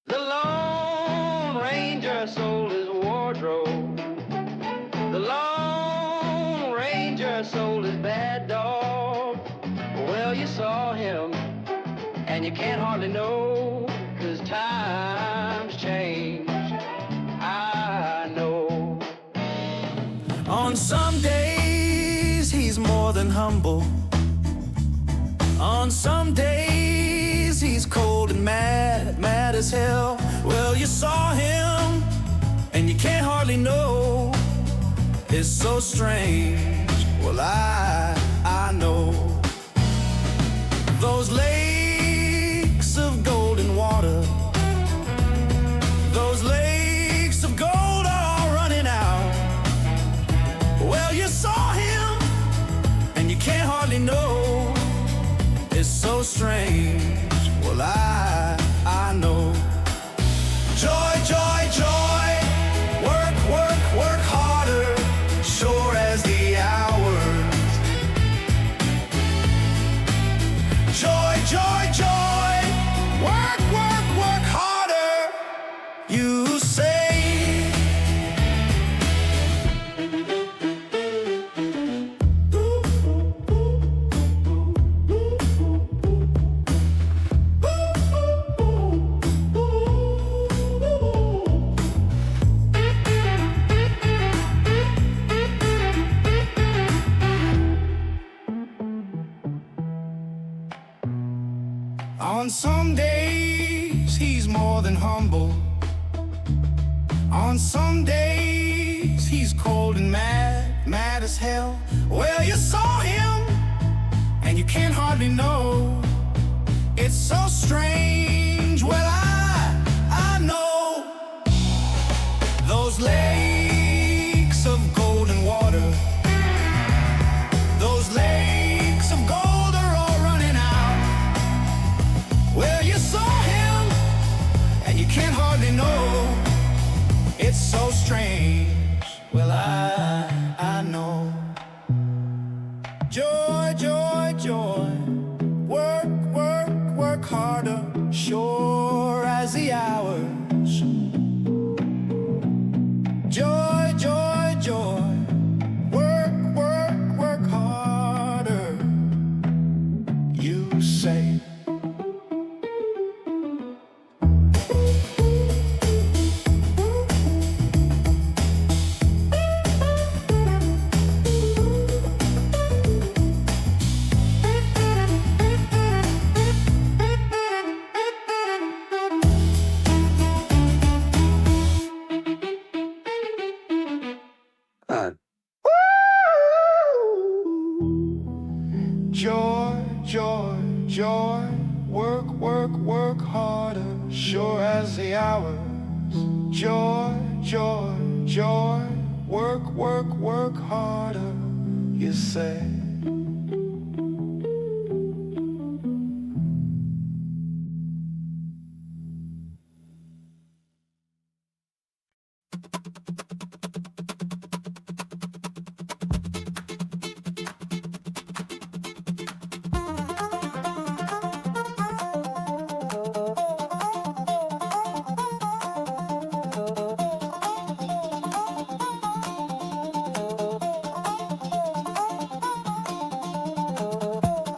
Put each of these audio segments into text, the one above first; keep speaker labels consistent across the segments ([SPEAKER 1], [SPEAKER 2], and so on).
[SPEAKER 1] The Lone Ranger sold his wardrobe. The Lone Ranger sold his bad dog. Well, you saw him, and you can't hardly know, 'cause times change, I know.
[SPEAKER 2] On some days, he's more than humble. On some days, he's cold and mad, mad as hell. Well, you saw him, and you can't hardly know. It's so strange, well, I know. Those lakes of golden water, those lakes of gold are all running out. Well, you saw him, and you can't hardly know. It's so strange, well, I know. Joy, joy, joy, work, work, work harder, sure as the hours. Joy, joy, joy, work, work, work harder, you say. On some days, he's more than humble. On some days, he's cold and mad, mad as hell. Well, you saw him, and you can't hardly know. It's so strange, well, I know. Those lakes of golden water, those lakes of gold are all running out. Well, you saw him, and you can't hardly know. It's so strange, well, I know. Joy, joy, joy, work, work, work harder, sure as the hours. Joy, joy, joy, work, work, work harder, you say. Joy, joy, joy, work, work, work harder, sure as the hours. Joy, joy, joy, work, work, work harder, you say.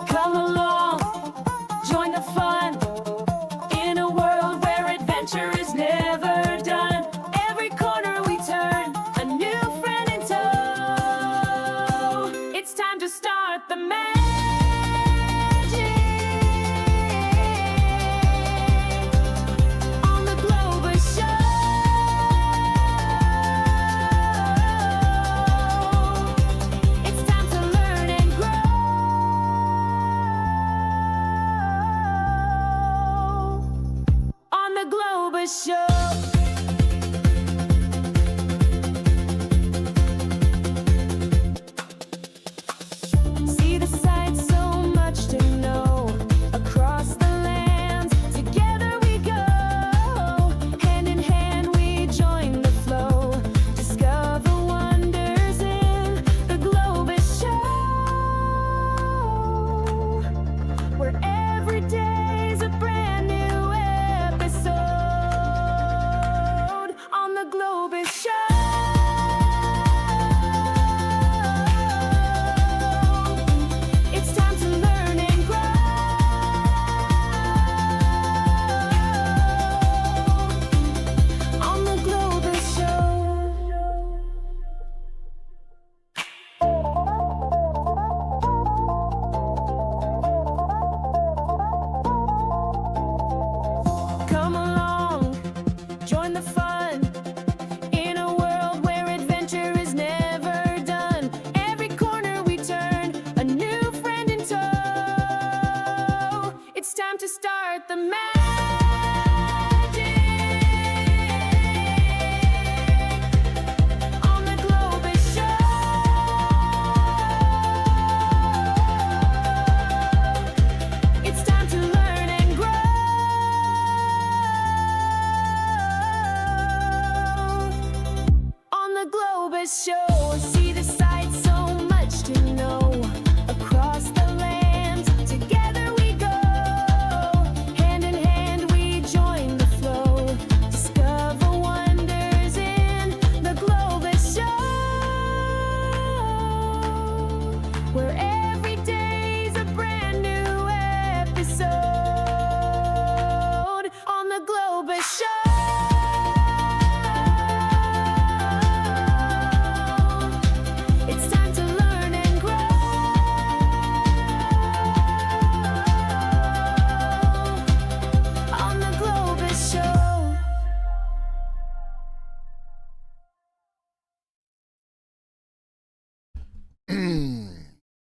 [SPEAKER 3] Come along, join the fun, in a world where adventure is never done. Every corner we turn, a new friend in tow. It's time to start the magic on the Globus Show. It's time to learn and grow on the Globus Show. See the sights, so much to know. Across the lands, together we go. Hand in hand we join the flow. Discover wonders in the Globus Show, where every day's a brand new episode. magic on the Globus Show. It's time to learn and grow on the Globus Show. See the sights, so much to know across the land. Together we go, hand in hand we join the flow. Discover wonders in the Globus Show, where every day's a brand new episode on the Globus Show. It's time to learn and grow on the Globus Show.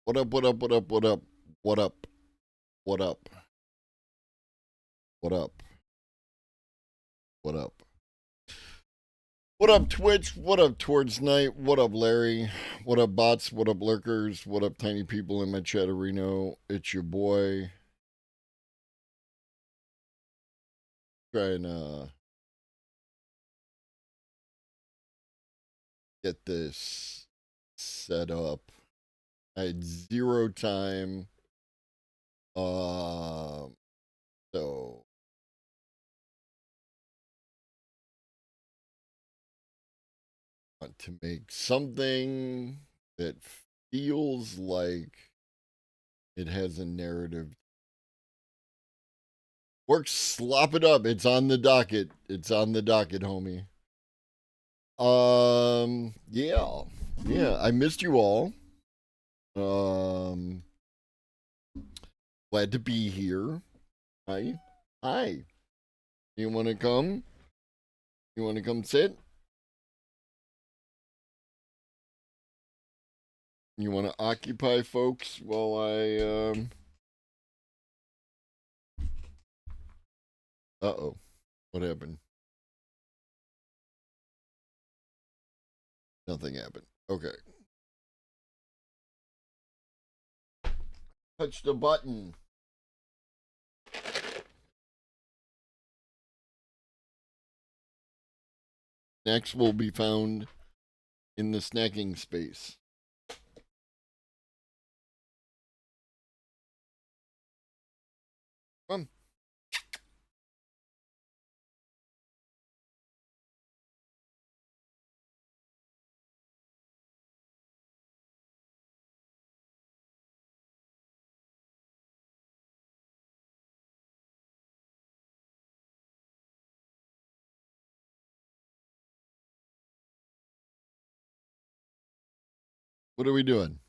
[SPEAKER 4] What up, what up, what up, what up, what up, what up, what up, what up? What up, Twitch? What up, Towards Night? What up, Larry? What up, bots? What up, lurkers? What up, tiny people in my chatterino? It's your boy. Trying to get this set up. I had zero time. So want to make something that feels like it has a narrative. Works, slop it up. It's on the docket. It's on the docket, homie. Yeah. Yeah, I missed you all. Glad to be here. Hi. Hi. You want to come? You want to come sit? You want to occupy folks while I, Uh-oh. What happened? Nothing happened. Okay. Touch the button. Snacks will be found in the snacking space. Come. What are we doing?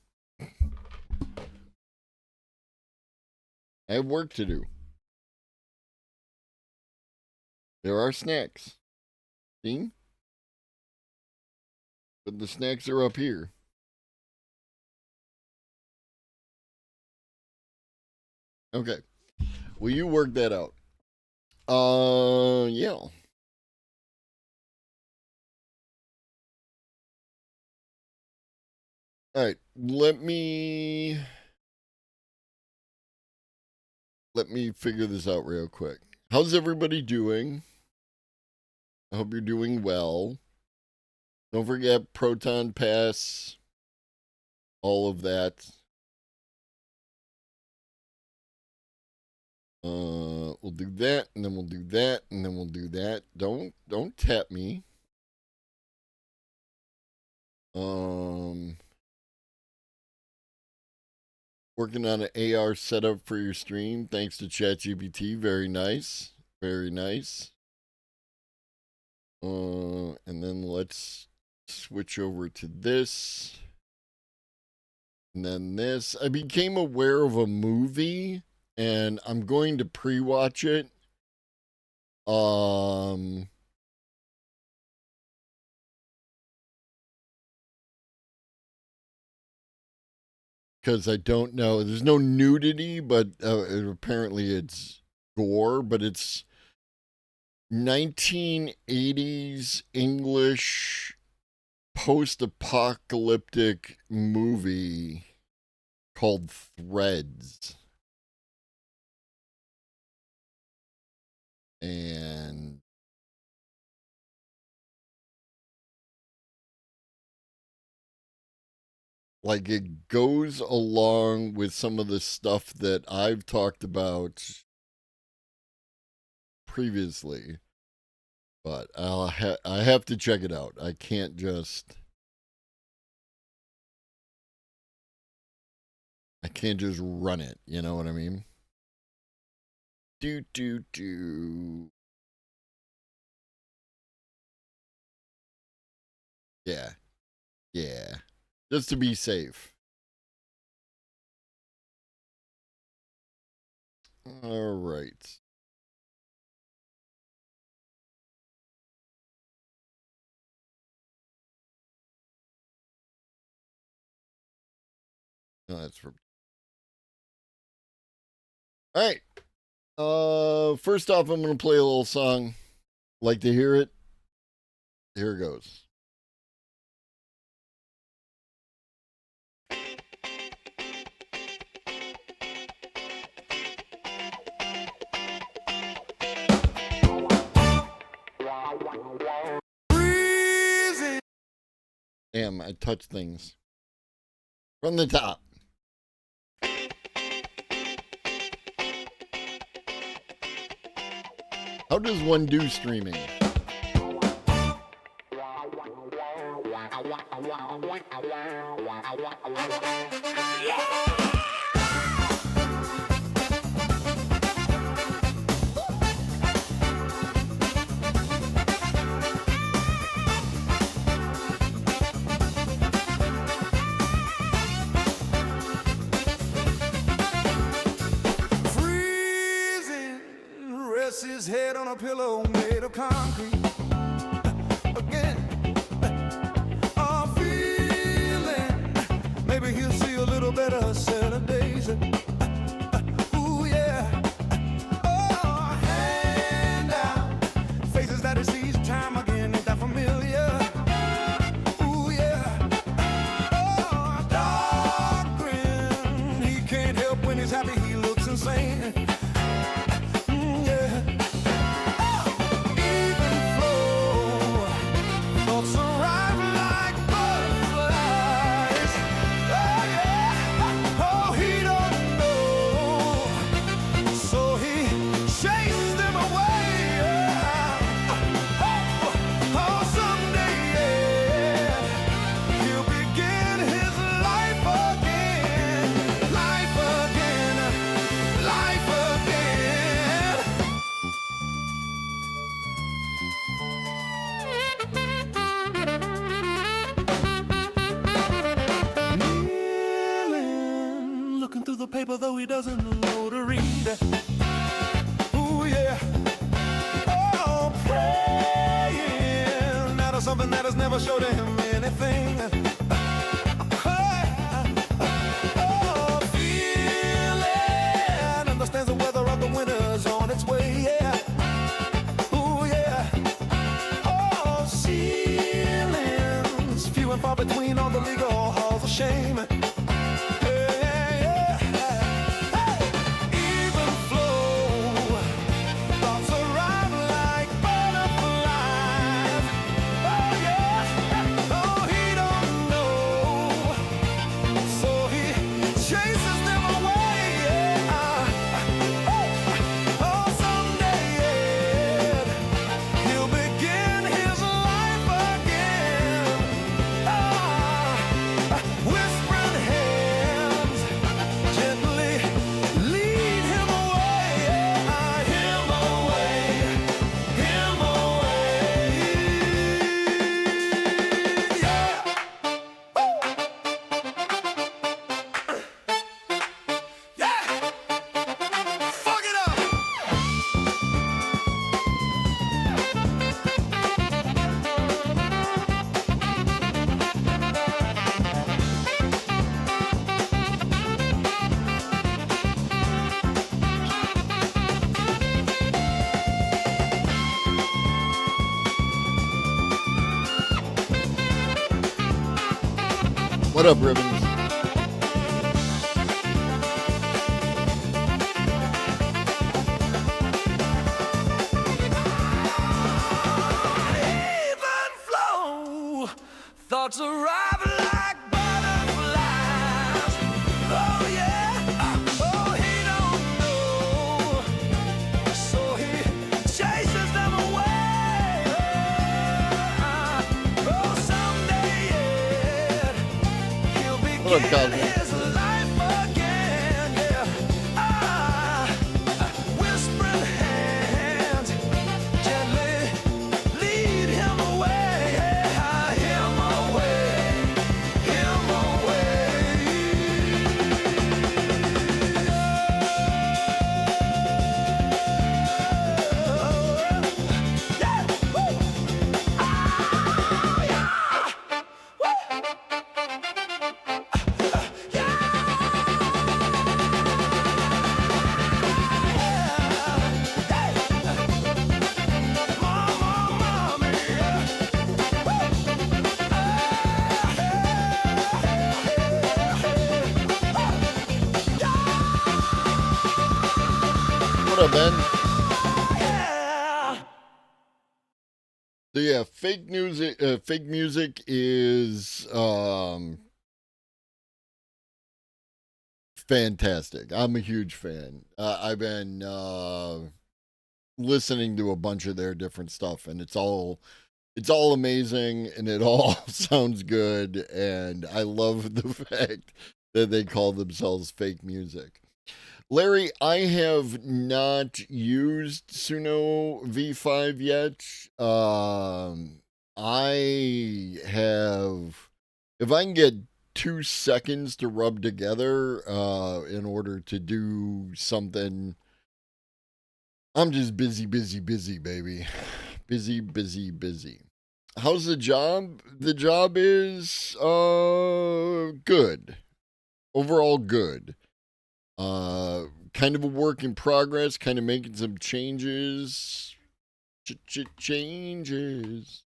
[SPEAKER 4] I have work to do. There are snacks. See? But the snacks are up here. Okay. Will you work that out? Yeah. All right. Let me figure this out real quick. How's everybody doing? I hope you're doing well. Don't forget Proton Pass, all of that. We'll do that, and then we'll do that, and then we'll do that. Don't tap me. Working on an AR setup for your stream, thanks to ChatGPT. Very nice, very nice. And then let's switch over to this, and then this. I became aware of a movie, and I'm going to pre-watch it. Because I don't know. There's no nudity, but apparently it's gore, but it's 1980s English post-apocalyptic movie called Threads. And like it goes along with some of the stuff that I've talked about previously, but I have to check it out. I can't just run it, you know what I mean? Yeah. Yeah. Just to be safe. All right. No, that's for. All right. First off, I'm going to play a little song. Like to hear it? Here it goes. Damn, I touched things. From the top. How does one do streaming?
[SPEAKER 2] His head on a pillow made of concrete. Again, feeling maybe he'll see a little better set of days. Ooh yeah, oh hand out faces that he sees time again. Ain't that familiar? Ooh yeah, oh dark grin. He can't help when he's happy. He looks insane. Paper, though he doesn't know to read. Ooh yeah, oh praying out of something that has never showed him anything. Oh, feeling understands the weather of the winter's on its way. Yeah, ooh yeah, oh ceilings few and far between all the legal halls of shame.
[SPEAKER 4] What up, Ribbons?
[SPEAKER 2] Even flow, thoughts arrive like butterflies. Oh yeah, oh he don't know, so he chases them away. Oh someday yet, he'll
[SPEAKER 4] What up,
[SPEAKER 2] begin
[SPEAKER 4] Cosmo?
[SPEAKER 2] his life again. Yeah, whispering hands gently lead him away, him away, him away. Yeah, woo. Ah, yeah. Woo.
[SPEAKER 4] What up, Ben? So yeah, fake music is fantastic. I'm a huge fan. I've been listening to a bunch of their different stuff, and it's all amazing, and it all sounds good, and I love the fact that they call themselves fake music. Larry, I have not used Suno V5 yet. I have, if I can get 2 seconds to rub together in order to do something, I'm just busy, baby. Busy. How's the job? The job is good. Overall good. Kind of a work in progress, kind of making some changes. Changes.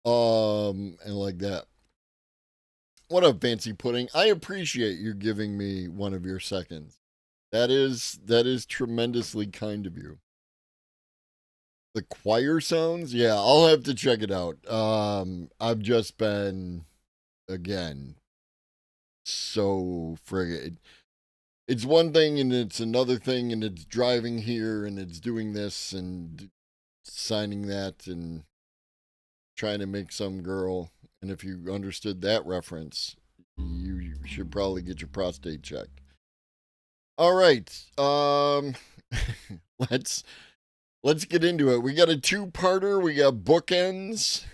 [SPEAKER 4] And like that. What up, Fancy Pudding? I appreciate you giving me one of your seconds. That is tremendously kind of you. The choir sounds? Yeah, I'll have to check it out. I've just been, again, so friggin'. It's one thing and it's another thing, and it's driving here and it's doing this and signing that and trying to make some girl. And if you understood that reference, you should probably get your prostate checked. All right. Let's get into it. We got a 2-parter. We got bookends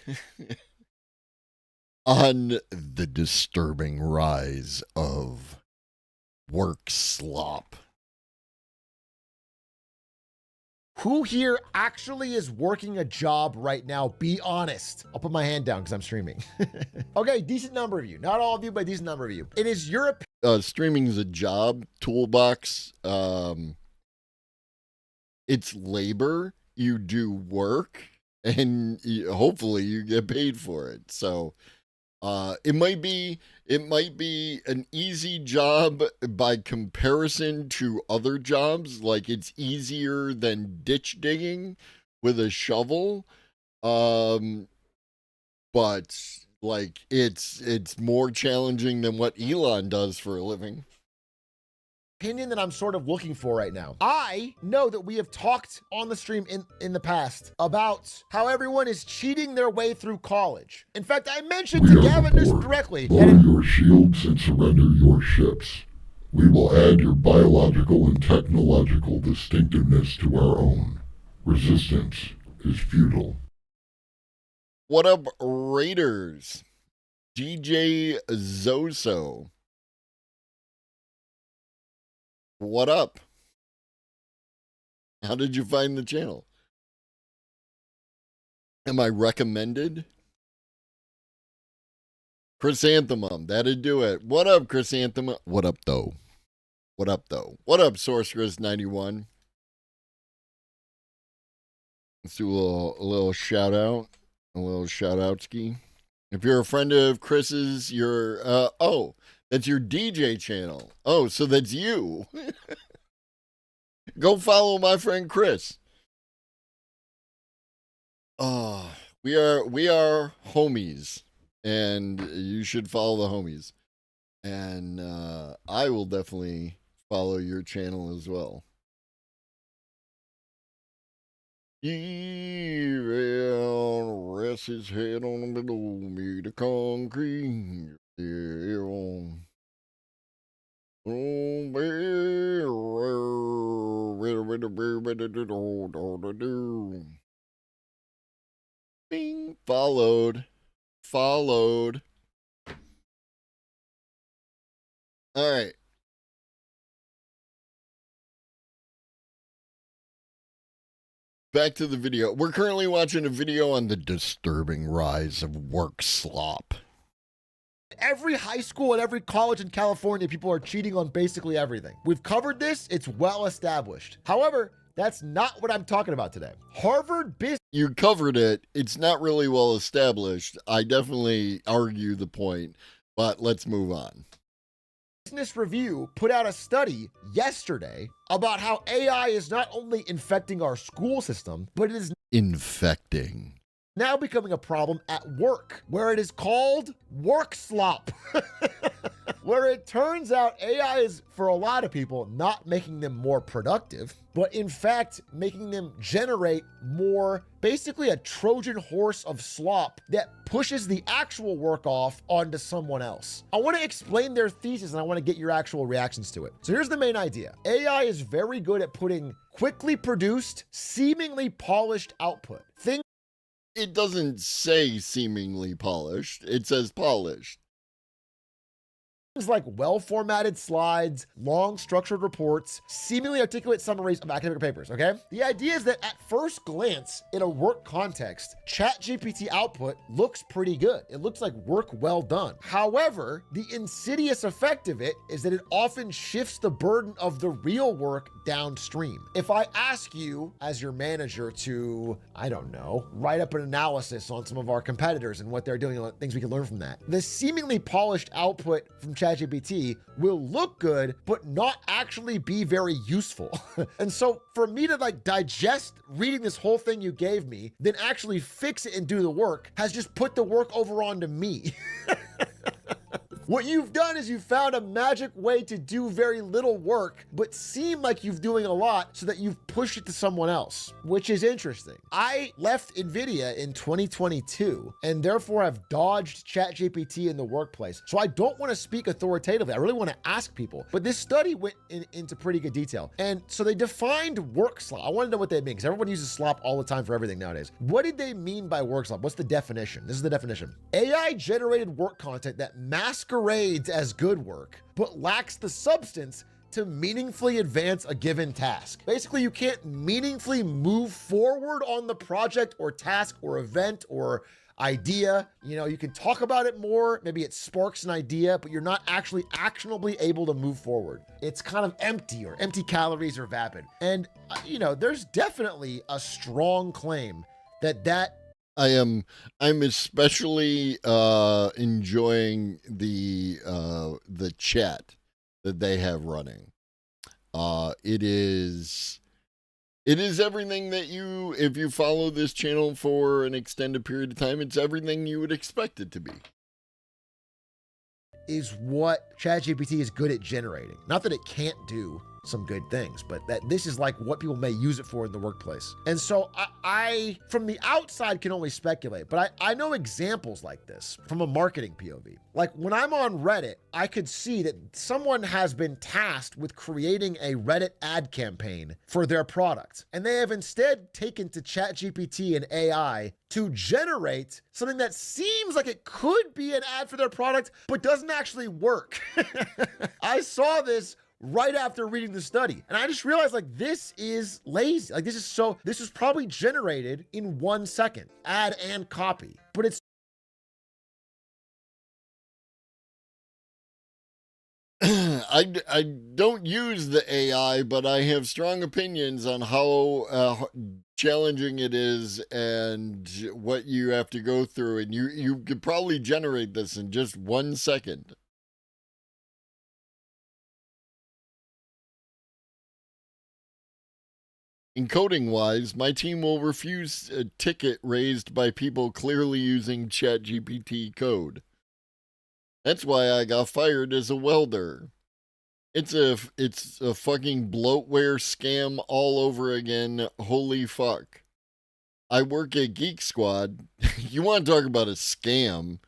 [SPEAKER 4] on the disturbing rise of work slop.
[SPEAKER 5] Who here actually is working a job right now? Be honest. I'll put my hand down because I'm streaming. Okay, decent number of you. Not all of you, but a decent number of you. It is your
[SPEAKER 4] Streaming is a job toolbox. It's labor. You do work, and hopefully you get paid for it. So it might be an easy job by comparison to other jobs. Like, it's easier than ditch digging with a shovel. But like, it's more challenging than what Elon does for a living.
[SPEAKER 5] opinion that I'm sort of looking for right now. I know that we have talked on the stream in the past about how everyone is cheating their way through college. In fact, I mentioned to Gavin this directly.
[SPEAKER 6] Lower your shields and surrender your ships. We will add your biological and technological distinctiveness to our own. Resistance is futile.
[SPEAKER 4] What up, Raiders? DJ Zoso. What up? How did you find the channel? Am I recommended? Chrysanthemum, that'd do it. What up, Chrysanthemum? What up, though? What up, though? What up, Sorceress91? Let's do a little shout out. A little shout out ski. If you're a friend of Chris's, you're, oh, that's your DJ channel. Oh, so that's you. Go follow my friend Chris. We are homies, and you should follow the homies. And I will definitely follow your channel as well. Evil rests his head on the below me, the concrete. Bing. Followed. All right. Back to the video. We're currently watching a video on the disturbing rise of work slop.
[SPEAKER 5] Every high school and every college in California, people are cheating on basically everything. We've covered this. It's well established. However, that's not what I'm talking about today. Harvard Business.
[SPEAKER 4] You covered it. It's not really well established. I definitely argue the point, but let's move on.
[SPEAKER 5] Business Review put out a study yesterday about how AI is not only infecting our school system, but it is
[SPEAKER 4] Infecting.
[SPEAKER 5] now becoming a problem at work, where it is called work slop. Where it turns out AI is, for a lot of people, not making them more productive, but in fact, making them generate more, basically a Trojan horse of slop that pushes the actual work off onto someone else. I want to explain their thesis and I want to get your actual reactions to it. So here's the main idea. AI is very good at putting quickly produced, seemingly polished output. Things
[SPEAKER 4] It doesn't say seemingly polished. It says polished.
[SPEAKER 5] like well-formatted slides, long structured reports, seemingly articulate summaries of academic papers, okay? The idea is that at first glance, in a work context, ChatGPT output looks pretty good. It looks like work well done. However, the insidious effect of it is that it often shifts the burden of the real work downstream. If I ask you as your manager to, I don't know, write up an analysis on some of our competitors and what they're doing and things we can learn from that, the seemingly polished output from ChatGPT will look good, but not actually be very useful. And so for me to like digest reading this whole thing you gave me, then actually fix it and do the work has just put the work over onto me. What you've done is you found a magic way to do very little work, but seem like you're doing a lot so that you've pushed it to someone else, which is interesting. I left NVIDIA in 2022 and therefore have dodged ChatGPT in the workplace. So I don't want to speak authoritatively. I really want to ask people, but this study went into pretty good detail. And so they defined work slop. I want to know what they mean because everyone uses slop all the time for everything nowadays. What did they mean by work slop? What's the definition? This is the definition. AI generated work content that masquerades as good work, but lacks the substance to meaningfully advance a given task. Basically, you can't meaningfully move forward on the project or task or event or idea. You know, you can talk about it more, maybe it sparks an idea, but you're not actually actionably able to move forward. It's kind of empty or empty calories or vapid. And, you know, there's definitely a strong claim that
[SPEAKER 4] I'm especially enjoying the chat that they have running. It is everything that you, if you follow this channel for an extended period of time, it's everything you would expect it to be.
[SPEAKER 5] is what ChatGPT is good at generating. Not that it can't do some good things, but that this is like what people may use it for in the workplace. And so I from the outside can only speculate, but I know examples like this from a marketing POV. Like when I'm on Reddit, I could see that someone has been tasked with creating a Reddit ad campaign for their product. And they have instead taken to ChatGPT and AI to generate something that seems like it could be an ad for their product, but doesn't actually work. I saw this right after reading the study. And I just realized like, this is lazy. Like this is probably generated in 1 second, ad and copy, but it's
[SPEAKER 4] I don't use the AI, but I have strong opinions on how challenging it is and what you have to go through. And you could probably generate this in just 1 second. Encoding wise, my team will refuse a ticket raised by people clearly using ChatGPT code. That's why I got fired as a welder. It's a fucking bloatware scam all over again. Holy fuck. I work at Geek Squad. You want to talk about a scam?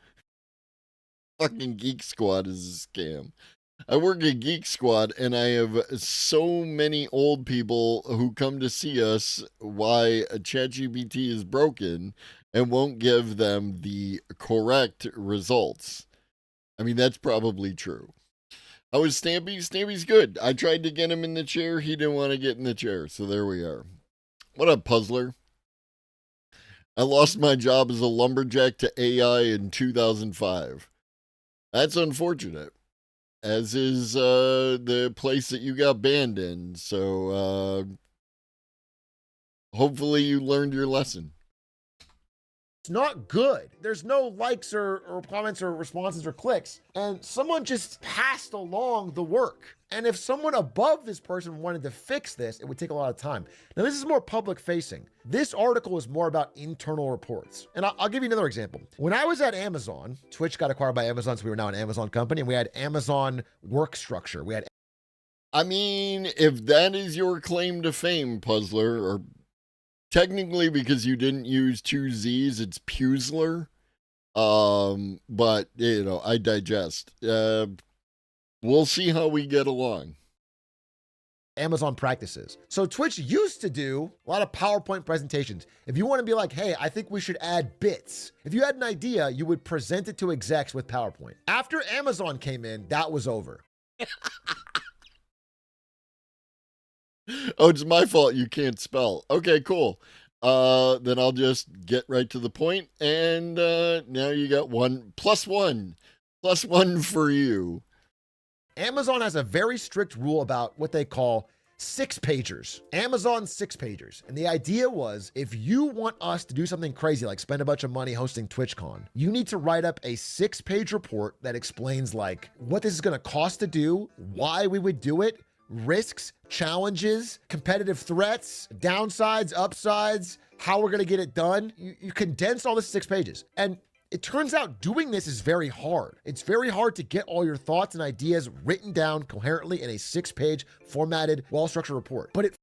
[SPEAKER 4] Fucking Geek Squad is a scam. I work at Geek Squad, and I have so many old people who come to see us why ChatGPT is broken and won't give them the correct results. I mean, that's probably true. How is Stampy? Stampy's good. I tried to get him in the chair. He didn't want to get in the chair, so there we are. What up, Puzzler? I lost my job as a lumberjack to AI in 2005. That's unfortunate. As is the place that you got banned in. So hopefully you learned your lesson.
[SPEAKER 5] It's not good. There's no likes or comments or responses or clicks. And someone just passed along the work. And if someone above this person wanted to fix this, it would take a lot of time. Now, this is more public facing. This article is more about internal reports. And I'll give you another example. When I was at Amazon, Twitch got acquired by Amazon, so we were now an Amazon company, and we had Amazon work structure. We had.
[SPEAKER 4] I mean, if that is your claim to fame, Puzzler, or technically because you didn't use 2 Z's, it's Pusler. But, you know, I digest. We'll see how we get along.
[SPEAKER 5] Amazon practices. So Twitch used to do a lot of PowerPoint presentations. If you want to be like, hey, I think we should add bits. If you had an idea, you would present it to execs with PowerPoint. After Amazon came in, that was over.
[SPEAKER 4] Oh, it's my fault you can't spell. Okay, cool. Then I'll just get right to the point. And now you got 1 + 1. +1 for you.
[SPEAKER 5] Amazon has a very strict rule about what they call 6-pagers. Amazon 6-pagers. And the idea was, if you want us to do something crazy, like spend a bunch of money hosting TwitchCon, you need to write up a 6-page report that explains like what this is going to cost to do, why we would do it, risks, challenges, competitive threats, downsides, upsides, how we're going to get it done. You condense all this 6 pages. And it turns out doing this is very hard. It's very hard to get all your thoughts and ideas written down coherently in a 6-page formatted, well-structured report. But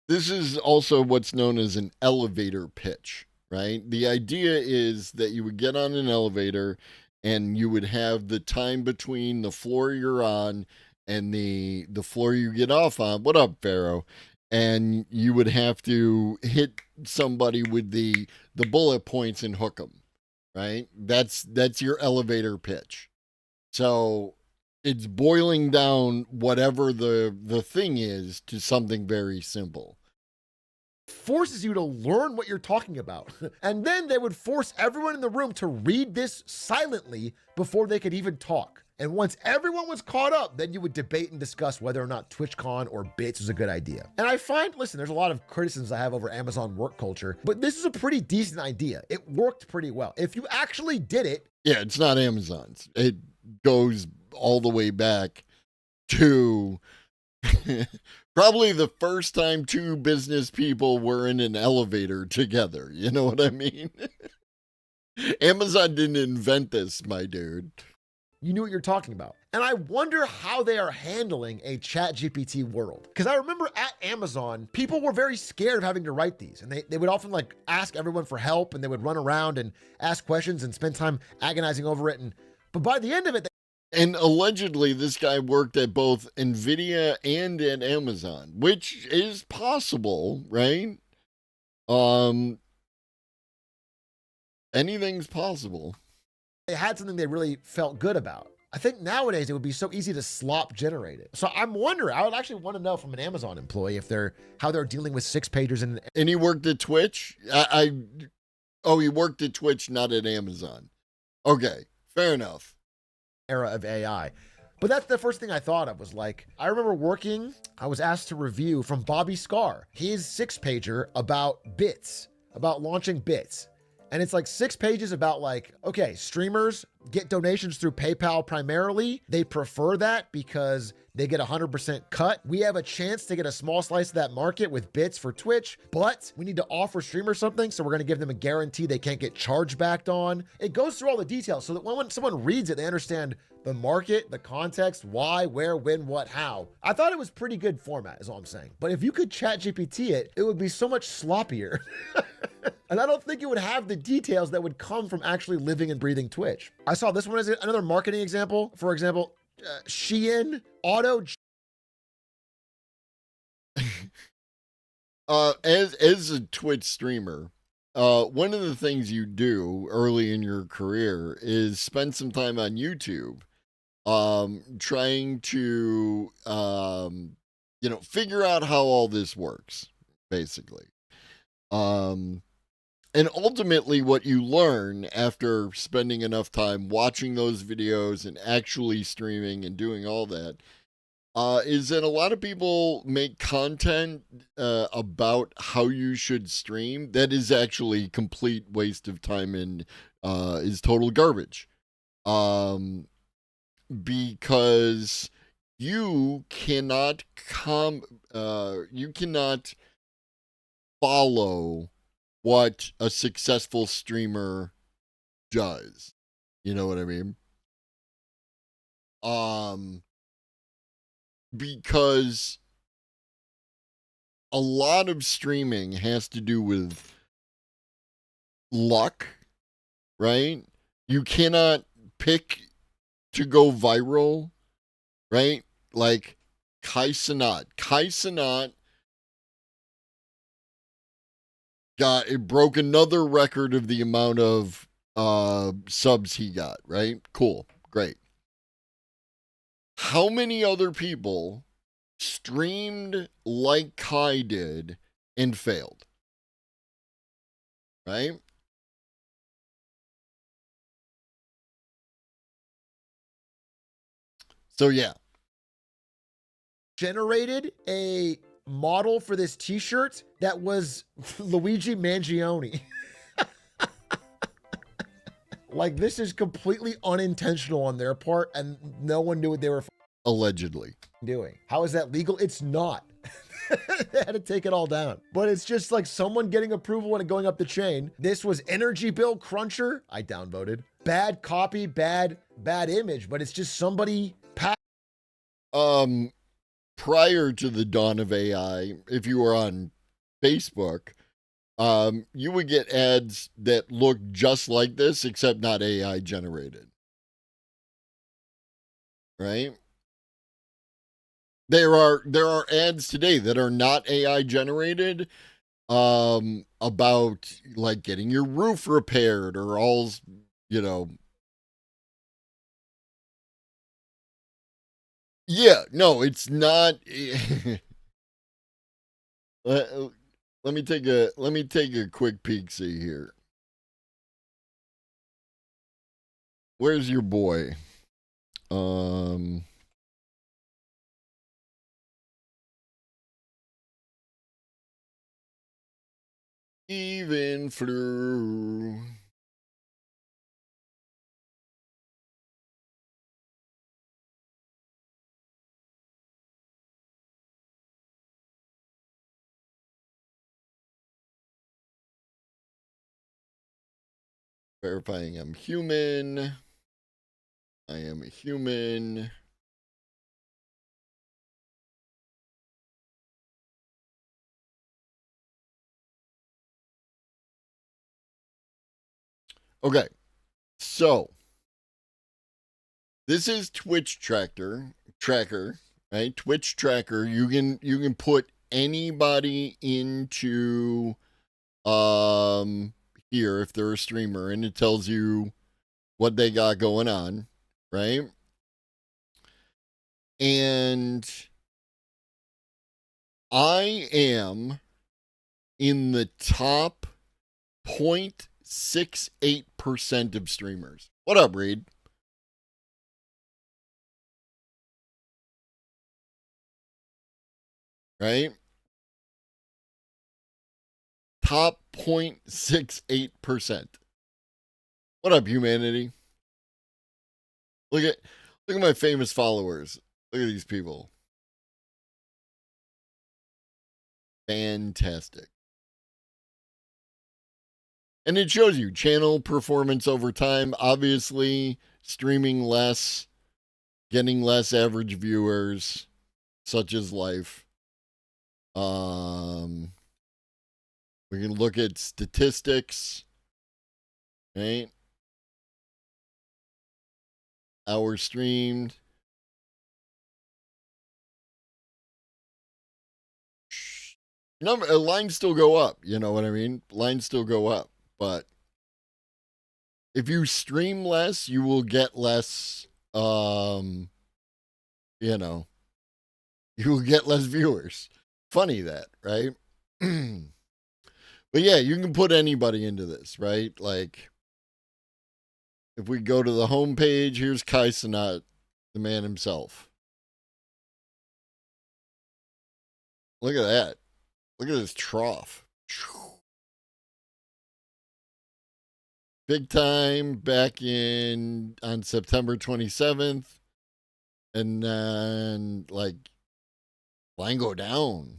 [SPEAKER 4] this is also what's known as an elevator pitch, right? The idea is that you would get on an elevator and you would have the time between the floor you're on and the floor you get off on. What up, Pharaoh? And you would have to hit somebody with the bullet points and hook them. Right? That's your elevator pitch. So it's boiling down whatever the thing is to something very simple.
[SPEAKER 5] forces you to learn what you're talking about. And then they would force everyone in the room to read this silently before they could even talk. And once everyone was caught up, then you would debate and discuss whether or not TwitchCon or Bits was a good idea. And I find, listen, there's a lot of criticisms I have over Amazon work culture, but this is a pretty decent idea. It worked pretty well. If you actually did it.
[SPEAKER 4] Yeah, it's not Amazon's. It goes all the way back to probably the first time two business people were in an elevator together. You know what I mean? Amazon didn't invent this, my dude.
[SPEAKER 5] You knew what you're talking about. And I wonder how they are handling a ChatGPT world. Because I remember at Amazon, people were very scared of having to write these. And they would often like ask everyone for help, and they would run around and ask questions and spend time agonizing over it. But by the end of it,
[SPEAKER 4] and allegedly this guy worked at both Nvidia and at Amazon, which is possible, right? Anything's possible.
[SPEAKER 5] They had something they really felt good about. I think nowadays it would be so easy to slop generate it. So I'm wondering, I would actually want to know from an Amazon employee if how they're dealing with 6-pagers and
[SPEAKER 4] he worked at Twitch? He worked at Twitch, not at Amazon. Okay, fair enough.
[SPEAKER 5] Era of AI. But that's the first thing I thought of was like, I remember I was asked to review from Bobby Scar, his 6-pager about bits, about launching bits. And it's like 6 pages about like, okay, streamers get donations through PayPal primarily. They prefer that because they get 100% cut. We have a chance to get a small slice of that market with bits for Twitch, but we need to offer streamers something. So we're going to give them a guarantee they can't get chargebacked on. It goes through all the details so that when someone reads it, they understand the market, the context, why, where, when, what, how. I thought it was pretty good format is all I'm saying. But if you could chat GPT it, it would be so much sloppier. And I don't think it would have the details that would come from actually living and breathing Twitch. I saw this one as another marketing example. For example, Shein Auto.
[SPEAKER 4] As a Twitch streamer, one of the things you do early in your career is spend some time on YouTube, trying to, figure out how all this works, basically. And ultimately what you learn after spending enough time watching those videos and actually streaming and doing all that, is that a lot of people make content about how you should stream that is actually complete waste of time and is total garbage. Because you cannot follow what a successful streamer does. You know what I mean? Because a lot of streaming has to do with luck, right? You cannot pick to go viral, right? Like Kai Cenat. Kai Cenat it broke another record of the amount of subs he got, right? Cool. Great. How many other people streamed like Kai did and failed? Right? So yeah.
[SPEAKER 5] Generated a model for this t-shirt that was Luigi Mangione. Like, this is completely unintentional on their part, and no one knew what they were
[SPEAKER 4] Allegedly
[SPEAKER 5] doing. How is that legal? It's not. They had to take it all down. But it's just like someone getting approval and it going up the chain. This was Energy Bill Cruncher. I downvoted. Bad copy, bad image, but it's just somebody
[SPEAKER 4] prior to the dawn of AI, if you were on Facebook, you would get ads that look just like this, except not AI generated. Right? There are ads today that are not AI generated, about like getting your roof repaired or all, Yeah, no, it's not. Let me take a quick peek. See here. Where's your boy? Even flew. Verifying I'm human. I am a human. Okay, so this is Twitch tracker, right? Twitch tracker. You can put anybody into here if they're a streamer, and it tells you what they got going on, right? And I am in the top 0.68% of streamers. What up, Reed? right? Top 0.68%. What up, humanity? Look at my famous followers. Look at these people. Fantastic. And it shows you channel performance over time. Obviously, streaming less, getting less average viewers, such as life. We can look at statistics, right? Hours streamed. Lines still go up, you know what I mean? Lines still go up, but if you stream less, you will get less, you know, you will get less viewers. Funny that, right? But yeah, you can put anybody into this, right? Like, if we go to the homepage, here's Kai Cenat, the man himself. Look at that. Look at this trough. Big time back on September 27th. And then, like, line go down.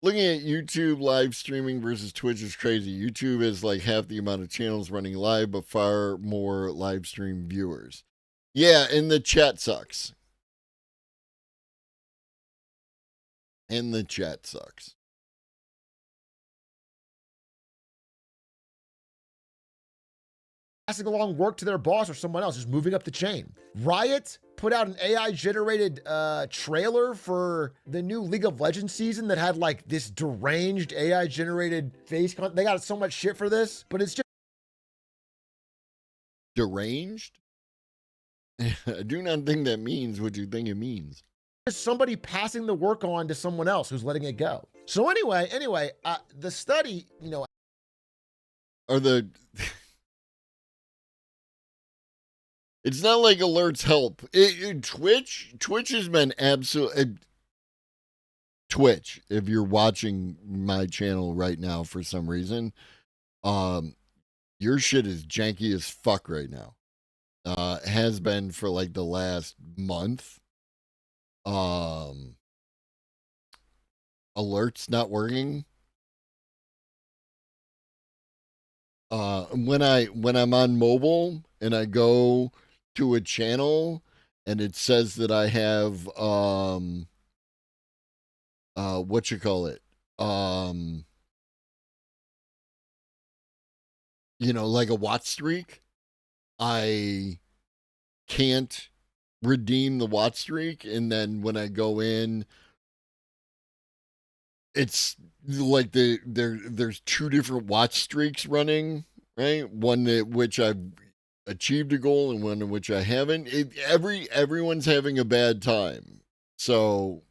[SPEAKER 4] Looking at YouTube live streaming versus Twitch is crazy. YouTube is like half the amount of channels running live, but far more live stream viewers. Yeah, and the chat sucks. And the chat sucks.
[SPEAKER 5] Passing along work to their boss or someone else, just moving up the chain. Riot put out an AI-generated trailer for the new League of Legends season that had like this deranged AI-generated face. They got so much shit for this, but it's just
[SPEAKER 4] Deranged? I do not think that means what you think it means.
[SPEAKER 5] somebody passing the work on to someone else who's letting it go. So anyway, the study, you know,
[SPEAKER 4] Are the it's not like alerts help. Twitch has been absolute. Twitch, if you're watching my channel right now for some reason, your shit is janky as fuck right now. Has been for like the last month. Alerts not working. When I'm on mobile and I go to a channel and it says that I have what you call it, you know, like a watch streak, I can't redeem the watch streak, and then when I go in, it's like there's two different watch streaks running, right? One at which I've achieved a goal and one in which I haven't. Everyone's having a bad time, so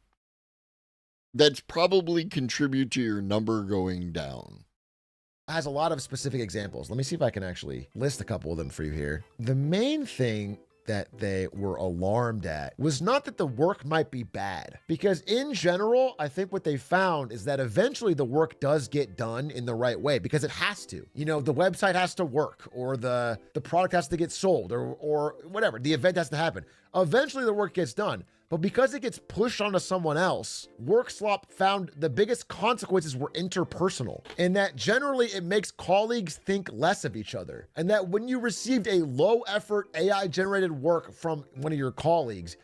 [SPEAKER 4] that's probably contribute to your number going down.
[SPEAKER 5] has a lot of specific examples. Let me see if I can actually list a couple of them for you here. The main thing that they were alarmed at was not that the work might be bad, because in general, I think what they found is that eventually the work does get done in the right way, because it has to. You know, the website has to work, or the product has to get sold, or whatever. The event has to happen. Eventually the work gets done. But because it gets pushed onto someone else, WorkSlop found the biggest consequences were interpersonal, and that generally it makes colleagues think less of each other. And that when you received a low effort AI generated work from one of your colleagues,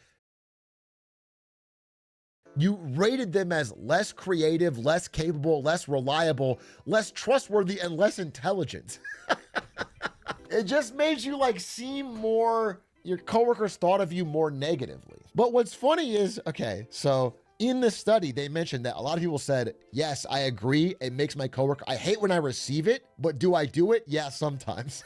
[SPEAKER 5] you rated them as less creative, less capable, less reliable, less trustworthy, and less intelligent. It just made you like seem more, your coworkers thought of you more negatively. But what's funny is, okay, so in this study, they mentioned that a lot of people said, yes, I agree. It makes my coworker, I hate when I receive it, but do I do it? Yeah, sometimes.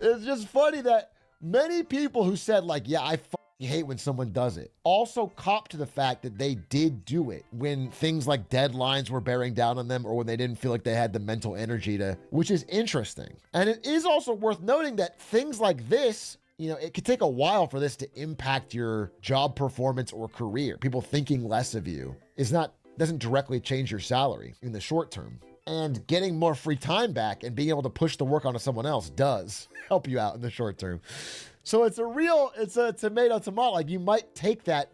[SPEAKER 5] It's just funny that many people who said like, yeah, I hate when someone does it, also cop to the fact that they did do it when things like deadlines were bearing down on them, or when they didn't feel like they had the mental energy to, which is interesting. And it is also worth noting that things like this, it could take a while for this to impact your job performance or career. People thinking less of you doesn't directly change your salary in the short term. And getting more free time back and being able to push the work onto someone else does help you out in the short term. So it's a tomato. Like, you might take that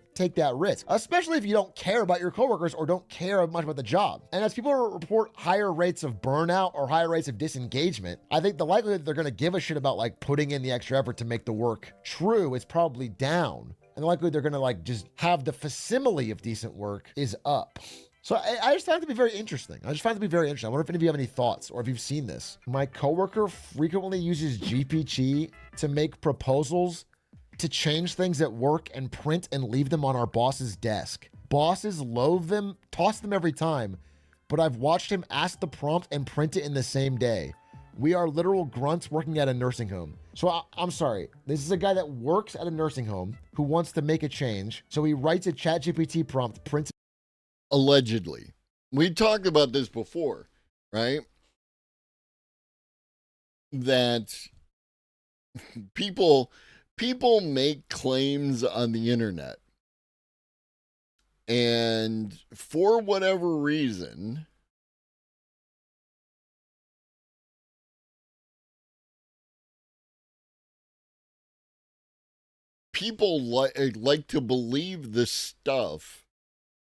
[SPEAKER 5] risk, especially if you don't care about your coworkers or don't care much about the job. And as people report higher rates of burnout or higher rates of disengagement, I think the likelihood that they're going to give a shit about like putting in the extra effort to make the work true is probably down. And the likelihood they're going to like just have the facsimile of decent work is up. So I just find it to be very interesting. I wonder if any of you have any thoughts or if you've seen this. My coworker frequently uses GPT to make proposals to change things at work and print and leave them on our boss's desk. Bosses loathe them, toss them every time, but I've watched him ask the prompt and print it in the same day. We are literal grunts working at a nursing home. So I'm sorry. This is a guy that works at a nursing home who wants to make a change. So he writes a ChatGPT prompt, prints.
[SPEAKER 4] Allegedly. We talked about this before, right? That people make claims on the internet. And for whatever reason, people like to believe the stuff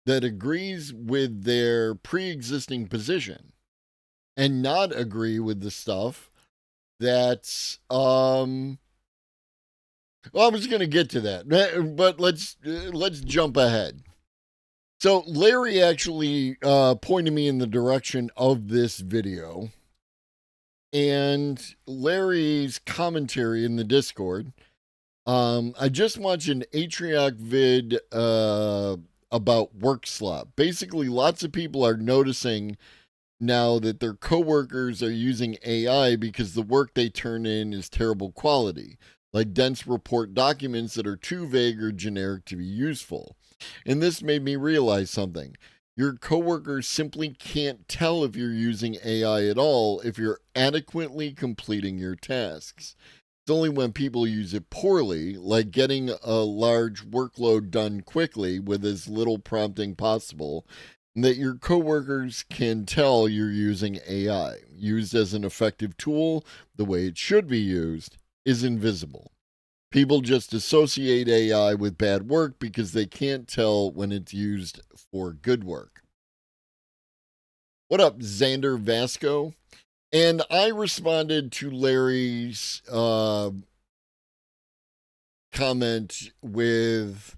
[SPEAKER 4] that agrees with their pre-existing position and not agree with the stuff that's well, I was going to get to that, but let's jump ahead. So Larry actually pointed me in the direction of this video, and Larry's commentary in the Discord. I just watched an Atrioc vid about work slop. Basically, lots of people are noticing now that their coworkers are using AI because the work they turn in is terrible quality, like dense report documents that are too vague or generic to be useful. And this made me realize something. Your coworkers simply can't tell if you're using AI at all if you're adequately completing your tasks. It's only when people use it poorly, like getting a large workload done quickly with as little prompting possible, that your coworkers can tell you're using AI. Used as an effective tool, the way it should be used is invisible. People just associate AI with bad work because they can't tell when it's used for good work. What up, Xander Vasco? And I responded to Larry's comment with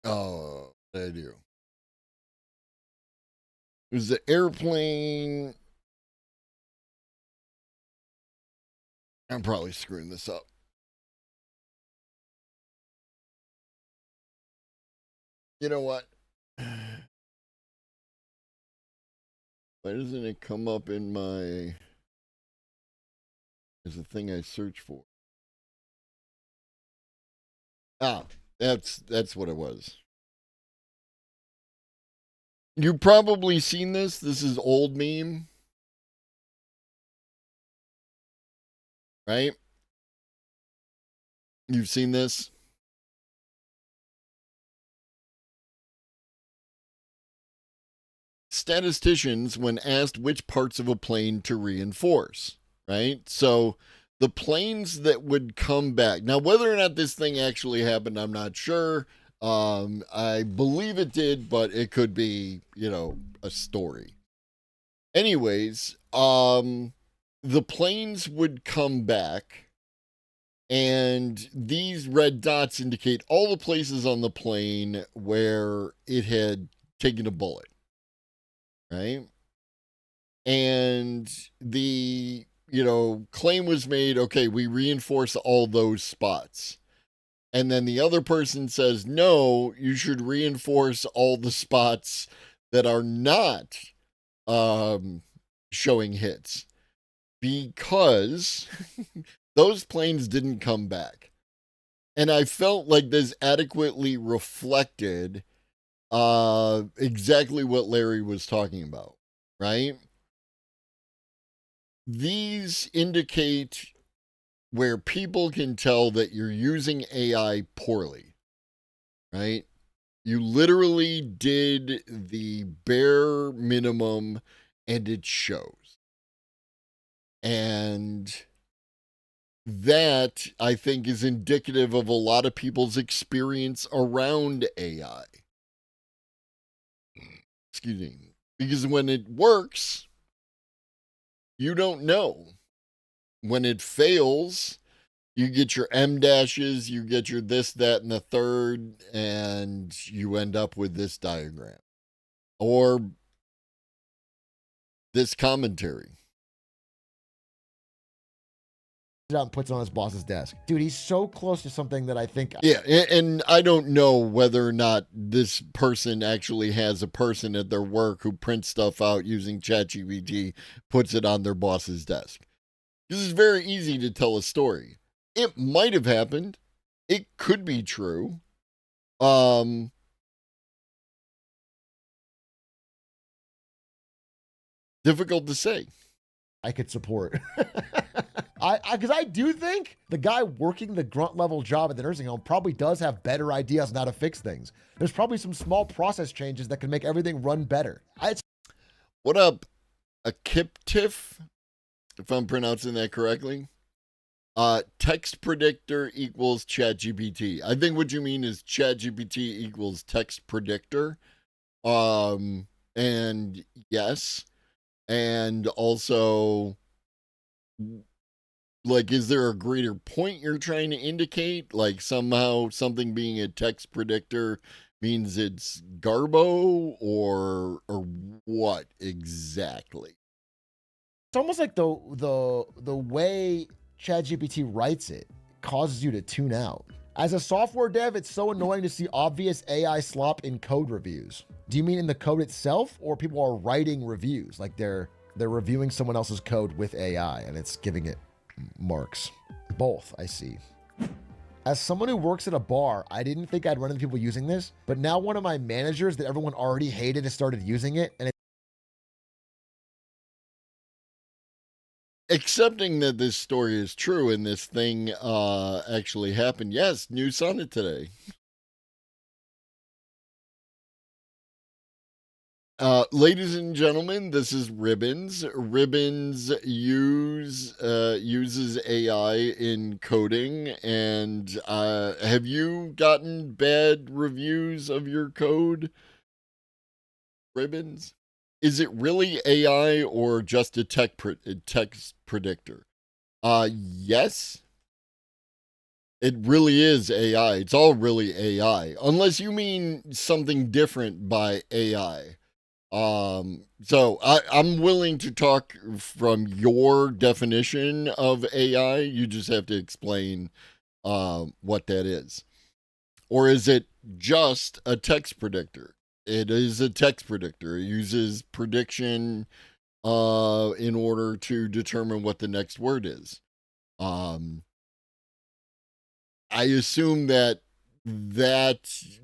[SPEAKER 4] oh, what did I do? It was the airplane. I'm probably screwing this up. You know what? Why doesn't it come up in my as a thing I search for? Ah, that's what it was. You've probably seen this. This is old meme. Right? You've seen this? Statisticians, when asked which parts of a plane to reinforce, right? So the planes that would come back. Now, whether or not this thing actually happened, I'm not sure. I believe it did, but it could be, a story. Anyways, the planes would come back, and these red dots indicate all the places on the plane where it had taken a bullet, right? And the, claim was made, okay, we reinforce all those spots. And then the other person says, no, you should reinforce all the spots that are not showing hits, because those planes didn't come back. And I felt like this adequately reflected exactly what Larry was talking about, right? These indicate where people can tell that you're using AI poorly, right? You literally did the bare minimum and it shows. And that, I think, is indicative of a lot of people's experience around AI. Excuse me. Because when it works, you don't know. When it fails, you get your M dashes, you get your this, that, and the third, and you end up with this diagram or this commentary.
[SPEAKER 5] Out and puts it on his boss's desk. Dude, he's so close to something that I think.
[SPEAKER 4] Yeah, and I don't know whether or not this person actually has a person at their work who prints stuff out using ChatGPT, puts it on their boss's desk. This is very easy to tell a story. It might have happened. It could be true. Difficult to say.
[SPEAKER 5] I could support. Because I do think the guy working the grunt level job at the nursing home probably does have better ideas on how to fix things. There's probably some small process changes that can make everything run better.
[SPEAKER 4] What up, Akiptif, if I'm pronouncing that correctly? Text predictor equals ChatGPT. I think what you mean is ChatGPT equals text predictor. And yes. And also, like, is there a greater point you're trying to indicate? Like, somehow something being a text predictor means it's garbo, or what exactly?
[SPEAKER 5] It's almost like the way ChatGPT writes it causes you to tune out. As a software dev, it's so annoying to see obvious AI slop in code reviews. Do you mean in the code itself, or people are writing reviews? Like they're reviewing someone else's code with AI and it's giving it marks? Both, I see. As someone who works at a bar, I didn't think I'd run into people using this, but now one of my managers that everyone already hated has started using it, and
[SPEAKER 4] accepting that this story is true and this thing actually happened. Yes, news on it today. Ladies and gentlemen, this is Ribbons. Ribbons uses AI in coding. And have you gotten bad reviews of your code, Ribbons? Is it really AI or just a text predictor? Yes. It really is AI. It's all really AI, unless you mean something different by AI. So I'm willing to talk from your definition of AI. You just have to explain what that is. Or is it just a text predictor? It is a text predictor. It uses prediction in order to determine what the next word is. I assume that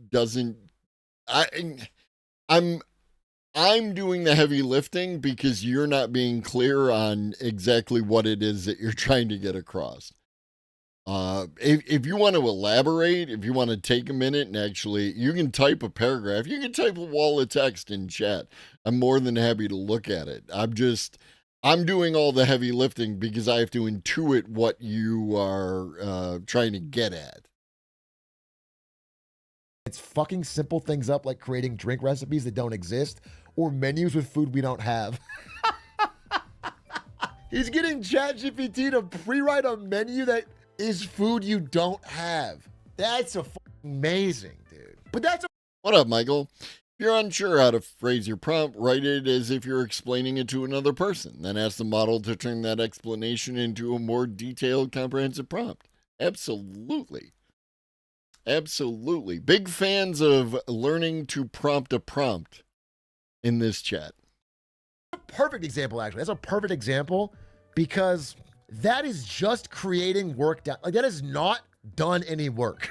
[SPEAKER 4] doesn't. I'm doing the heavy lifting because you're not being clear on exactly what it is that you're trying to get across. If you want to elaborate, if you want to take a minute and actually, you can type a paragraph, you can type a wall of text in chat. I'm more than happy to look at it. I'm doing all the heavy lifting because I have to intuit what you are trying to get at.
[SPEAKER 5] it's fucking simple things up like creating drink recipes that don't exist or menus with food we don't have. He's getting ChatGPT to pre-write a menu that is food you don't have. That's amazing, dude. But that's
[SPEAKER 4] What up, Michael? If you're unsure how to phrase your prompt, write it as if you're explaining it to another person. Then ask the model to turn that explanation into a more detailed, comprehensive prompt. Absolutely. Absolutely. Big fans of learning to prompt a prompt in this chat.
[SPEAKER 5] a perfect example, actually. That's a perfect example because that is just creating work down. Like, that is not done any work.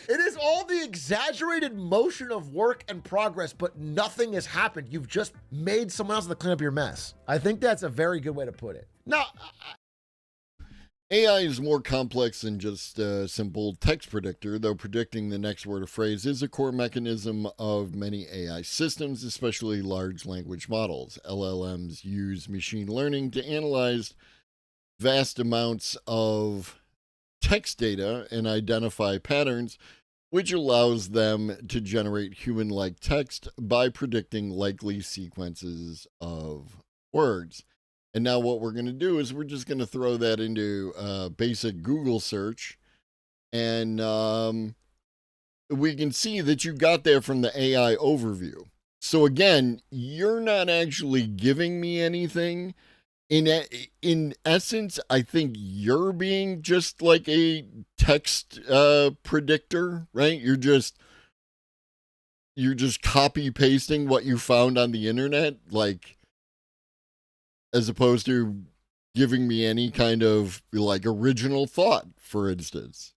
[SPEAKER 5] It is all the exaggerated motion of work and progress, but nothing has happened. You've just made someone else to clean up your mess. I think that's a very good way to put it. Now,
[SPEAKER 4] AI is more complex than just a simple text predictor, though predicting the next word or phrase is a core mechanism of many AI systems, especially large language models. LLMs use machine learning to analyze vast amounts of text data and identify patterns, which allows them to generate human-like text by predicting likely sequences of words. And now what we're going to do is we're just going to throw that into a basic Google search, and we can see that you got there from the AI overview. So again, you're not actually giving me anything. In essence, I think you're being just like a text predictor, right? You're just copy pasting what you found on the internet, like, as opposed to giving me any kind of like original thought, for instance.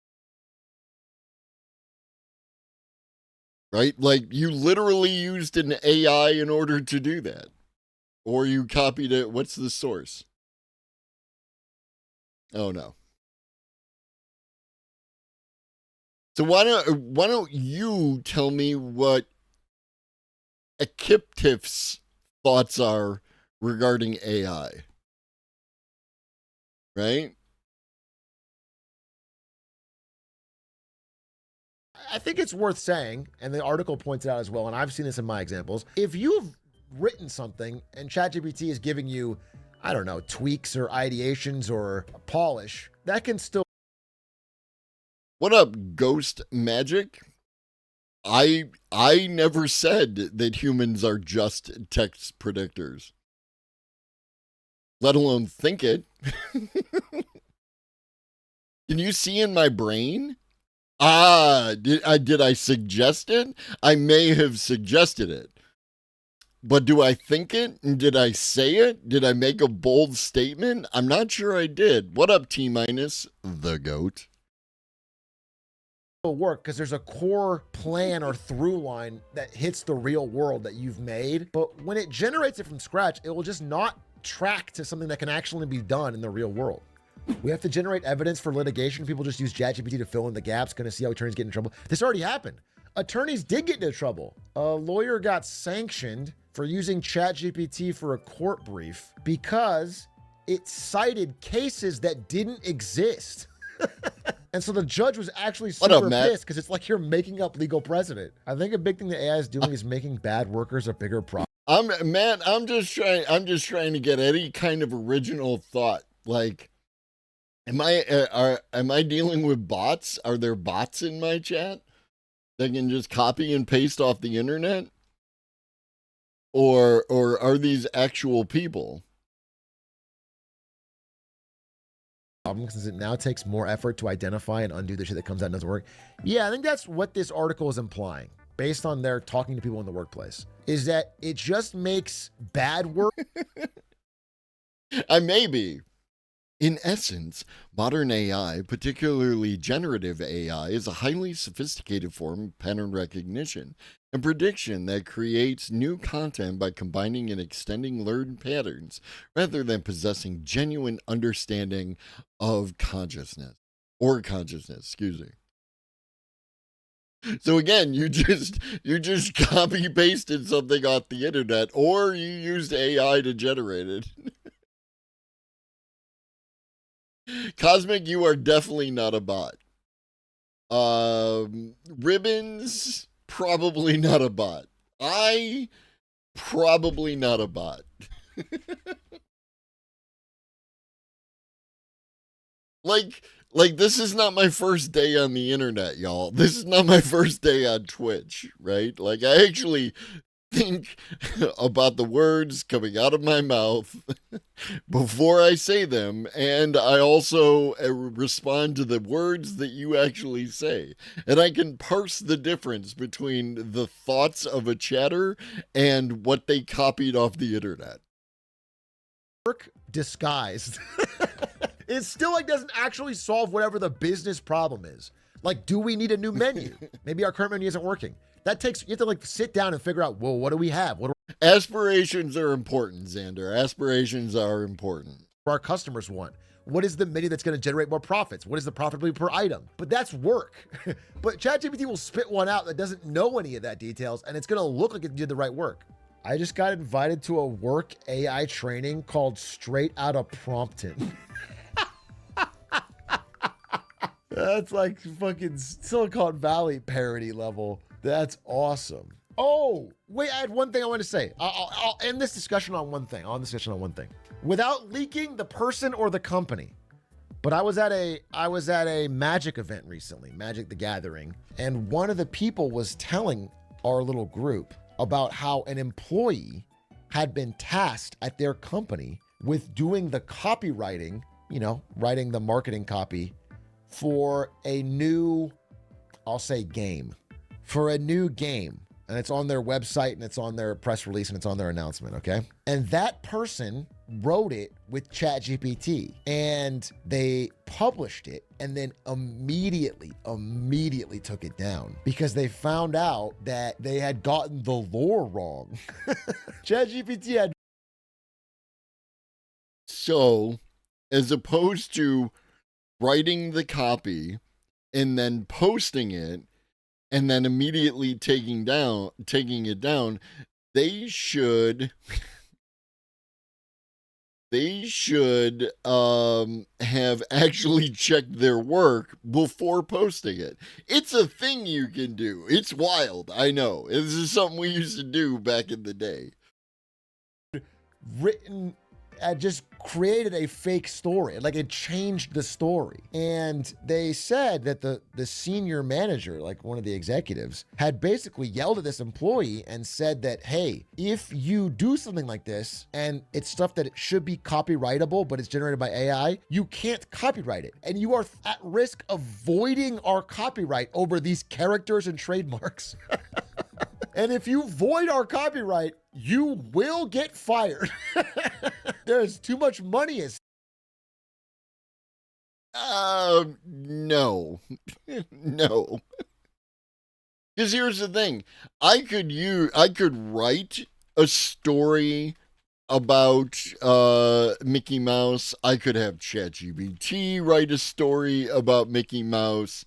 [SPEAKER 4] Right? Like, you literally used an AI in order to do that. Or you copied it. What's the source? Oh no. So why don't you tell me what Akiptif's thoughts are regarding AI? Right?
[SPEAKER 5] I think it's worth saying, and the article points it out as well, and I've seen this in my examples. If you've written something and ChatGPT is giving you, I don't know, tweaks or ideations or polish, that can still.
[SPEAKER 4] What up, Ghost Magic? I never said that humans are just text predictors, let alone think it. Can you see in my brain? Did I suggest it? I may have suggested it. But do I think it? Did I say it? Did I make a bold statement? I'm not sure I did. What up, T-minus, the goat?
[SPEAKER 5] Work because there's a core plan or through line that hits the real world that you've made. But when it generates it from scratch, it will just not track to something that can actually be done in the real world. We have to generate evidence for litigation. People just use ChatGPT to fill in the gaps. Going to see how attorneys get in trouble. This already happened. Attorneys did get into trouble. A lawyer got sanctioned for using ChatGPT for a court brief because it cited cases that didn't exist. And so the judge was actually super pissed because it's like you're making up legal precedent. I think a big thing the AI is doing is making bad workers a bigger problem.
[SPEAKER 4] I'm just trying to get any kind of original thought. Like, am I dealing with bots? Are there bots in my chat that can just copy and paste off the internet? Or are these actual people?
[SPEAKER 5] Since it now takes more effort to identify and undo the shit that comes out and doesn't work. Yeah, I think that's what this article is implying, based on their talking to people in the workplace, is that it just makes bad work.
[SPEAKER 4] I may be. In essence, modern AI, particularly generative AI, is a highly sophisticated form of pattern recognition and prediction that creates new content by combining and extending learned patterns rather than possessing genuine understanding of consciousness. Excuse me. So again, you just copy pasted something off the internet, or you used AI to generate it. Cosmic, you are definitely not a bot. Ribbons, probably not a bot. Probably not a bot. Like this is not my first day on the internet, y'all. This is not my first day on Twitch, right? Like, I actually think about the words coming out of my mouth before I say them, and I also respond to the words that you actually say, and I can parse the difference between the thoughts of a chatter and what they copied off the internet.
[SPEAKER 5] Work disguised. It still like doesn't actually solve whatever the business problem is. Like, do we need a new menu? Maybe our current menu isn't working. That takes, you have to like sit down and figure out, well, what do we have? What do
[SPEAKER 4] Aspirations are important, Xander. Aspirations are important.
[SPEAKER 5] our customers want? What is the menu that's going to generate more profits? What is the profitability per item? But that's work. But ChatGPT will spit one out that doesn't know any of that details, and it's going to look like it did the right work. I just got invited to a work AI training called Straight Outta Prompton. That's like fucking Silicon Valley parody level. That's awesome. Oh, wait, I had one thing I want to say. I'll end this discussion on one thing. Without leaking the person or the company. But I was at a Magic event recently, Magic the Gathering, and one of the people was telling our little group about how an employee had been tasked at their company with doing the copywriting, writing the marketing copy for a new, I'll say game, for a new game. And it's on their website and it's on their press release and it's on their announcement, okay? And that person wrote it with ChatGPT and they published it and then immediately took it down because they found out that they had gotten the lore wrong. ChatGPT had.
[SPEAKER 4] So, as opposed to writing the copy and then posting it and then immediately taking it down, they should have actually checked their work before posting it. It's a thing you can do. It's wild. I know. This is something we used to do back in the day.
[SPEAKER 5] Written, just created a fake story. Like it changed the story. And they said that the senior manager, like one of the executives, had basically yelled at this employee and said that, hey, if you do something like this and it's stuff that it should be copyrightable, but it's generated by AI, you can't copyright it. And you are at risk of voiding our copyright over these characters and trademarks. And if you void our copyright, you will get fired. There's too much money.
[SPEAKER 4] No. No. Because here's the thing. I could write a story about Mickey Mouse. I could have ChatGPT write a story about Mickey Mouse.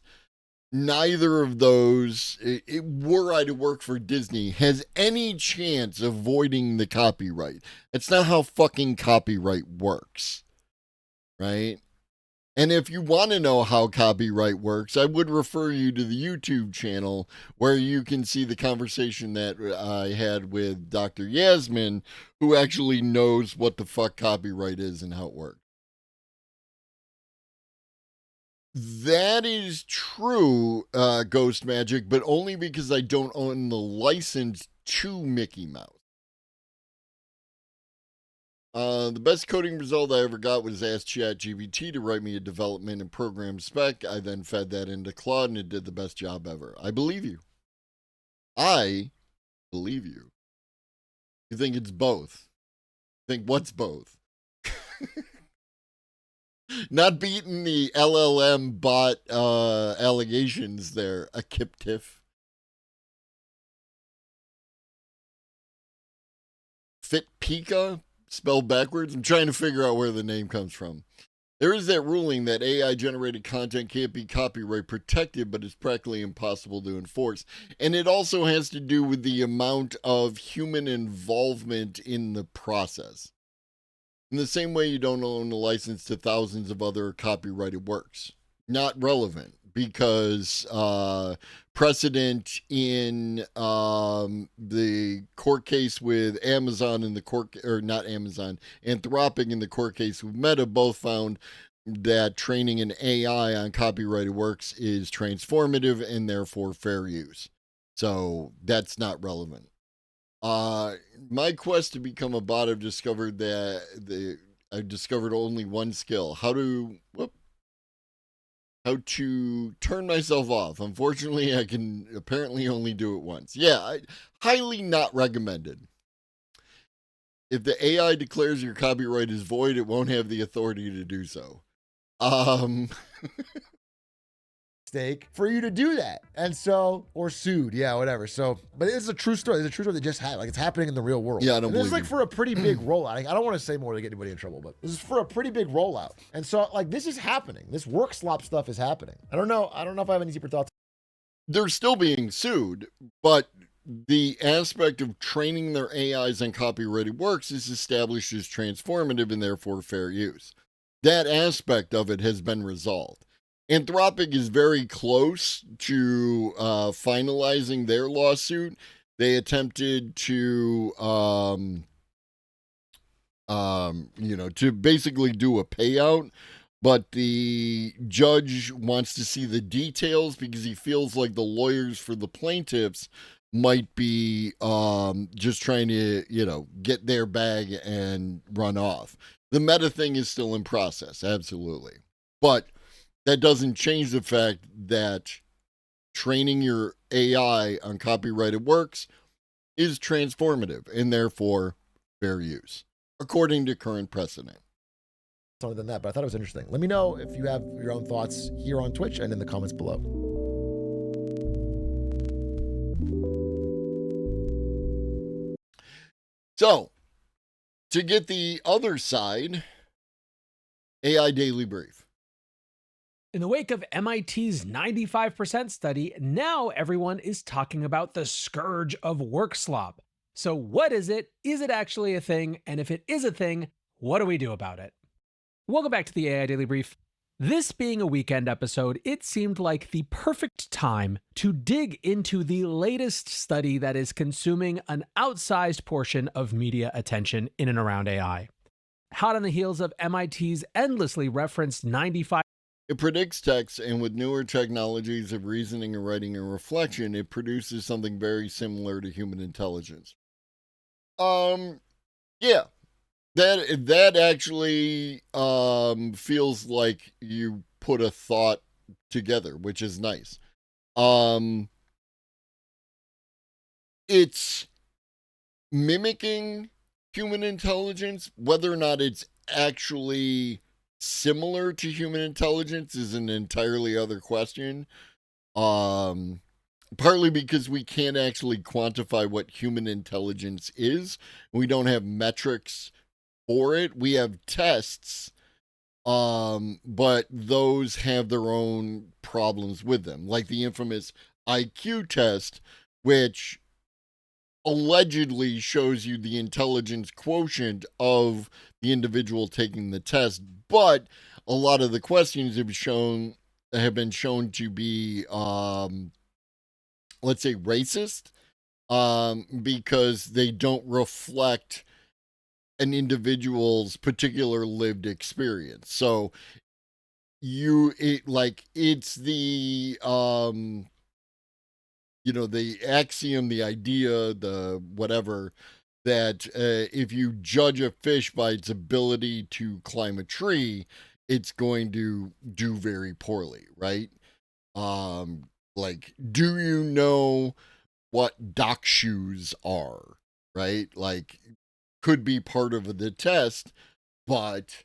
[SPEAKER 4] Neither of those, were I to work for Disney, has any chance of voiding the copyright. It's not how fucking copyright works, right? And if you want to know how copyright works, I would refer you to the YouTube channel where you can see the conversation that I had with Dr. Yasmin, who actually knows what the fuck copyright is and how it works. That is true, Ghost Magic, but only because I don't own the license to Mickey Mouse. The best coding result I ever got was ask ChatGPT to write me a development and program spec. I then fed that into Claude and it did the best job ever. I believe you. I believe you. You think it's both? Think what's both? Not beating the LLM bot allegations there, a kiptiff. Fitpika, spelled backwards. I'm trying to figure out where the name comes from. There is that ruling that AI-generated content can't be copyright protected, but it's practically impossible to enforce. And it also has to do with the amount of human involvement in the process. In the same way you don't own a license to thousands of other copyrighted works. Not relevant, because precedent in the court case with Amazon and Anthropic in the court case with Meta both found that training an AI on copyrighted works is transformative and therefore fair use. So that's not relevant. My quest to become a bot, I've discovered that I've discovered only one skill: how to turn myself off. Unfortunately, I can apparently only do it once. Yeah, highly not recommended. If the AI declares your copyright is void, it won't have the authority to do so. Um,
[SPEAKER 5] Mistake for you to do that. And so, or sued, yeah, whatever. So, but it's a true story. It's a true story that just happened. Like, it's happening in the real world.
[SPEAKER 4] Yeah, I don't
[SPEAKER 5] And this is
[SPEAKER 4] believe
[SPEAKER 5] like
[SPEAKER 4] you.
[SPEAKER 5] for a pretty big rollout. I don't want to say more to get anybody in trouble, but this is for a pretty big rollout. And so, like, this is happening. This work slop stuff is happening. I don't know if I have any deeper thoughts.
[SPEAKER 4] They're still being sued, but the aspect of training their AIs on copyrighted works is established as transformative and therefore fair use. That aspect of it has been resolved. Anthropic is very close to finalizing their lawsuit. They attempted to, to basically do a payout, but the judge wants to see the details because he feels like the lawyers for the plaintiffs might be just trying to, get their bag and run off. The meta thing is still in process, absolutely. But that doesn't change the fact that training your AI on copyrighted works is transformative and therefore fair use, according to current precedent.
[SPEAKER 5] Other than that, but I thought it was interesting. Let me know if you have your own thoughts here on Twitch and in the comments below.
[SPEAKER 4] So, to get the other side, AI Daily Brief.
[SPEAKER 7] In the wake of MIT's 95% study, now everyone is talking about the scourge of work slop. So what is it? Is it actually a thing? And if it is a thing, what do we do about it? Welcome back to the AI Daily Brief. This being a weekend episode, it seemed like the perfect time to dig into the latest study that is consuming an outsized portion of media attention in and around AI. Hot on the heels of MIT's endlessly referenced 95%.
[SPEAKER 4] It predicts text, and with newer technologies of reasoning and writing and reflection, it produces something very similar to human intelligence. Yeah. That actually feels like you put a thought together, which is nice. It's mimicking human intelligence. Whether or not it's actually similar to human intelligence is an entirely other question. Partly because we can't actually quantify what human intelligence is. We don't have metrics for it. We have tests, but those have their own problems with them, like the infamous IQ test, which allegedly shows you the intelligence quotient of the individual taking the test, but a lot of the questions have been shown to be let's say racist, because they don't reflect an individual's particular lived experience. So it's the the axiom, the idea, the whatever, that if you judge a fish by its ability to climb a tree, it's going to do very poorly, right? Like, do you know what dock shoes are, right? Like, could be part of the test, but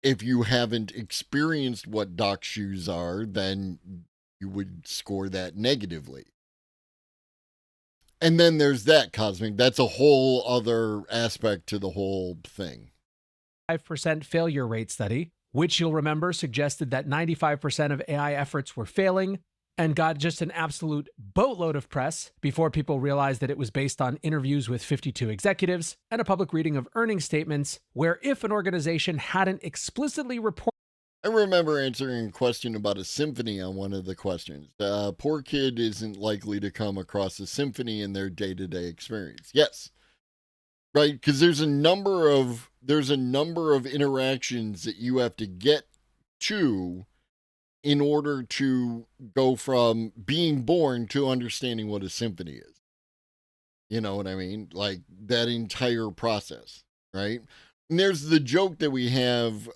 [SPEAKER 4] if you haven't experienced what dock shoes are, then you would score that negatively. And then there's that, Cosmic. That's a whole other aspect to the whole thing.
[SPEAKER 7] 5% failure rate study, which you'll remember suggested that 95% of AI efforts were failing and got just an absolute boatload of press before people realized that it was based on interviews with 52 executives and a public reading of earnings statements, where if an organization hadn't explicitly reported.
[SPEAKER 4] I remember answering a question about a symphony on one of the questions. Poor kid isn't likely to come across a symphony in their day-to-day experience. Yes. Right, because there's a number of interactions that you have to get to in order to go from being born to understanding what a symphony is. You know what I mean? Like that entire process, right? And there's the joke that we have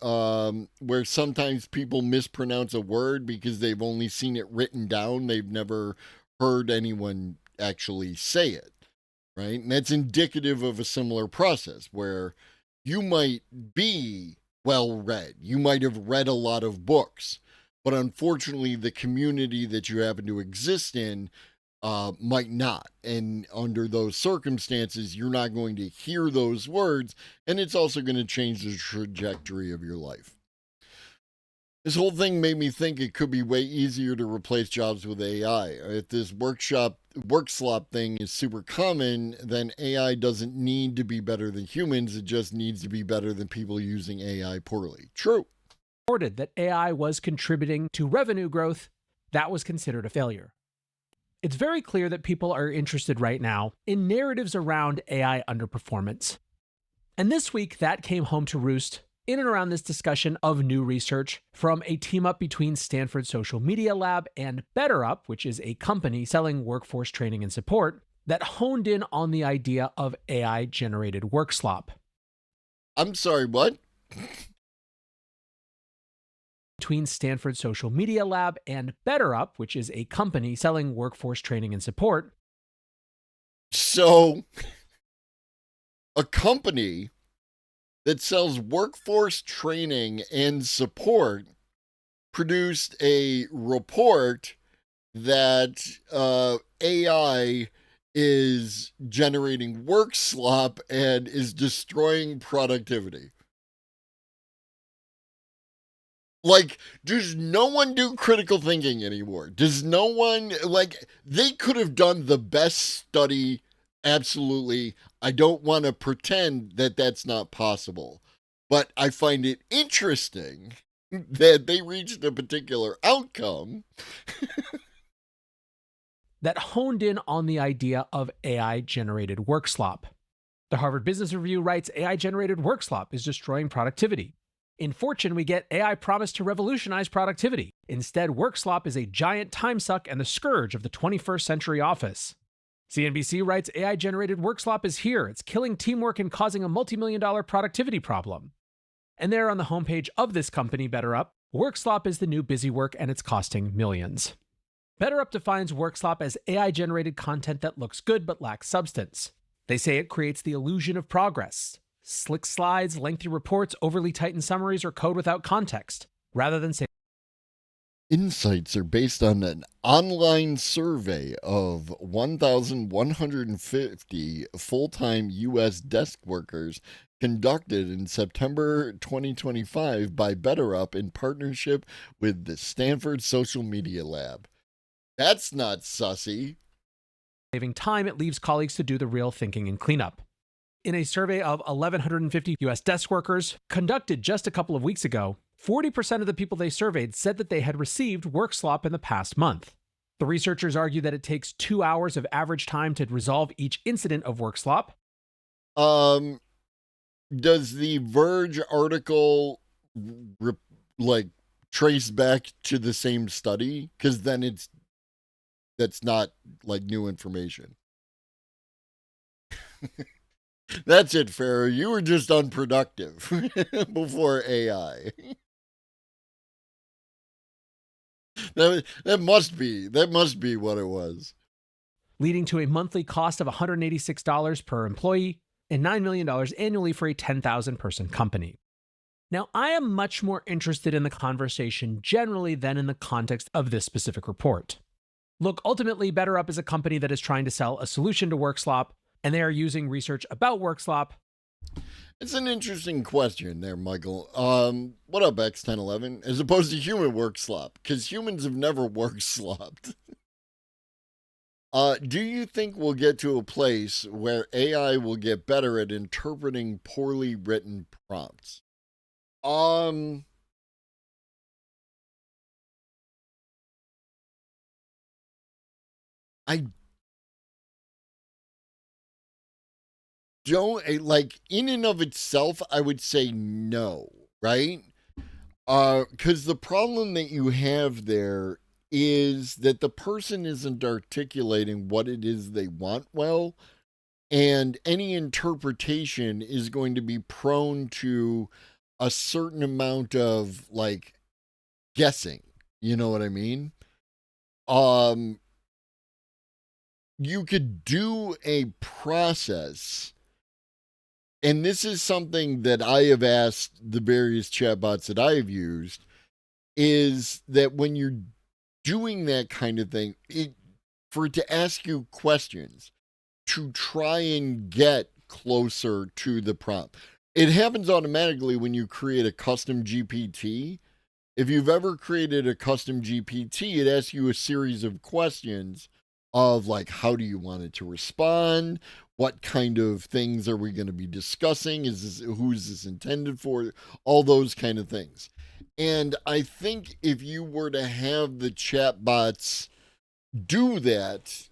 [SPEAKER 4] where sometimes people mispronounce a word because they've only seen it written down. They've never heard anyone actually say it, right? And that's indicative of a similar process where you might be well read. You might have read a lot of books, but unfortunately, the community that you happen to exist in might not. And under those circumstances, you're not going to hear those words, and it's also going to change the trajectory of your life. This whole thing made me think it could be way easier to replace jobs with AI. If this work slop thing is super common, then AI doesn't need to be better than humans. It just needs to be better than people using AI poorly. True.
[SPEAKER 7] Reported that AI was contributing to revenue growth, that was considered a failure. It's very clear that people are interested right now in narratives around AI underperformance. And this week, that came home to roost in and around this discussion of new research from a team up between Stanford Social Media Lab and BetterUp, which is a company selling workforce training and support, that honed in on the idea of AI-generated work slop.
[SPEAKER 4] I'm sorry, what?
[SPEAKER 7] Between Stanford Social Media Lab and BetterUp, which is a company selling workforce training and support.
[SPEAKER 4] So, a company that sells workforce training and support produced a report that AI is generating work slop and is destroying productivity. Like, does no one do critical thinking anymore? Does no one, like, they could have done the best study. Absolutely. I don't want to pretend that that's not possible, but I find it interesting that they reached a particular outcome
[SPEAKER 7] that honed in on the idea of AI-generated work slop. The Harvard Business Review writes, AI-generated work slop is destroying productivity. In Fortune, we get AI promised to revolutionize productivity. Instead, work slop is a giant time suck and the scourge of the 21st century office. CNBC writes, AI-generated work slop is here. It's killing teamwork and causing a multi-million-dollar productivity problem. And there on the homepage of this company, BetterUp, work slop is the new busy work and it's costing millions. BetterUp defines work slop as AI-generated content that looks good but lacks substance. They say it creates the illusion of progress. Slick slides, lengthy reports, overly tightened summaries, or code without context, rather than say.
[SPEAKER 4] Insights are based on an online survey of 1,150 full-time U.S. desk workers conducted in September 2025 by BetterUp in partnership with the Stanford Social Media Lab. That's not sussy.
[SPEAKER 7] Saving time, it leaves colleagues to do the real thinking and cleanup. In a survey of 1,150 U.S. desk workers conducted just a couple of weeks ago, 40% of the people they surveyed said that they had received work slop in the past month. The researchers argue that it takes 2 hours of average time to resolve each incident of work slop.
[SPEAKER 4] Does the Verge article trace back to the same study? Because then that's not like new information. That's it, Farrah. You were just unproductive before AI. That must be what it was.
[SPEAKER 7] Leading to a monthly cost of $186 per employee and $9 million annually for a 10,000 person company. Now, I am much more interested in the conversation generally than in the context of this specific report. Look, ultimately, BetterUp is a company that is trying to sell a solution to work slop, and they are using research about work slop.
[SPEAKER 4] It's an interesting question there, Michael. What up, X1011? As opposed to human work slop, because humans have never work slopped. Do you think we'll get to a place where AI will get better at interpreting poorly written prompts? I don't like in and of itself. I would say no, right? Because the problem that you have there is that the person isn't articulating what it is they want well, and any interpretation is going to be prone to a certain amount of like guessing. You know what I mean? You could do a process And this is something that I have asked the various chatbots that I have used, is that when you're doing that kind of thing, for it to ask you questions, to try and get closer to the prompt. It happens automatically when you create a custom GPT. If you've ever created a custom GPT, it asks you a series of questions of like, how do you want it to respond? What kind of things are we going to be discussing? Who's this intended for? All those kind of things. And I think if you were to have the chatbots do that,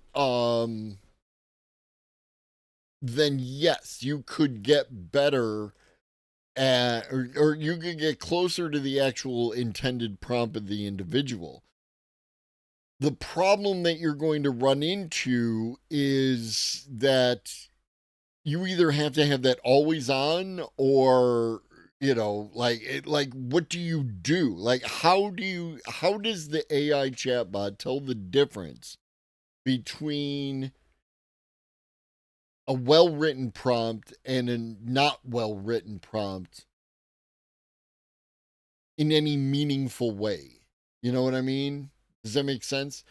[SPEAKER 4] then yes, you could get better at, or you could get closer to the actual intended prompt of the individual. The problem that you're going to run into is that you either have to have that always on, or like what do you do? Like how does the AI chatbot tell the difference between a well-written prompt and a not well-written prompt in any meaningful way? You know what I mean? Does that make sense?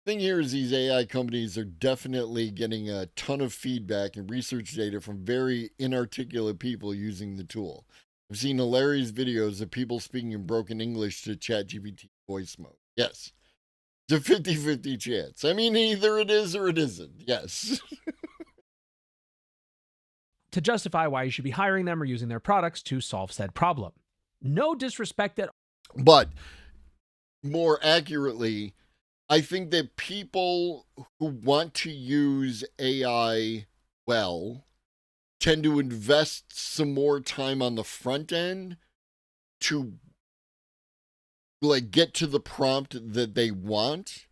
[SPEAKER 4] The thing here is these AI companies are definitely getting a ton of feedback and research data from very inarticulate people using the tool. I've seen hilarious videos of people speaking in broken English to ChatGPT voice mode. Yes. It's a 50-50 chance. I mean, either it is or it isn't. Yes.
[SPEAKER 7] To justify why you should be hiring them or using their products to solve said problem. No disrespect at all.
[SPEAKER 4] But more accurately, I think that people who want to use AI well tend to invest some more time on the front end to like get to the prompt that they want,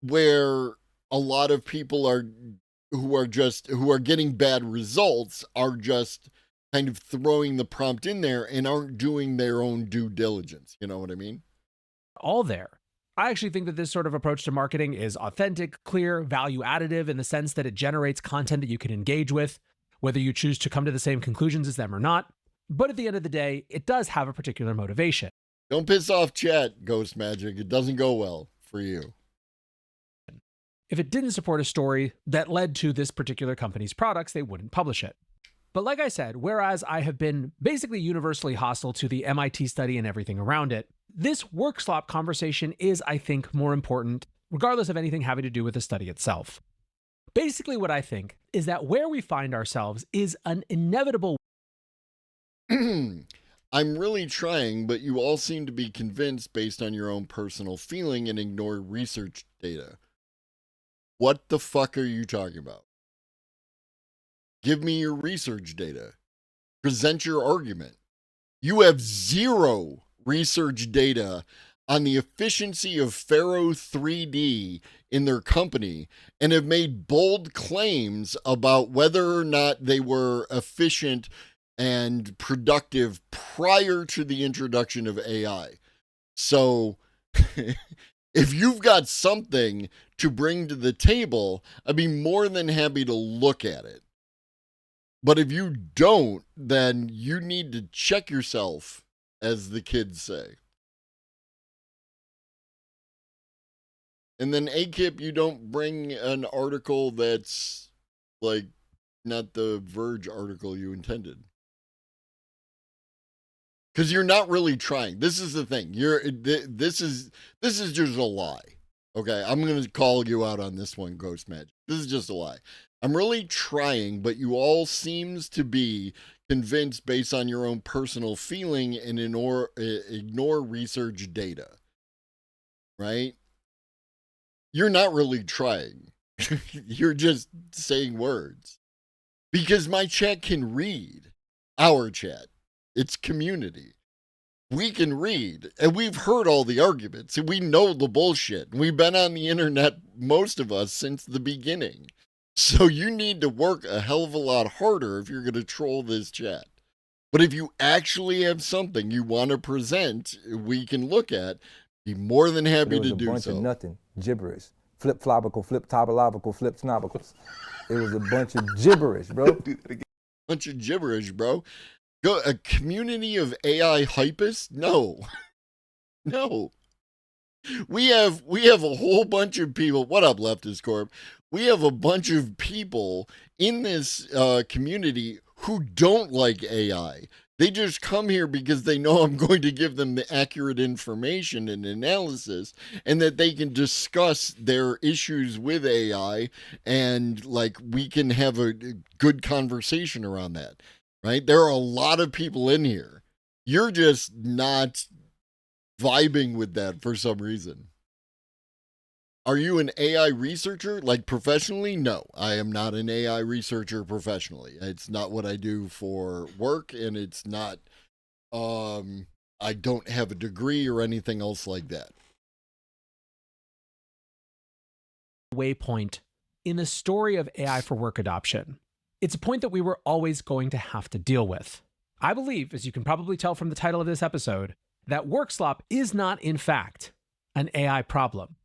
[SPEAKER 4] where a lot of people who are getting bad results are just kind of throwing the prompt in there and aren't doing their own due diligence. You know what I mean?
[SPEAKER 7] All there. I actually think that this sort of approach to marketing is authentic, clear, value additive in the sense that it generates content that you can engage with, whether you choose to come to the same conclusions as them or not. But at the end of the day, it does have a particular motivation.
[SPEAKER 4] Don't piss off chat, Ghost Magic. It doesn't go well for you.
[SPEAKER 7] If it didn't support a story that led to this particular company's products, they wouldn't publish it. But like I said, whereas I have been basically universally hostile to the MIT study and everything around it, this work slop conversation is, I think, more important, regardless of anything having to do with the study itself. Basically, what I think is that where we find ourselves is an inevitable.
[SPEAKER 4] I'm really trying, but you all seem to be convinced based on your own personal feeling and ignore research data. What the fuck are you talking about? Give me your research data. Present your argument. You have zero research data on the efficiency of Pharaoh 3D in their company and have made bold claims about whether or not they were efficient and productive prior to the introduction of AI. So if you've got something to bring to the table, I'd be more than happy to look at it. But if you don't, then you need to check yourself, as the kids say. And then AKIP, you don't bring an article that's like not the Verge article you intended. Because you're not really trying. This is the thing. This is just a lie. Okay, I'm going to call you out on this one, Ghost Magic. This is just a lie. I'm really trying, but you all seems to be convinced based on your own personal feeling and ignore research data. Right? You're not really trying. You're just saying words. Because my chat can read. Our chat. It's community. We can read, and we've heard all the arguments, and we know the bullshit. We've been on the internet, most of us, since the beginning. So you need to work a hell of a lot harder if you're going to troll this chat. But if you actually have something you want to present, we can look at, be more than happy to do so.
[SPEAKER 8] It was a bunch of nothing, gibberish. Flip-flopical, flip-topological, flip-snobicals. It was a bunch of gibberish, bro.
[SPEAKER 4] Bunch of gibberish, bro. Go a community of AI hypists? No. No. We have a whole bunch of people. What up, Leftist Corp? We have a bunch of people in this community who don't like AI. They just come here because they know I'm going to give them the accurate information and analysis, and that they can discuss their issues with AI, and like we can have a good conversation around that, right? There are a lot of people in here. You're just not vibing with that for some reason. Are you an AI researcher, like professionally? No, I am not an AI researcher professionally. It's not what I do for work, and it's not, I don't have a degree or anything else like that.
[SPEAKER 7] Waypoint in the story of AI for work adoption. It's a point that we were always going to have to deal with. I believe, as you can probably tell from the title of this episode, that work slop is not, in fact, an AI problem.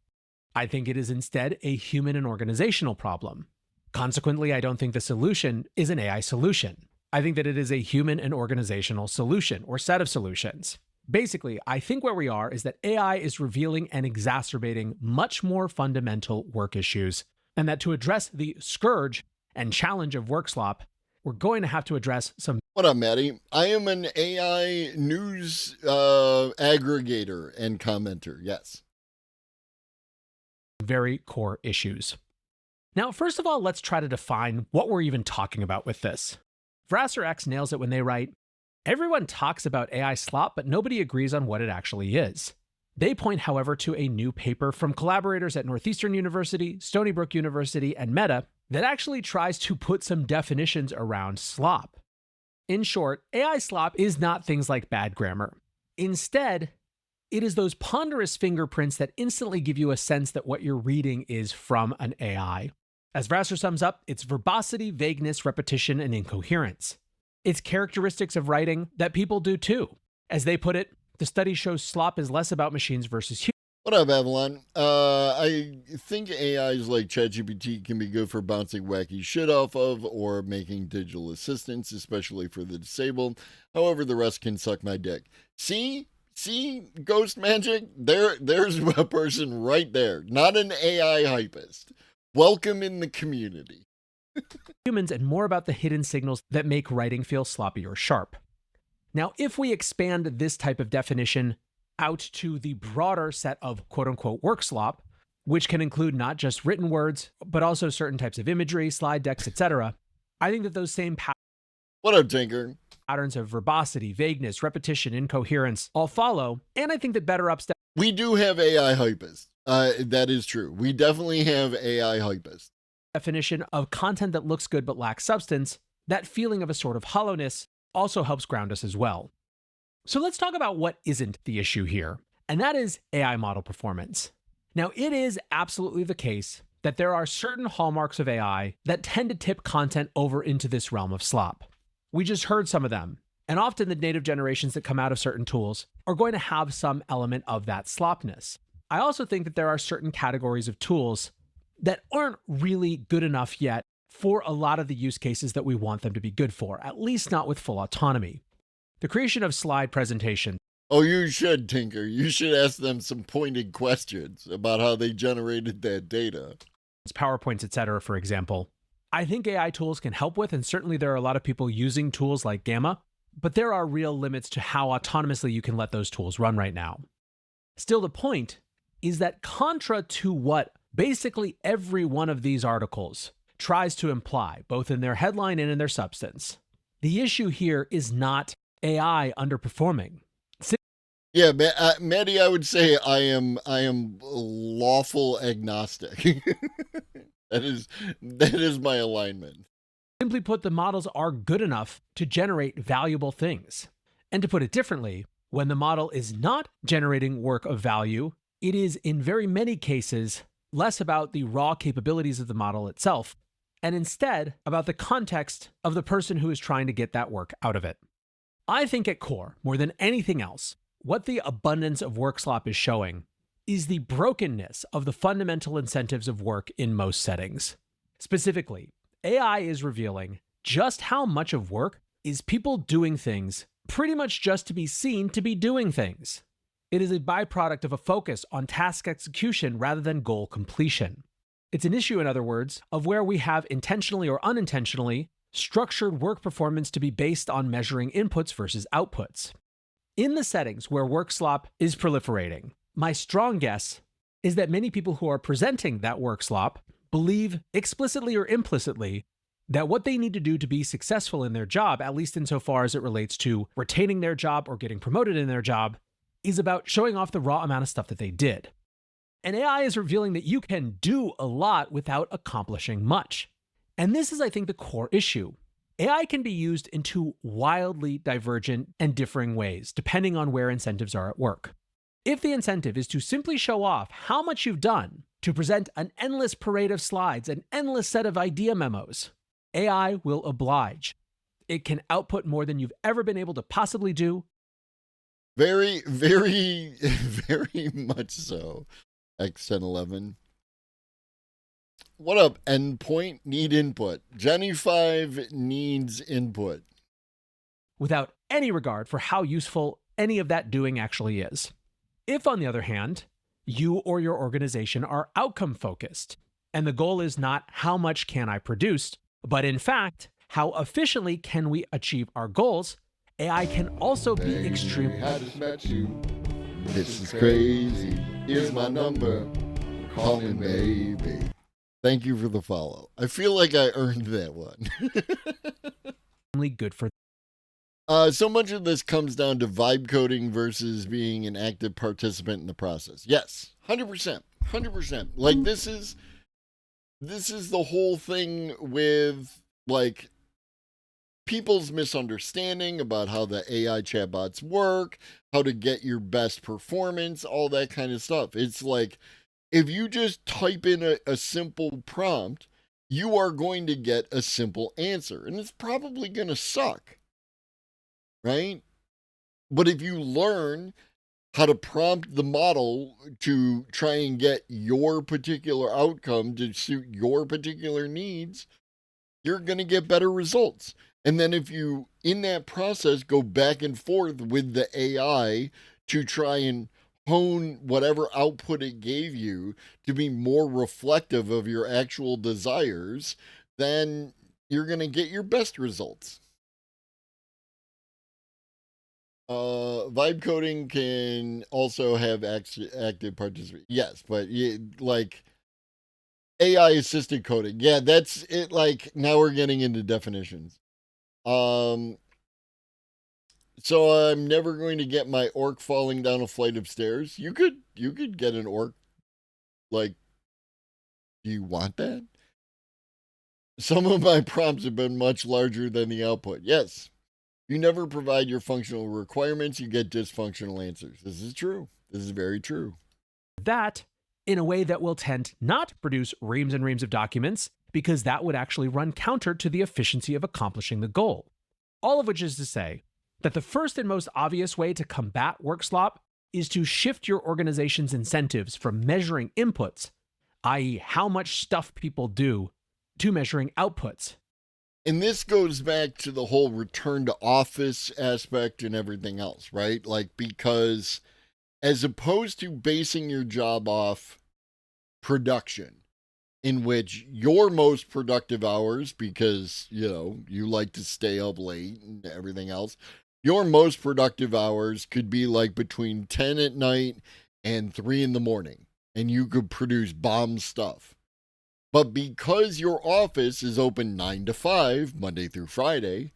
[SPEAKER 7] I think it is instead a human and organizational problem. Consequently, I don't think the solution is an AI solution. I think that it is a human and organizational solution or set of solutions. Basically, I think where we are is that AI is revealing and exacerbating much more fundamental work issues, and that to address the scourge and challenge of work slop, we're going to have to address some.
[SPEAKER 4] What up, Maddie? I am an AI news aggregator and commenter, yes.
[SPEAKER 7] Very core issues. Now, first of all, let's try to define what we're even talking about with this. VrasserX nails it when they write, everyone talks about AI slop, but nobody agrees on what it actually is. They point, however, to a new paper from collaborators at Northeastern University, Stony Brook University, and Meta that actually tries to put some definitions around slop. In short, AI slop is not things like bad grammar. Instead, it is those ponderous fingerprints that instantly give you a sense that what you're reading is from an AI. As Vrasser sums up, it's verbosity, vagueness, repetition, and incoherence. It's characteristics of writing that people do too. As they put it, the study shows slop is less about machines versus humans.
[SPEAKER 4] What up, Avalon? I think AIs like ChatGPT can be good for bouncing wacky shit off of or making digital assistants, especially for the disabled. However, the rest can suck my dick. See, Ghost Magic? There's a person right there. Not an AI hypist. Welcome in the community.
[SPEAKER 7] Humans and more about the hidden signals that make writing feel sloppy or sharp. Now, if we expand this type of definition out to the broader set of quote-unquote work slop, which can include not just written words, but also certain types of imagery, slide decks, etc., I think that those same
[SPEAKER 4] What up, Tinker?
[SPEAKER 7] patterns of verbosity, vagueness, repetition, incoherence all follow, and I think that better upstep.
[SPEAKER 4] We do have AI hypists. That is true. We definitely have AI hypists.
[SPEAKER 7] Definition of content that looks good but lacks substance, that feeling of a sort of hollowness also helps ground us as well. So let's talk about what isn't the issue here, and that is AI model performance. Now, it is absolutely the case that there are certain hallmarks of AI that tend to tip content over into this realm of slop. We just heard some of them, and often the native generations that come out of certain tools are going to have some element of that slopness. I also think that there are certain categories of tools that aren't really good enough yet for a lot of the use cases that we want them to be good for, at least not with full autonomy. The creation of slide presentations.
[SPEAKER 4] Oh, you should, Tinker. You should ask them some pointed questions about how they generated that data.
[SPEAKER 7] PowerPoints, etc., for example, I think AI tools can help with, and certainly there are a lot of people using tools like Gamma, but there are real limits to how autonomously you can let those tools run right now. Still, the point is that contra to what basically every one of these articles tries to imply, both in their headline and in their substance, the issue here is not AI underperforming.
[SPEAKER 4] Yeah, Maddie, I would say I am lawful agnostic. That is my alignment.
[SPEAKER 7] Simply put, the models are good enough to generate valuable things. And to put it differently, when the model is not generating work of value, it is in very many cases less about the raw capabilities of the model itself, and instead about the context of the person who is trying to get that work out of it. I think at core, more than anything else, what the abundance of work slop is showing is the brokenness of the fundamental incentives of work in most settings. Specifically, AI is revealing just how much of work is people doing things pretty much just to be seen to be doing things. It is a byproduct of a focus on task execution rather than goal completion. It's an issue, in other words, of where we have intentionally or unintentionally structured work performance to be based on measuring inputs versus outputs. In the settings where work slop is proliferating, my strong guess is that many people who are presenting that work slop believe explicitly or implicitly that what they need to do to be successful in their job, at least insofar as it relates to retaining their job or getting promoted in their job, is about showing off the raw amount of stuff that they did. And AI is revealing that you can do a lot without accomplishing much. And this is, I think, the core issue. AI can be used in two wildly divergent and differing ways, depending on where incentives are at work. If the incentive is to simply show off how much you've done, to present an endless parade of slides, an endless set of idea memos, AI will oblige. It can output more than you've ever been able to possibly do.
[SPEAKER 4] Very, very, very much so. X1011. What up, endpoint? Need input. Jenny5 needs input.
[SPEAKER 7] Without any regard for how useful any of that doing actually is. If, on the other hand, you or your organization are outcome focused, and the goal is not how much can I produce, but in fact, how efficiently can we achieve our goals, AI can also be extremely...
[SPEAKER 4] I just met you. This is crazy. Here's my number. Call me baby. Thank you for the follow. I feel like I earned that one.
[SPEAKER 7] good for...
[SPEAKER 4] So much of this comes down to vibe coding versus being an active participant in the process. Yes, 100%. 100%. Like, this is the whole thing with, like, people's misunderstanding about how the AI chatbots work, how to get your best performance, all that kind of stuff. It's like, if you just type in a simple prompt, you are going to get a simple answer, and it's probably going to suck, right? But if you learn how to prompt the model to try and get your particular outcome to suit your particular needs, you're going to get better results. And then if you, in that process, go back and forth with the AI to try and hone whatever output it gave you to be more reflective of your actual desires, then you're going to get your best results. Vibe coding can also have active participation. Yes, but like AI assisted coding. Yeah, that's it. Like, now we're getting into definitions. So I'm never going to get my orc falling down a flight of stairs. You could get an orc. Like, do you want that? Some of my prompts have been much larger than the output. Yes. You never provide your functional requirements, you get dysfunctional answers. This is true. This is very true.
[SPEAKER 7] That in a way that will tend not to produce reams and reams of documents, because that would actually run counter to the efficiency of accomplishing the goal. All of which is to say that the first and most obvious way to combat work slop is to shift your organization's incentives from measuring inputs, i.e., how much stuff people do, to measuring outputs.
[SPEAKER 4] And this goes back to the whole return to office aspect and everything else, right? Like, because as opposed to basing your job off production, in which your most productive hours, because, you know, you like to stay up late and everything else, your most productive hours could be like between 10 at night and 3 in the morning, and you could produce bomb stuff. But because your office is open 9 to 5, Monday through Friday,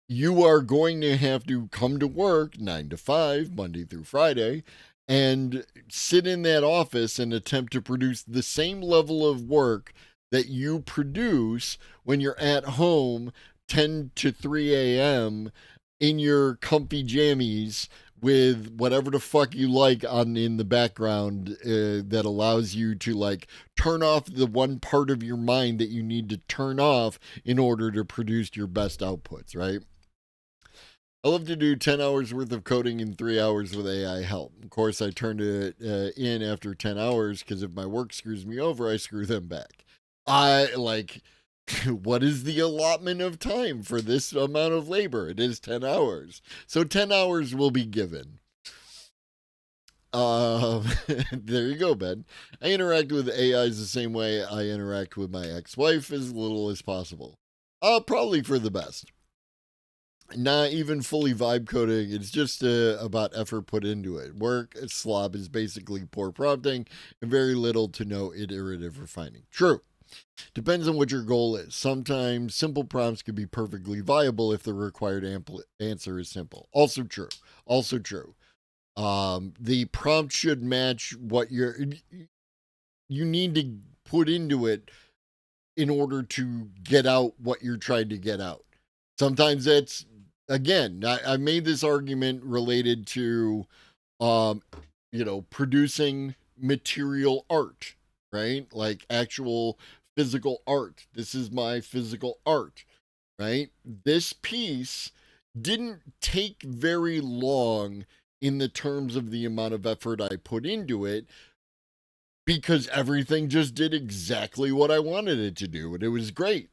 [SPEAKER 4] you are going to have to come to work 9 to 5, Monday through Friday, and sit in that office and attempt to produce the same level of work that you produce when you're at home 10 to 3 a.m. in your comfy jammies with whatever the fuck you like on in the background that allows you to, like, turn off the one part of your mind that you need to turn off in order to produce your best outputs, right? I love to do 10 hours worth of coding in 3 hours with AI help. Of course, I turn it in after 10 hours because if my work screws me over, I screw them back. What is the allotment of time for this amount of labor? It is 10 hours. So 10 hours will be given. There you go, Ben. I interact with AIs the same way I interact with my ex-wife, as little as possible. Probably for the best. Not even fully vibe coding. It's just about effort put into it. Work slop is basically poor prompting and very little to no iterative refining. True. Depends on what your goal is. Sometimes simple prompts can be perfectly viable if the required answer is simple. Also true. Also true. The prompt should match what you need to put into it in order to get out what you're trying to get out. Sometimes that's, again, I made this argument related to, producing material art, right? Like actual physical art. This is my physical art, right? This piece didn't take very long in the terms of the amount of effort I put into it, because everything just did exactly what I wanted it to do, and it was great,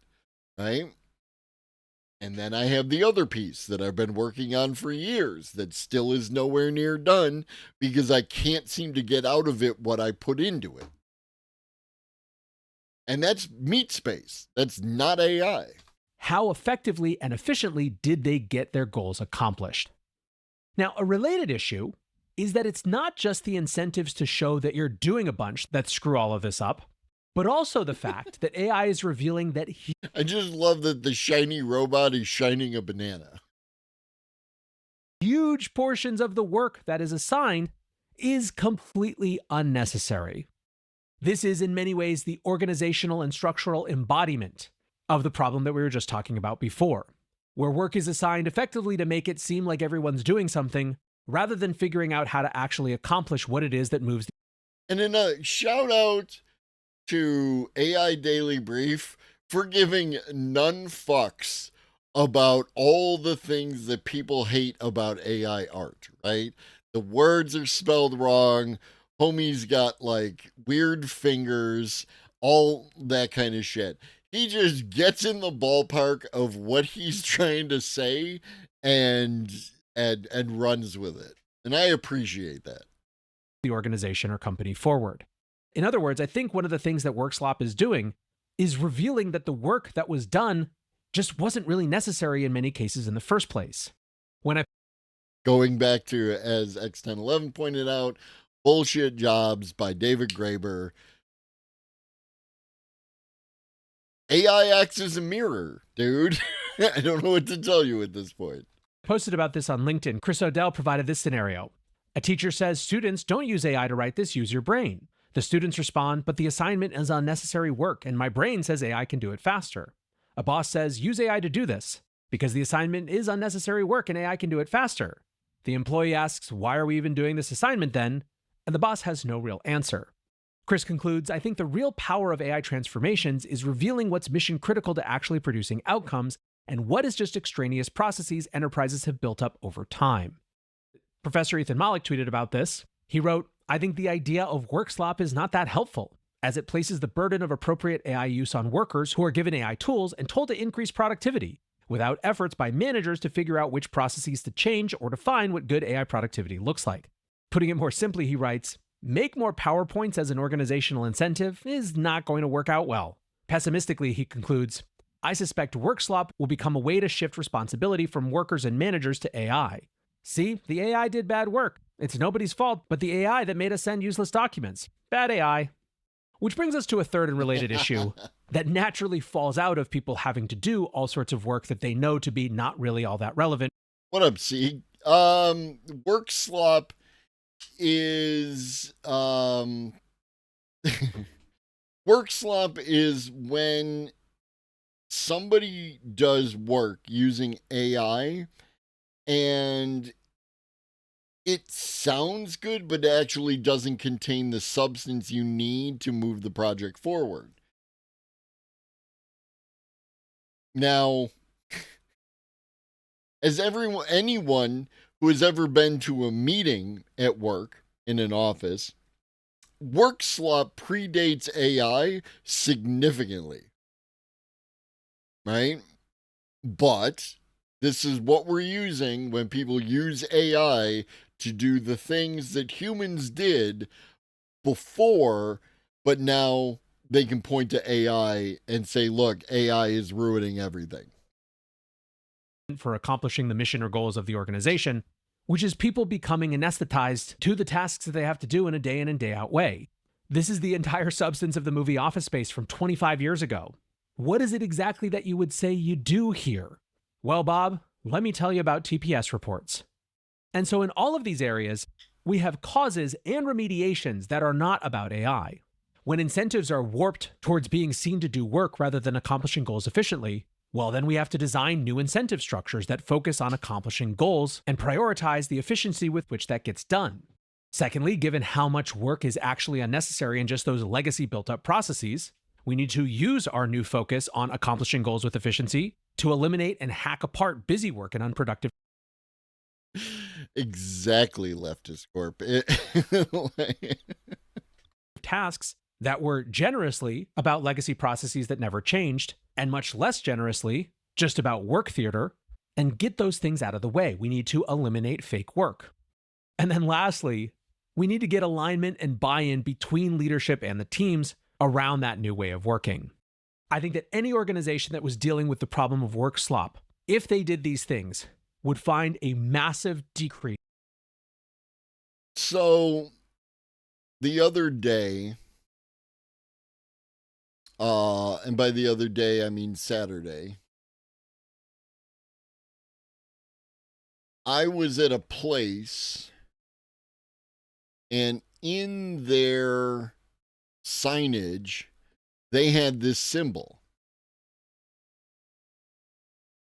[SPEAKER 4] right? And then I have the other piece that I've been working on for years that still is nowhere near done because I can't seem to get out of it what I put into it. And that's meat space. That's not AI.
[SPEAKER 7] How effectively and efficiently did they get their goals accomplished? Now, a related issue is that it's not just the incentives to show that you're doing a bunch that screw all of this up, but also the fact that AI is revealing that
[SPEAKER 4] I just love that the shiny robot is shining a banana.
[SPEAKER 7] huge portions of the work that is assigned is completely unnecessary. This is in many ways the organizational and structural embodiment of the problem that we were just talking about before, where work is assigned effectively to make it seem like everyone's doing something rather than figuring out how to actually accomplish what it is that moves.
[SPEAKER 4] And then a shout out to AI Daily Brief for giving none fucks about all the things that people hate about AI art, right? The words are spelled wrong. Homie's got like weird fingers, all that kind of shit. He just gets in the ballpark of what he's trying to say and runs with it. And I appreciate that.
[SPEAKER 7] The organization or company forward. In other words, I think one of the things that WorkSlop is doing is revealing that the work that was done just wasn't really necessary in many cases in the first place.
[SPEAKER 4] Going back to, as X1011 pointed out, Bullshit Jobs by David Graeber. AI acts as a mirror, dude. I don't know what to tell you at this point.
[SPEAKER 7] Posted about this on LinkedIn, Chris O'Dell provided this scenario. A teacher says, students, don't use AI to write this, use your brain. The students respond, but the assignment is unnecessary work, and my brain says AI can do it faster. A boss says, use AI to do this, because the assignment is unnecessary work and AI can do it faster. The employee asks, why are we even doing this assignment then? And the boss has no real answer. Chris concludes, I think the real power of AI transformations is revealing what's mission critical to actually producing outcomes and what is just extraneous processes enterprises have built up over time. Professor Ethan Malik tweeted about this. He wrote, I think the idea of work slop is not that helpful, as it places the burden of appropriate AI use on workers who are given AI tools and told to increase productivity, without efforts by managers to figure out which processes to change or define what good AI productivity looks like. Putting it more simply, he writes, make more PowerPoints as an organizational incentive is not going to work out well. Pessimistically, he concludes, I suspect work slop will become a way to shift responsibility from workers and managers to AI. See, the AI did bad work. It's nobody's fault but the AI that made us send useless documents. Bad AI. Which brings us to a third and related issue that naturally falls out of people having to do all sorts of work that they know to be not really all that relevant.
[SPEAKER 4] What up, C? Work slop is work slop is when somebody does work using AI and it sounds good, but actually doesn't contain the substance you need to move the project forward. Now, as anyone who has ever been to a meeting at work in an office, work slop predates AI significantly. right? But this is what we're using when people use AI to do the things that humans did before, but now they can point to AI and say, look, AI is ruining everything.
[SPEAKER 7] For accomplishing the mission or goals of the organization, which is people becoming anesthetized to the tasks that they have to do in a day in and day out way. This is the entire substance of the movie Office Space from 25 years ago. What is it exactly that you would say you do here? Well, Bob, let me tell you about TPS reports. And so in all of these areas, we have causes and remediations that are not about AI. When incentives are warped towards being seen to do work rather than accomplishing goals efficiently, well, then we have to design new incentive structures that focus on accomplishing goals and prioritize the efficiency with which that gets done. Secondly, given how much work is actually unnecessary in just those legacy built-up processes, we need to use our new focus on accomplishing goals with efficiency to eliminate and hack apart busy work and unproductive
[SPEAKER 4] Exactly, Leftist Corp.
[SPEAKER 7] tasks that were generously about legacy processes that never changed, and much less generously just about work theater, and get those things out of the way. We need to eliminate fake work. And then lastly, we need to get alignment and buy-in between leadership and the teams around that new way of working. I think that any organization that was dealing with the problem of work slop, if they did these things, would find a massive decrease.
[SPEAKER 4] So the other day, and by the other day, I mean Saturday, I was at a place, and in their signage, they had this symbol,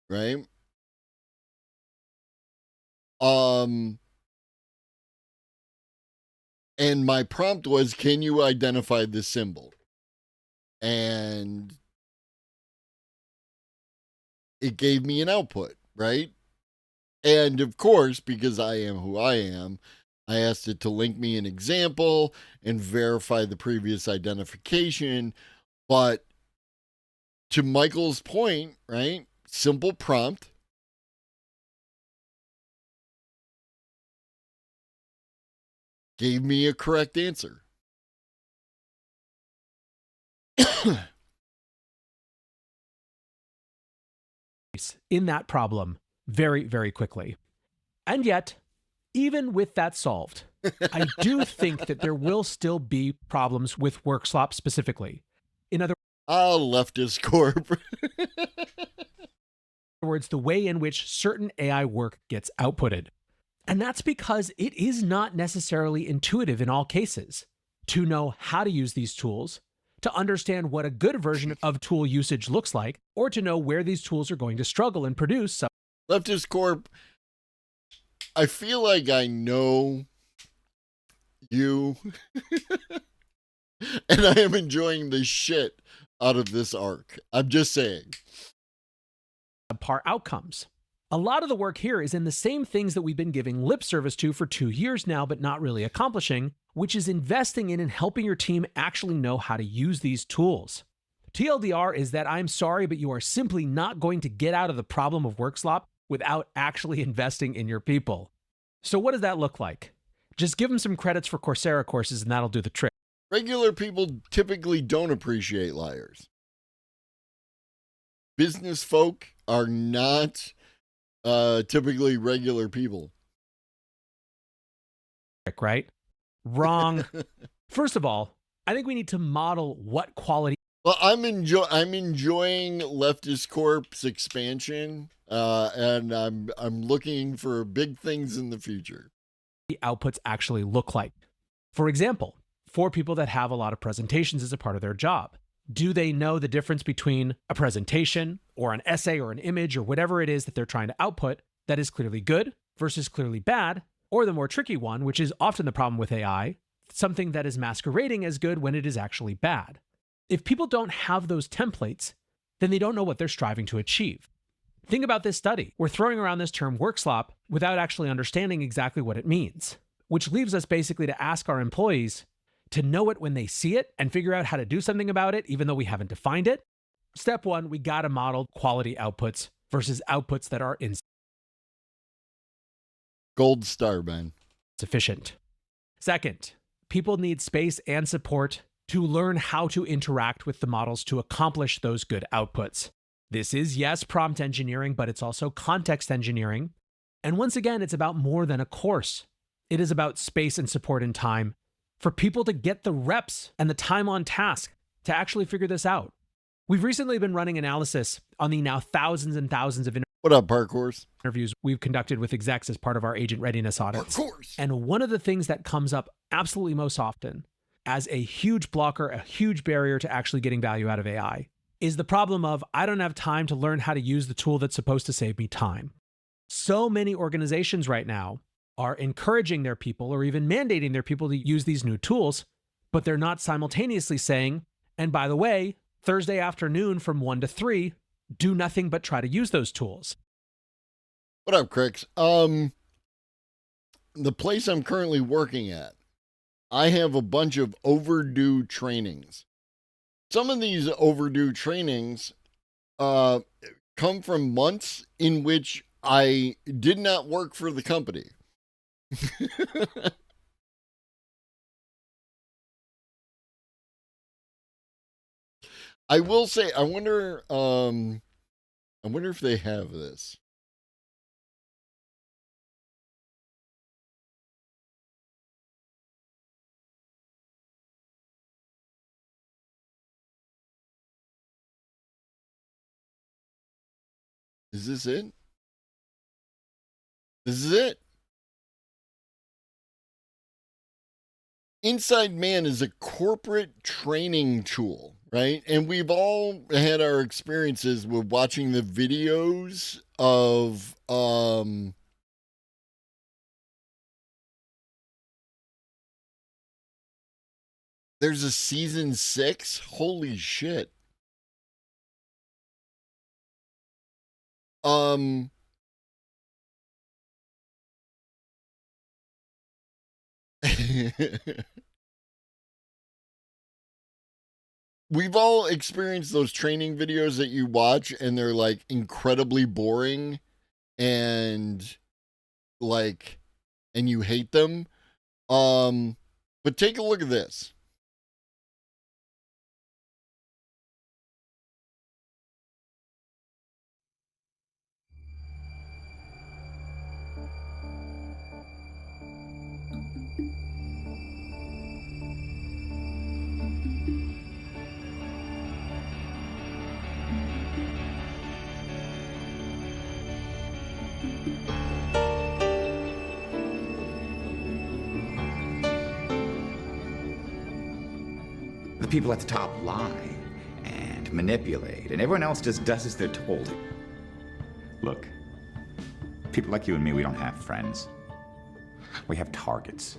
[SPEAKER 4] right? And my prompt was, can you identify this symbol? And it gave me an output, right? And of course, because I am who I am, I asked it to link me an example and verify the previous identification. But to Michael's point, right? Simple prompt. Gave me a correct answer.
[SPEAKER 7] In that problem very, very quickly. And yet, even with that solved, I do think that there will still be problems with work slop specifically. In other
[SPEAKER 4] Leftist Corp.
[SPEAKER 7] words, the way in which certain AI work gets outputted. And that's because it is not necessarily intuitive in all cases to know how to use these tools, to understand what a good version of tool usage looks like, or to know where these tools are going to struggle and produce.
[SPEAKER 4] Leftist Corp, I feel like I know you, and I am enjoying the shit out of this arc. I'm just saying.
[SPEAKER 7] Subpar outcomes. A lot of the work here is in the same things that we've been giving lip service to for 2 years now, but not really accomplishing, which is investing in and helping your team actually know how to use these tools. TLDR is that I'm sorry, but you are simply not going to get out of the problem of work slop without actually investing in your people. So what does that look like? Just give them some credits for Coursera courses and that'll do the trick.
[SPEAKER 4] Regular people typically don't appreciate liars. Business folk are not typically regular people.
[SPEAKER 7] Right? Wrong. First of all, I think we need to model what quality.
[SPEAKER 4] Well, I'm enjoying Leftist Corp's expansion, and I'm looking for big things in the future.
[SPEAKER 7] Outputs actually look like. For example, for people that have a lot of presentations as a part of their job, do they know the difference between a presentation or an essay or an image or whatever it is that they're trying to output that is clearly good versus clearly bad, or the more tricky one, which is often the problem with AI, something that is masquerading as good when it is actually bad? If people don't have those templates, then they don't know what they're striving to achieve. Think about this study. We're throwing around this term work slop without actually understanding exactly what it means, which leaves us basically to ask our employees to know it when they see it and figure out how to do something about it, even though we haven't defined it. Step one, we got to model quality outputs versus outputs that are
[SPEAKER 4] Gold star, man.
[SPEAKER 7] insufficient. Second, people need space and support to learn how to interact with the models to accomplish those good outputs. This is, yes, prompt engineering, but it's also context engineering. And once again, it's about more than a course. It is about space and support and time for people to get the reps and the time on task to actually figure this out. We've recently been running analysis on the now thousands and thousands of
[SPEAKER 4] What up, parkours?
[SPEAKER 7] interviews we've conducted with execs as part of our agent readiness audits.
[SPEAKER 4] Parkours.
[SPEAKER 7] And one of the things that comes up absolutely most often as a huge blocker, a huge barrier to actually getting value out of AI is the problem of, I don't have time to learn how to use the tool that's supposed to save me time. So many organizations right now are encouraging their people or even mandating their people to use these new tools, but they're not simultaneously saying, and by the way, Thursday afternoon from 1 to 3, do nothing but try to use those tools.
[SPEAKER 4] What up, Cricks? The place I'm currently working at, I have a bunch of overdue trainings. Some of these overdue trainings come from months in which I did not work for the company. I will say, I wonder if they have this. Is this it? This is it. Inside Man is a corporate training tool, right? And we've all had our experiences with watching the videos of there's a season 6. Holy shit. We've all experienced those training videos that you watch and they're like incredibly boring and like, and you hate them. But take a look at this.
[SPEAKER 8] The people at the top lie and manipulate, and everyone else just does as they're told. Look, people like you and me, we don't have friends. We have targets.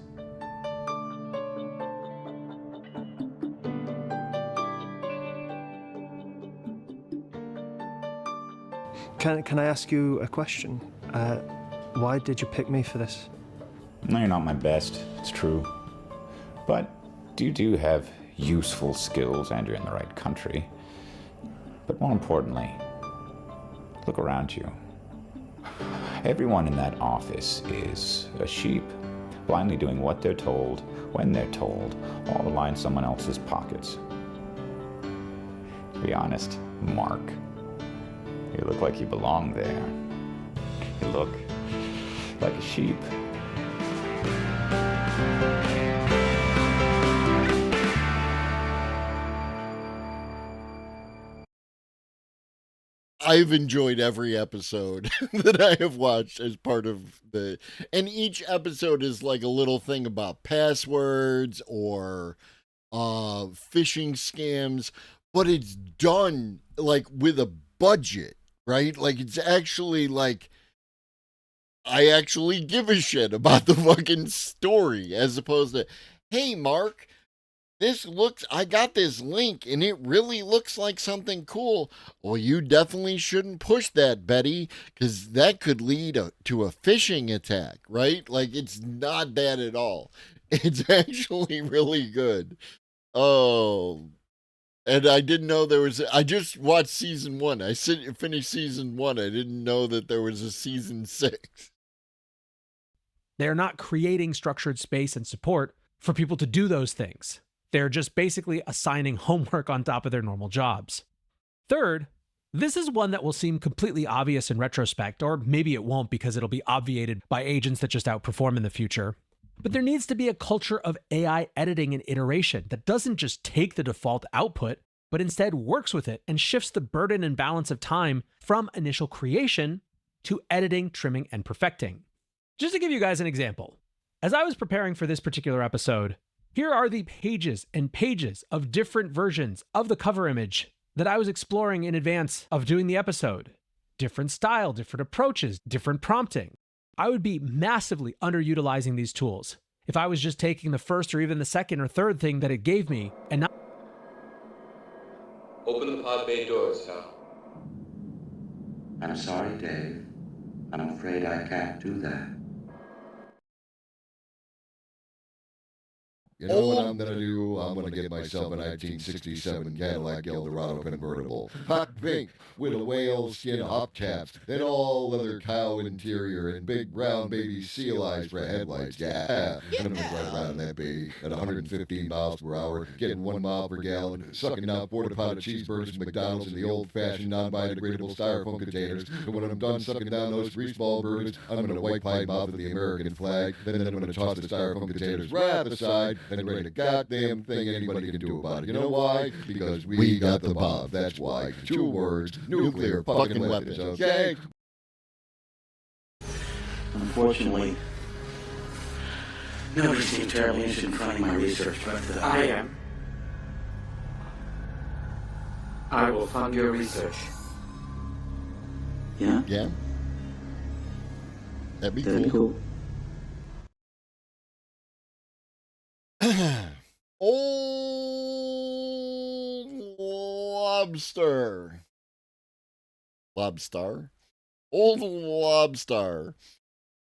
[SPEAKER 9] Can I ask you a question? Why did you pick me for this?
[SPEAKER 8] No, you're not my best, it's true. But you do have useful skills and you're in the right country. But more importantly, look around you. Everyone in that office is a sheep, blindly doing what they're told, when they're told, all to line someone else's pockets. To be honest, Mark, you look like you belong there. You look like a sheep.
[SPEAKER 4] I've enjoyed every episode that I have watched as part of the, and each episode is like a little thing about passwords or phishing scams, but it's done like with a budget, right? Like it's actually like, I actually give a shit about the fucking story as opposed to, hey, Mark, I got this link and it really looks like something cool. Well, you definitely shouldn't push that, Betty, because that could lead to a phishing attack, right? Like, it's not that at all. It's actually really good. Oh, And I didn't know there was. I just watched season 1. Finished season 1. I didn't know that there was a season 6.
[SPEAKER 7] They're not creating structured space and support for people to do those things. They're just basically assigning homework on top of their normal jobs. Third, this is one that will seem completely obvious in retrospect, or maybe it won't because it'll be obviated by agents that just outperform in the future. But there needs to be a culture of AI editing and iteration that doesn't just take the default output, but instead works with it and shifts the burden and balance of time from initial creation to editing, trimming, and perfecting. Just to give you guys an example, as I was preparing for this particular episode, here are the pages and pages of different versions of the cover image that I was exploring in advance of doing the episode. Different style, different approaches, different prompting. I would be massively underutilizing these tools if I was just taking the first or even the second or third thing that it gave me and not.
[SPEAKER 10] Open the pod bay doors, Hal.
[SPEAKER 11] I'm sorry, Dave. I'm afraid I can't do that.
[SPEAKER 4] You know what I'm going to do? I'm going to get myself an 1967 Cadillac Eldorado convertible. Hot pink with a whale skin hubcaps, then all leather cow interior and big brown baby seal eyes for headlights. Yeah. And I'm going to ride around that baby at 115 miles per hour, getting 1 mile per gallon, sucking down porta-potty cheeseburgers from McDonald's in the old-fashioned non-biodegradable styrofoam containers. And when I'm done sucking down those greaseball burgers, I'm going to white pipe out with the American flag. Then I'm going to toss the styrofoam containers right aside. And there ain't a goddamn thing anybody can do about it. You know why? Because we got the bomb. That's why. 2 words. Nuclear fucking weapons, okay?
[SPEAKER 11] Unfortunately, nobody seemed terribly interested in funding my research, but
[SPEAKER 10] I am. I will fund your research.
[SPEAKER 11] Yeah?
[SPEAKER 4] Yeah. That'd be
[SPEAKER 11] That'd be
[SPEAKER 4] cool.
[SPEAKER 11] cool.
[SPEAKER 4] Old lobster. Lobster? Old lobster.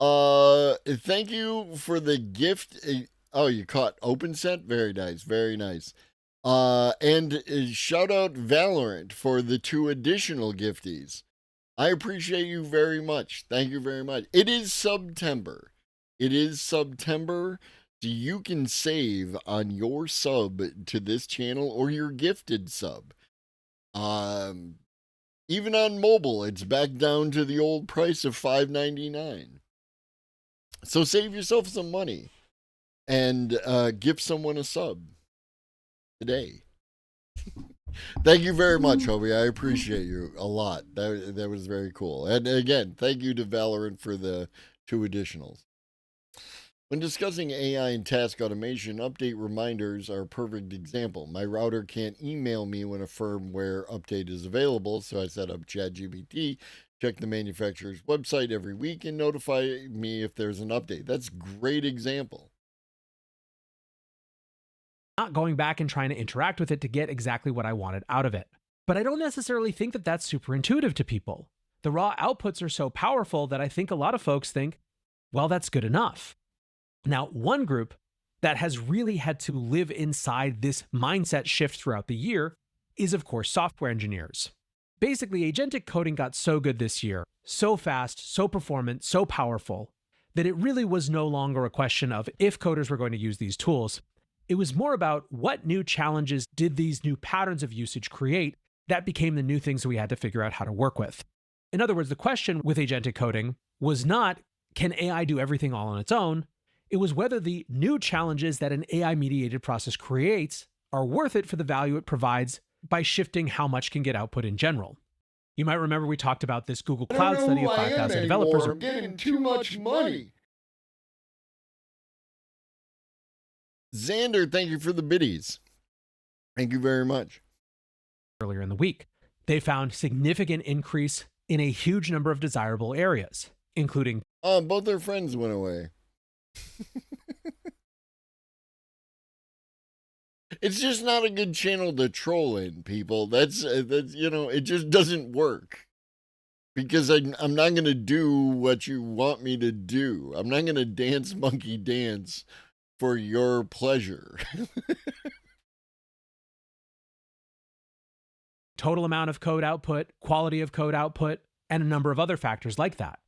[SPEAKER 4] Thank you for the gift. Oh, you caught open set? Very nice, very nice. And shout out Valorant for the 2 additional gifties. I appreciate you very much. Thank you very much. It is September. So you can save on your sub to this channel or your gifted sub. Even on mobile, it's back down to the old price of $5.99. So save yourself some money and gift someone a sub today. Thank you very much, Hobie. I appreciate you a lot. That was very cool. And again, thank you to Valorant for the 2 additionals. When discussing AI and task automation, update reminders are a perfect example. My router can't email me when a firmware update is available, so I set up ChatGPT, check the manufacturer's website every week, and notify me if there's an update. That's a great example.
[SPEAKER 7] Not going back and trying to interact with it to get exactly what I wanted out of it. But I don't necessarily think that that's super intuitive to people. The raw outputs are so powerful that I think a lot of folks think, well, that's good enough. Now, one group that has really had to live inside this mindset shift throughout the year is, of course, software engineers. Basically, agentic coding got so good this year, so fast, so performant, so powerful, that it really was no longer a question of if coders were going to use these tools. It was more about what new challenges did these new patterns of usage create that became the new things we had to figure out how to work with. In other words, the question with agentic coding was not, can AI do everything all on its own? It was whether the new challenges that an AI-mediated process creates are worth it for the value it provides by shifting how much can get output in general. You might remember we talked about this Google Cloud study of 5,000 developers.
[SPEAKER 4] I'm getting too much money. Xander, thank you for the biddies. Thank you very much.
[SPEAKER 7] Earlier in the week, they found significant increase in a huge number of desirable areas, including
[SPEAKER 4] both their friends went away. It's just not a good channel to troll in, people. That's it just doesn't work. Because I'm not going to do what you want me to do. I'm not going to dance monkey dance for your pleasure.
[SPEAKER 7] total amount of code output, quality of code output, and a number of other factors like that.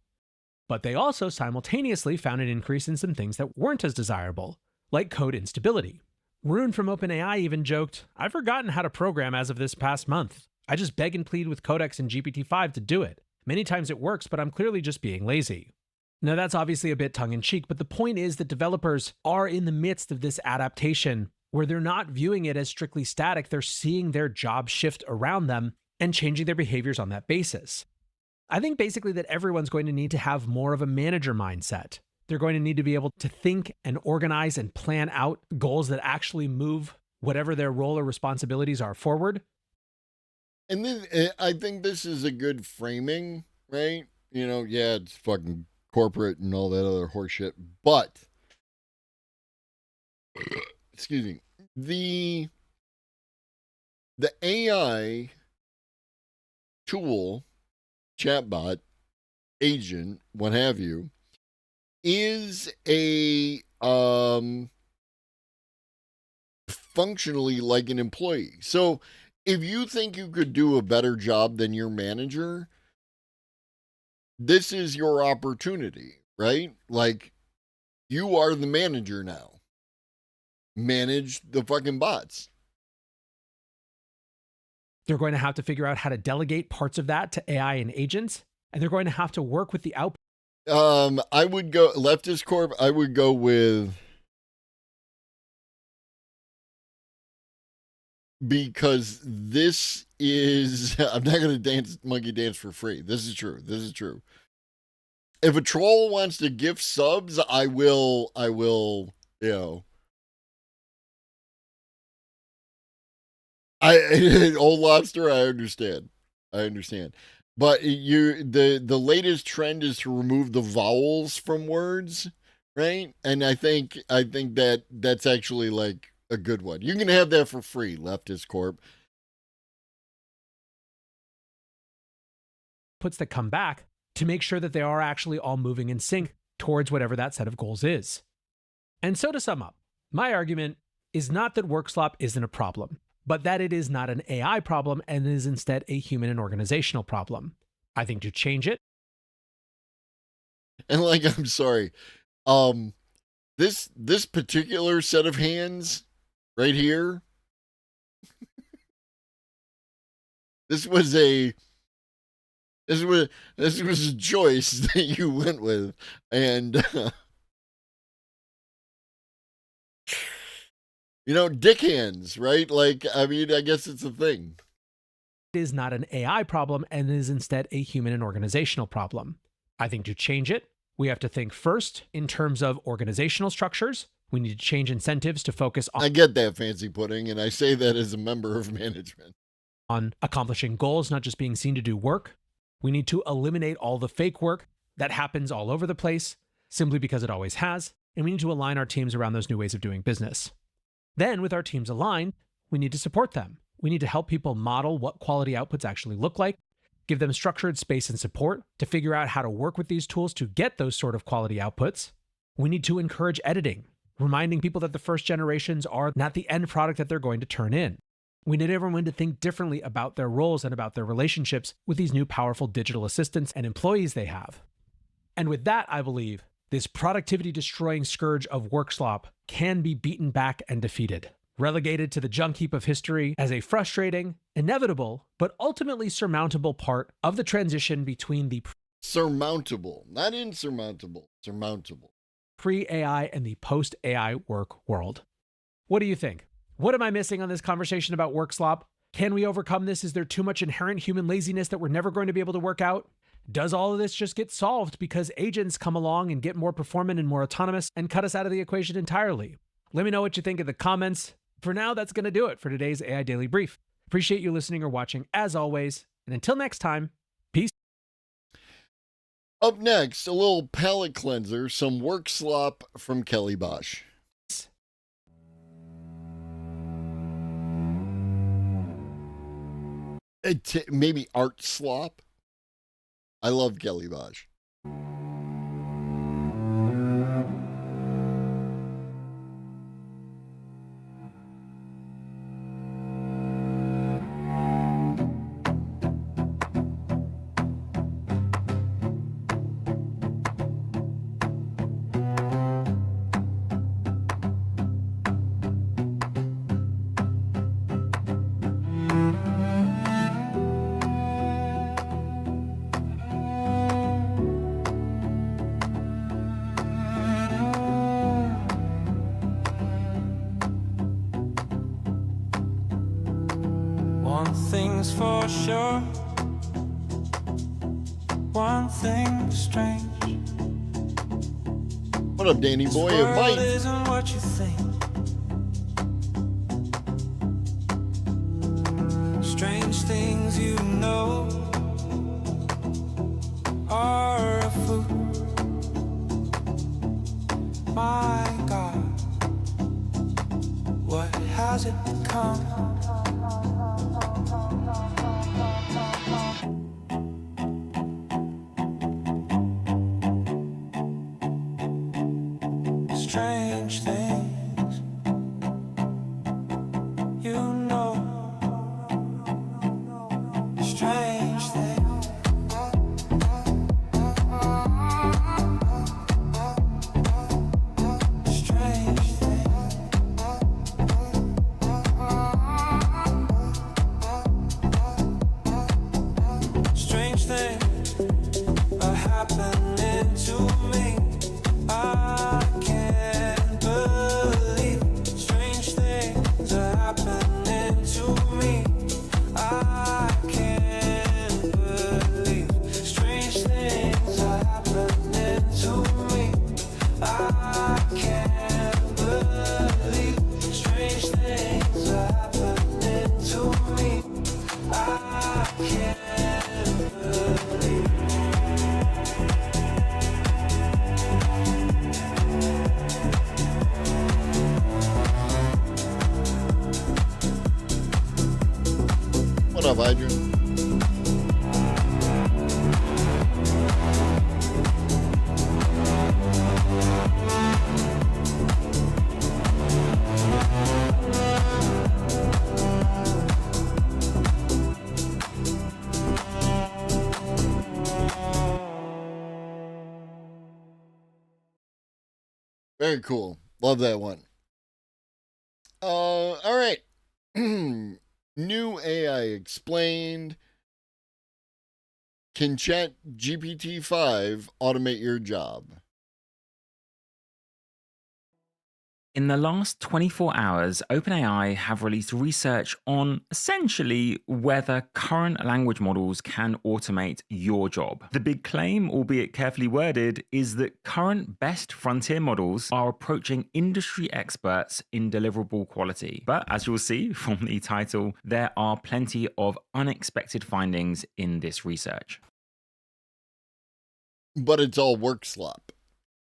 [SPEAKER 7] But they also simultaneously found an increase in some things that weren't as desirable, like code instability. Rune from OpenAI even joked, "I've forgotten how to program as of this past month. I just beg and plead with Codex and GPT-5 to do it. Many times it works, but I'm clearly just being lazy." Now that's obviously a bit tongue-in-cheek, but the point is that developers are in the midst of this adaptation where they're not viewing it as strictly static, they're seeing their job shift around them and changing their behaviors on that basis. I think basically that everyone's going to need to have more of a manager mindset. They're going to need to be able to think and organize and plan out goals that actually move whatever their role or responsibilities are forward.
[SPEAKER 4] And then I think this is a good framing, right? You know, yeah, it's fucking corporate and all that other horseshit, but excuse me, the AI tool, chatbot, agent, what have you, is a functionally like an employee. So if you think you could do a better job than your manager, this is your opportunity, right? Like, you are the manager now. Manage the fucking bots.
[SPEAKER 7] They're going to have to figure out how to delegate parts of that to AI and agents, and they're going to have to work with the output.
[SPEAKER 4] I would go Leftist Corp. I would go with, because this is, I'm not going to monkey dance for free. This is true. This is true. If a troll wants to gift subs, I will, you know. Old Lobster, I understand. But the latest trend is to remove the vowels from words, right? And I think that's actually like a good one. You can have that for free, Leftist Corp.
[SPEAKER 7] Puts that come back to make sure that they are actually all moving in sync towards whatever that set of goals is. And so to sum up, my argument is not that work slop isn't a problem, but that it is not an AI problem and is instead a human and organizational problem. I think to change it.
[SPEAKER 4] And like, I'm sorry, this particular set of hands right here, this was a choice that you went with, and you know, dick hands, right? Like, I mean, I guess it's a thing.
[SPEAKER 7] It is not an AI problem and is instead a human and organizational problem. I think to change it, we have to think first in terms of organizational structures. We need to change incentives to focus on.
[SPEAKER 4] I get that, fancy pudding, and I say that as a member of management.
[SPEAKER 7] On accomplishing goals, not just being seen to do work. We need to eliminate all the fake work that happens all over the place simply because it always has. And we need to align our teams around those new ways of doing business. Then, with our teams aligned, we need to support them. We need to help people model what quality outputs actually look like, give them structured space and support to figure out how to work with these tools to get those sort of quality outputs. We need to encourage editing, reminding people that the first generations are not the end product that they're going to turn in. We need everyone to think differently about their roles and about their relationships with these new powerful digital assistants and employees they have. And with that, I believe, this productivity-destroying scourge of work slop can be beaten back and defeated, relegated to the junk heap of history as a frustrating, inevitable, but ultimately surmountable part of the transition between the
[SPEAKER 4] surmountable, not insurmountable, surmountable
[SPEAKER 7] pre-AI and the post-AI work world. What do you think? What am I missing on this conversation about work slop? Can we overcome this? Is there too much inherent human laziness that we're never going to be able to work out? Does all of this just get solved because agents come along and get more performant and more autonomous and cut us out of the equation entirely? Let me know what you think in the comments. For now, that's going to do it for today's AI Daily Brief. Appreciate you listening or watching as always. And until next time, peace.
[SPEAKER 4] Up next, a little palate cleanser, some work slop from Kelly Bosch. Maybe art slop. I love Kelly Bosch.
[SPEAKER 2] One thing's for sure, one thing strange.
[SPEAKER 4] What up, Danny boy?
[SPEAKER 2] This world
[SPEAKER 4] Mike.
[SPEAKER 2] isn't what you think. Strange things you know are afoot. My God, what has it become? Strange things you know. Strange things. Strange things. Strange things are happening to me. I can't believe. Strange things are happening to me. I can't believe. Strange things are happening to me. I can't believe. Strange things are happening to me. I can't believe.
[SPEAKER 4] What up, Adrian? Very cool. Love that one. All right. New AI explained. Can Chat GPT-5 automate your job?
[SPEAKER 12] In the last 24 hours, OpenAI have released research on essentially whether current language models can automate your job. The big claim, albeit carefully worded, is that current best frontier models are approaching industry experts in deliverable quality. But as you'll see from the title, there are plenty of unexpected findings in this research.
[SPEAKER 4] But it's all work slop.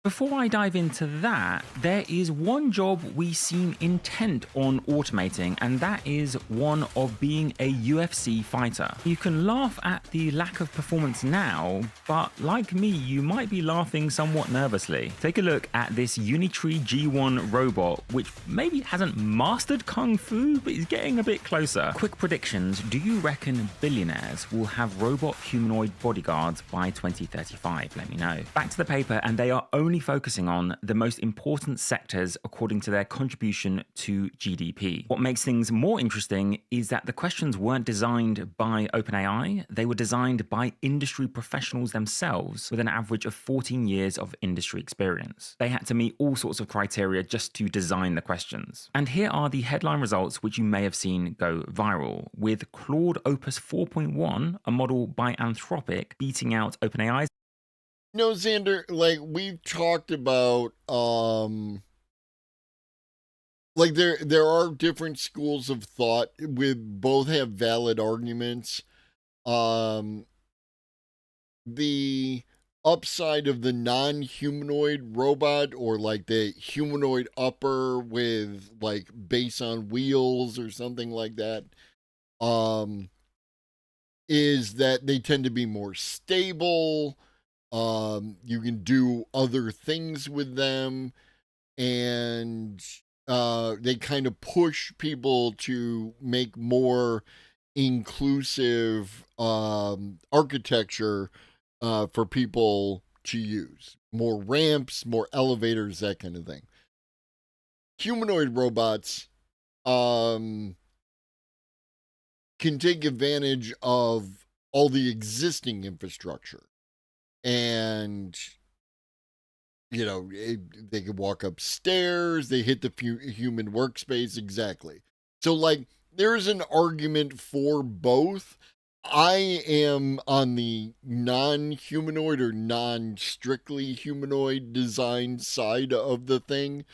[SPEAKER 12] Before I dive into that, there is one job we seem intent on automating, and that is one of being a UFC fighter. You can laugh at the lack of performance now, but like me, you might be laughing somewhat nervously. Take a look at this Unitree G1 robot, which maybe hasn't mastered Kung Fu, but is getting a bit closer. Quick predictions: do you reckon billionaires will have robot humanoid bodyguards by 2035? Let me know. Back to the paper, and they are only focusing on the most important sectors according to their contribution to GDP. What makes things more interesting is that the questions weren't designed by OpenAI, they were designed by industry professionals themselves with an average of 14 years of industry experience. They had to meet all sorts of criteria just to design the questions. And here are the headline results which you may have seen go viral, with Claude Opus 4.1, a model by Anthropic, beating out OpenAI's.
[SPEAKER 4] No, Xander, like we've talked about, like there are different schools of thought with both have valid arguments. The upside of the non-humanoid robot, or like the humanoid upper with like base on wheels or something like that, is that they tend to be more stable. You can do other things with them, and they kind of push people to make more inclusive architecture for people to use. More ramps, more elevators, that kind of thing. Humanoid robots can take advantage of all the existing infrastructure. And, you know, they could walk upstairs, they hit the human workspace, exactly. So, like, there's an argument for both. I am on the non-humanoid or non-strictly humanoid design side of the thing,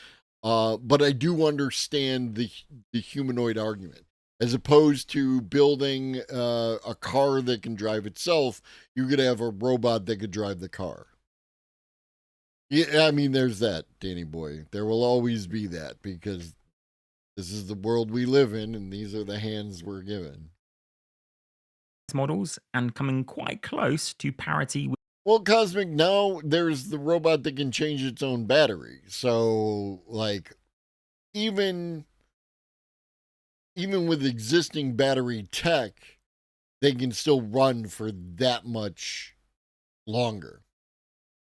[SPEAKER 4] but I do understand the humanoid argument. As opposed to building a car that can drive itself, you could have a robot that could drive the car. Yeah, I mean, there's that, Danny boy. There will always be that because this is the world we live in, and these are the hands we're given.
[SPEAKER 12] Models and coming quite close to parity with.
[SPEAKER 4] Well, Cosmic, now there's the robot that can change its own battery. So, like, even with existing battery tech, they can still run for that much longer.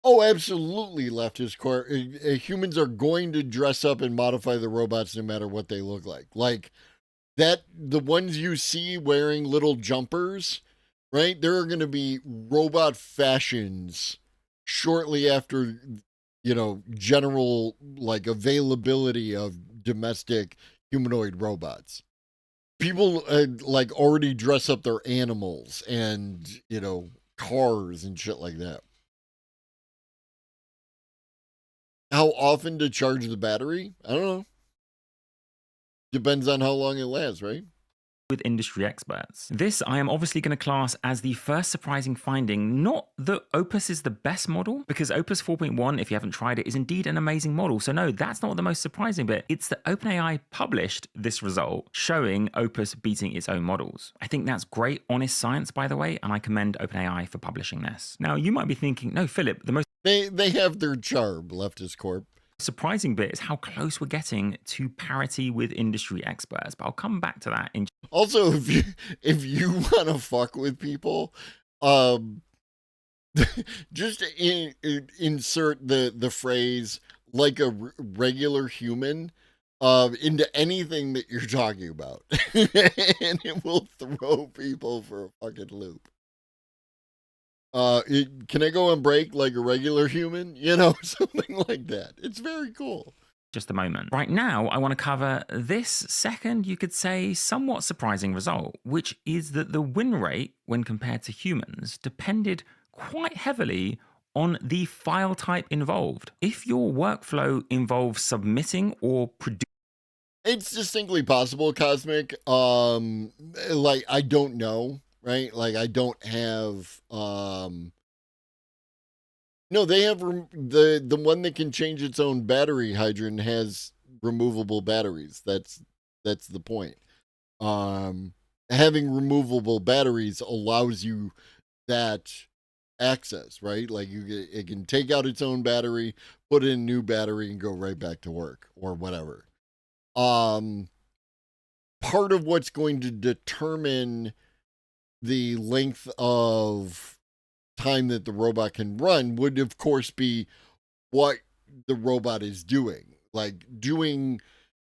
[SPEAKER 4] Oh, absolutely, leftist core. Humans are going to dress up and modify the robots no matter what they look like. Like that, the ones you see wearing little jumpers, right? There are going to be robot fashions shortly after, general like availability of domestic humanoid robots. People like already dress up their animals and, cars and shit like that. How often to charge the battery? I don't know. Depends on how long it lasts, right?
[SPEAKER 12] With industry experts. This I am obviously going to class as the first surprising finding, not that Opus is the best model, because Opus 4.1, if you haven't tried it, is indeed an amazing model. So no, that's not the most surprising bit. It's that OpenAI published this result showing Opus beating its own models. I think that's great, honest science, by the way, and I commend OpenAI for publishing this. Now, you might be thinking, no, Philip, the most
[SPEAKER 4] They have their charm, leftist corp.
[SPEAKER 12] surprising bit is how close we're getting to parity with industry experts, but I'll come back to that in.
[SPEAKER 4] Also, if you want to fuck with people, just insert the phrase like a regular human into anything that you're talking about, and it will throw people for a fucking loop. Can I go on break like a regular human? Something like that. It's very cool.
[SPEAKER 12] Just a moment. Right now, I want to cover this second, you could say, somewhat surprising result, which is that the win rate when compared to humans depended quite heavily on the file type involved. If your workflow involves submitting or producing,
[SPEAKER 4] it's distinctly possible, Cosmic. Like I don't know, right? Like I don't have no, they have the one that can change its own battery hydrant has removable batteries. That's the point. Having removable batteries allows you that access, right? Like it can take out its own battery, put in a new battery, and go right back to work or whatever. Part of what's going to determine the length of time that the robot can run would of course be what the robot is doing, like doing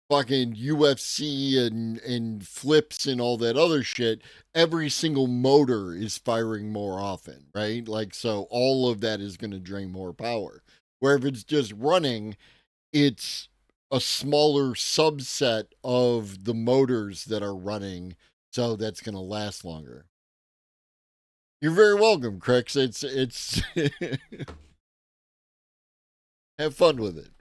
[SPEAKER 4] fucking UFC and flips and all that other shit. Every single motor is firing more often, right? Like, so all of that is going to drain more power, where if it's just running, it's a smaller subset of the motors that are running, so that's going to last longer. You're very welcome, Crix. It's have fun with it.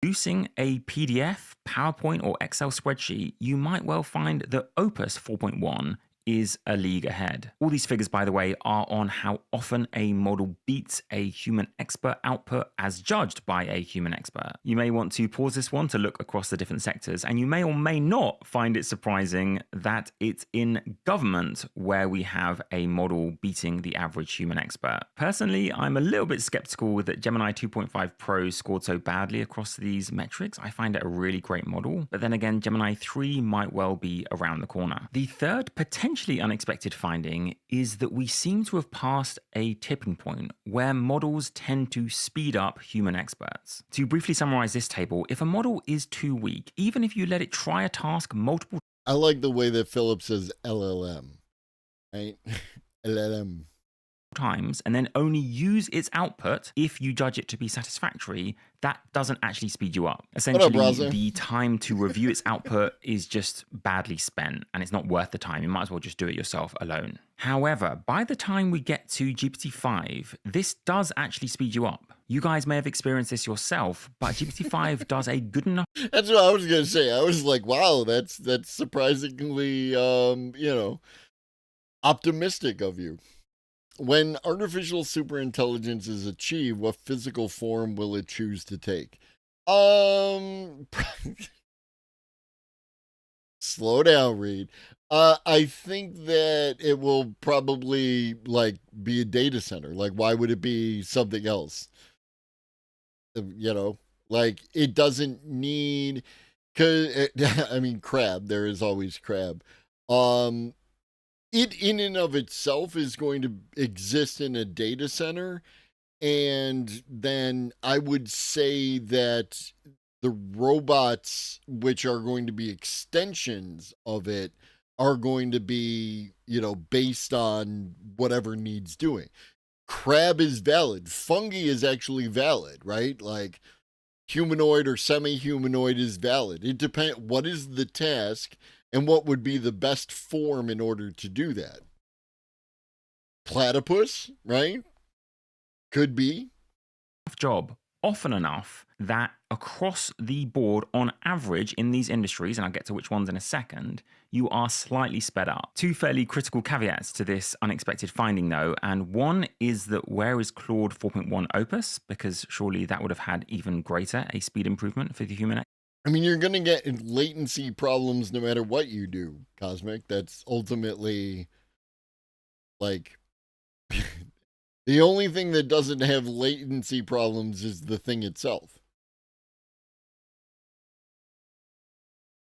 [SPEAKER 12] Producing a PDF, PowerPoint, or Excel spreadsheet, you might well find that Opus 4.1 is a league ahead. All these figures, by the way, are on how often a model beats a human expert output as judged by a human expert. You may want to pause this one to look across the different sectors, and you may or may not find it surprising that it's in government where we have a model beating the average human expert. Personally, I'm a little bit skeptical that Gemini 2.5 Pro scored so badly across these metrics. I find it a really great model, but then again, Gemini 3 might well be around the corner. The third potentially unexpected finding is that we seem to have passed a tipping point where models tend to speed up human experts. To briefly summarize this table, if a model is too weak, even if you let it try a task multiple
[SPEAKER 4] I like the way that Philip says LLM, right? LLM.
[SPEAKER 12] times and then only use its output if you judge it to be satisfactory, that doesn't actually speed you up. Essentially, the time to review its output is just badly spent, and it's not worth the time. You might as well just do it yourself alone. However, by the time we get to GPT-5, this does actually speed you up. You guys may have experienced this yourself, but GPT-5 does a good enough...
[SPEAKER 4] That's what I was going to say. I was like, wow, that's surprisingly, optimistic of you. When artificial superintelligence is achieved, what physical form will it choose to take? Slow down, Reed. I think that it will probably be a data center. Like, why would it be something else? It doesn't need, crab. There is always crab. It in and of itself is going to exist in a data center, and then I would say that the robots, which are going to be extensions of it, are going to be, based on whatever needs doing. Crab is valid. Fungi is actually valid, right? Like humanoid or semi-humanoid is valid. It depends. What is the task? And what would be the best form in order to do that? Platypus, right? Could be.
[SPEAKER 12] Job often enough that across the board, on average in these industries, and I'll get to which ones in a second, you are slightly sped up. Two fairly critical caveats to this unexpected finding though, and one is that where is Claude 4.1 Opus? Because surely that would have had even greater a speed improvement for the human.
[SPEAKER 4] You're going to get latency problems no matter what you do, Cosmic. That's ultimately, the only thing that doesn't have latency problems is the thing itself.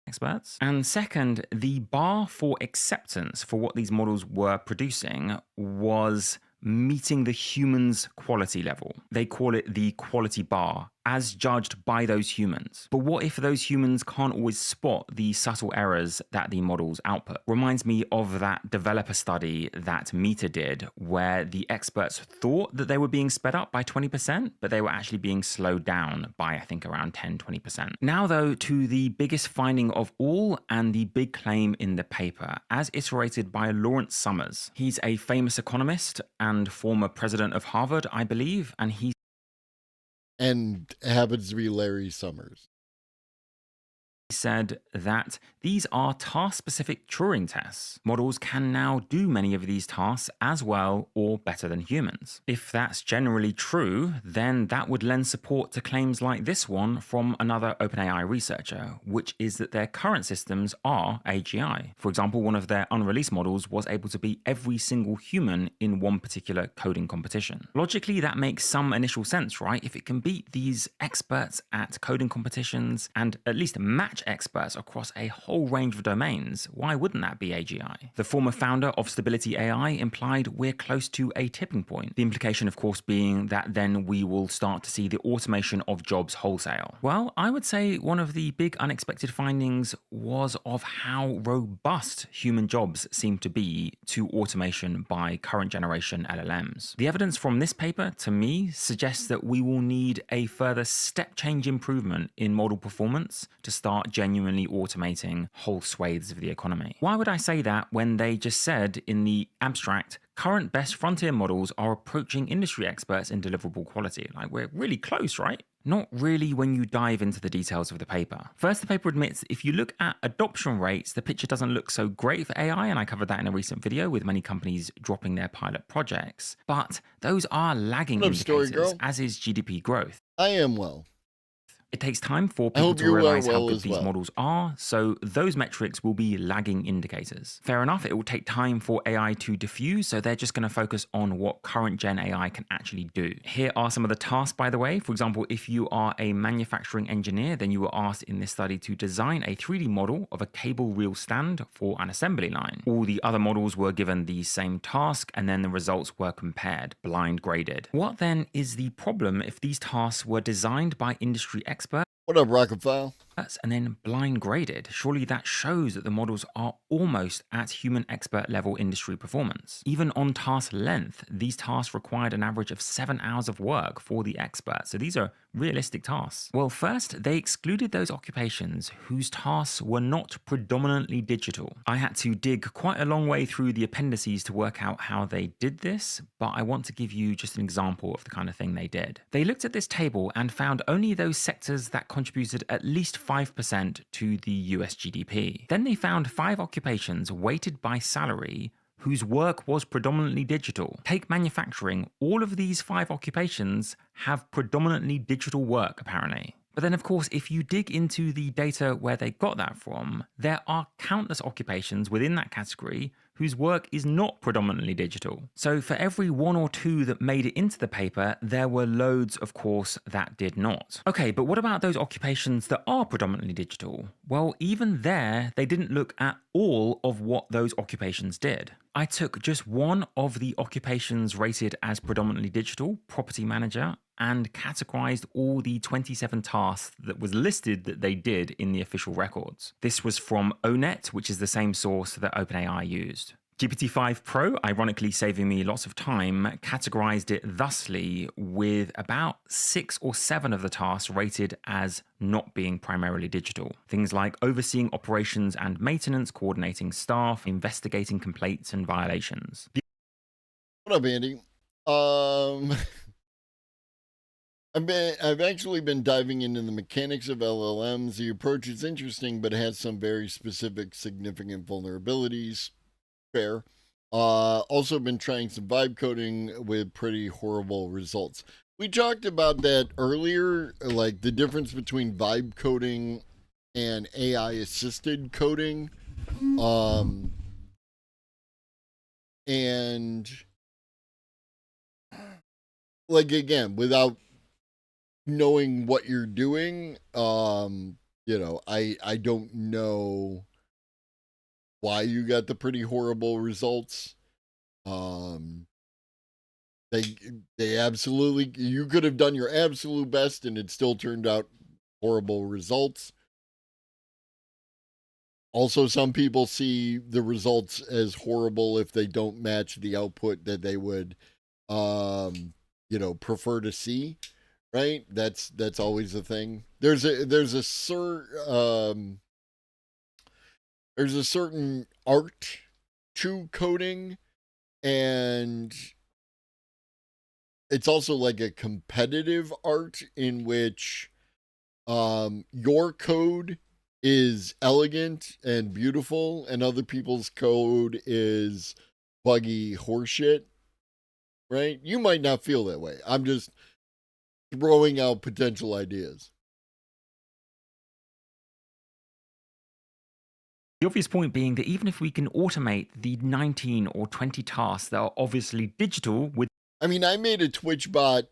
[SPEAKER 12] Experts. And second, the bar for acceptance for what these models were producing was meeting the human's quality level. They call it the quality bar, as judged by those humans. But what if those humans can't always spot the subtle errors that the models output? Reminds me of that developer study that Meta did, where the experts thought that they were being sped up by 20%, but they were actually being slowed down by, I think, around 10-20%. Now, though, to the biggest finding of all and the big claim in the paper, as iterated by Lawrence Summers. He's a famous economist and former president of Harvard, I believe, and he
[SPEAKER 4] happens to be Larry Summers.
[SPEAKER 12] Said that these are task-specific Turing tests. Models can now do many of these tasks as well or better than humans. If that's generally true, then that would lend support to claims like this one from another OpenAI researcher, which is that their current systems are AGI. For example, one of their unreleased models was able to beat every single human in one particular coding competition. Logically, that makes some initial sense, right? If it can beat these experts at coding competitions and at least match experts across a whole range of domains, why wouldn't that be AGI? The former founder of Stability AI implied we're close to a tipping point. The implication, of course, being that then we will start to see the automation of jobs wholesale. Well, I would say one of the big unexpected findings was of how robust human jobs seem to be to automation by current generation LLMs. The evidence from this paper, to me, suggests that we will need a further step change improvement in model performance to start genuinely automating whole swathes of the economy. Why would I say that when they just said in the abstract, current best frontier models are approaching industry experts in deliverable quality? Like, we're really close, right? Not really when you dive into the details of the paper. First, the paper admits if you look at adoption rates, the picture doesn't look so great for AI, and I covered that in a recent video with many companies dropping their pilot projects. But those are lagging indicators, as is GDP growth.
[SPEAKER 4] I am well.
[SPEAKER 12] It takes time for people to realize how good these models are, so those metrics will be lagging indicators. Fair enough, it will take time for AI to diffuse, so they're just going to focus on what current gen AI can actually do. Here are some of the tasks, by the way. For example, if you are a manufacturing engineer, then you were asked in this study to design a 3D model of a cable reel stand for an assembly line. All the other models were given the same task, and then the results were compared, blind graded. What then is the problem if these tasks were designed by industry experts?
[SPEAKER 4] What up, Rocket File?
[SPEAKER 12] and then blind graded. Surely that shows that the models are almost at human expert level industry performance. Even on task length, these tasks required an average of 7 hours of work for the expert. So these are realistic tasks. Well, first, they excluded those occupations whose tasks were not predominantly digital. I had to dig quite a long way through the appendices to work out how they did this, but I want to give you just an example of the kind of thing they did. They looked at this table and found only those sectors that contributed at least 5% to the US GDP. Then they found 5 occupations weighted by salary whose work was predominantly digital. Take manufacturing, all of these 5 occupations have predominantly digital work apparently. But then of course, if you dig into the data where they got that from, there are countless occupations within that category whose work is not predominantly digital. So for every 1 or 2 that made it into the paper, there were loads, of course, that did not. Okay, but what about those occupations that are predominantly digital? Well, even there, they didn't look at all of what those occupations did. I took just one of the occupations rated as predominantly digital, property manager, and categorized all the 27 tasks that was listed that they did in the official records. This was from ONET, which is the same source that OpenAI used. GPT-5 Pro, ironically saving me lots of time, categorized it thusly with about 6 or 7 of the tasks rated as not being primarily digital. Things like overseeing operations and maintenance, coordinating staff, investigating complaints and violations.
[SPEAKER 4] What up, Andy? I've actually been diving into the mechanics of LLMs. The approach is interesting, but has some very specific, significant vulnerabilities. Fair. Also been trying some vibe coding with pretty horrible results. We talked about that earlier, like the difference between vibe coding and AI assisted coding. And like, again, without knowing what you're doing, you know, I don't know why you got the pretty horrible results. They absolutely, you could have done your absolute best and it still turned out horrible results. Also, some people see the results as horrible if they don't match the output that they would, you know, prefer to see. Right? That's always a thing. There's a certain art to coding, and it's also like a competitive art in which your code is elegant and beautiful and other people's code is buggy horseshit. Right? You might not feel that way. I'm just throwing out potential ideas.
[SPEAKER 12] The obvious point being that even if we can automate the 19 or 20 tasks that are obviously digital with...
[SPEAKER 4] I mean, I made a Twitch bot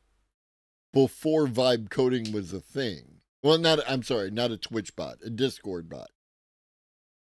[SPEAKER 4] before vibe coding was a thing. Well, not a Twitch bot, a Discord bot.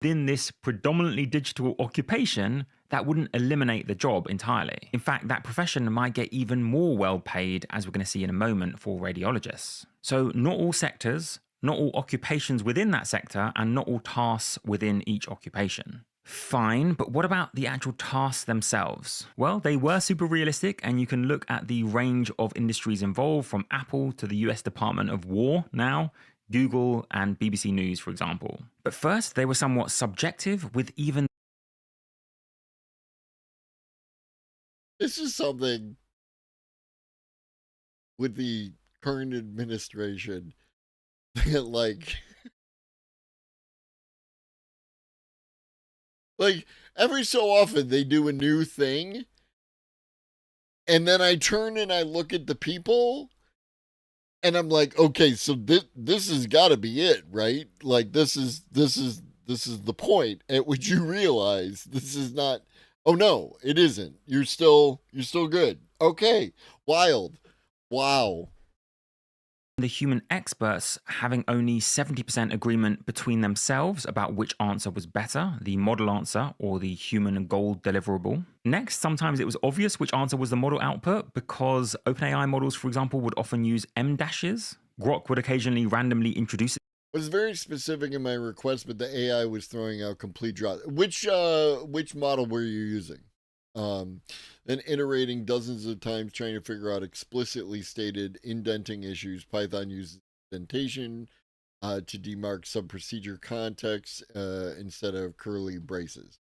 [SPEAKER 12] Within this predominantly digital occupation, that wouldn't eliminate the job entirely. In fact, that profession might get even more well paid, as we're going to see in a moment, for radiologists. So not all sectors, not all occupations within that sector, and not all tasks within each occupation. Fine, but what about the actual tasks themselves? Well, they were super realistic, and you can look at the range of industries involved, from Apple to the US Department of War now, Google and BBC News, for example. But first, they were somewhat subjective, with even...
[SPEAKER 4] This is something with the current administration that, like every so often they do a new thing, and then I turn and I look at the people, and I'm like, okay, so this has got to be it, right? Like this is the point at which you realize this is not. Oh no, it isn't. You're still good. Okay, wild, wow.
[SPEAKER 12] The human experts having only 70% agreement between themselves about which answer was better, the model answer or the human goal deliverable. Next, sometimes it was obvious which answer was the model output because OpenAI models, for example, would often use M dashes. Grok would occasionally randomly introduce it.
[SPEAKER 4] was very specific in my request, but the AI was throwing out complete drop. Which model were you using? Then iterating dozens of times trying to figure out explicitly stated indenting issues. Python uses indentation to demark some procedure context instead of curly braces.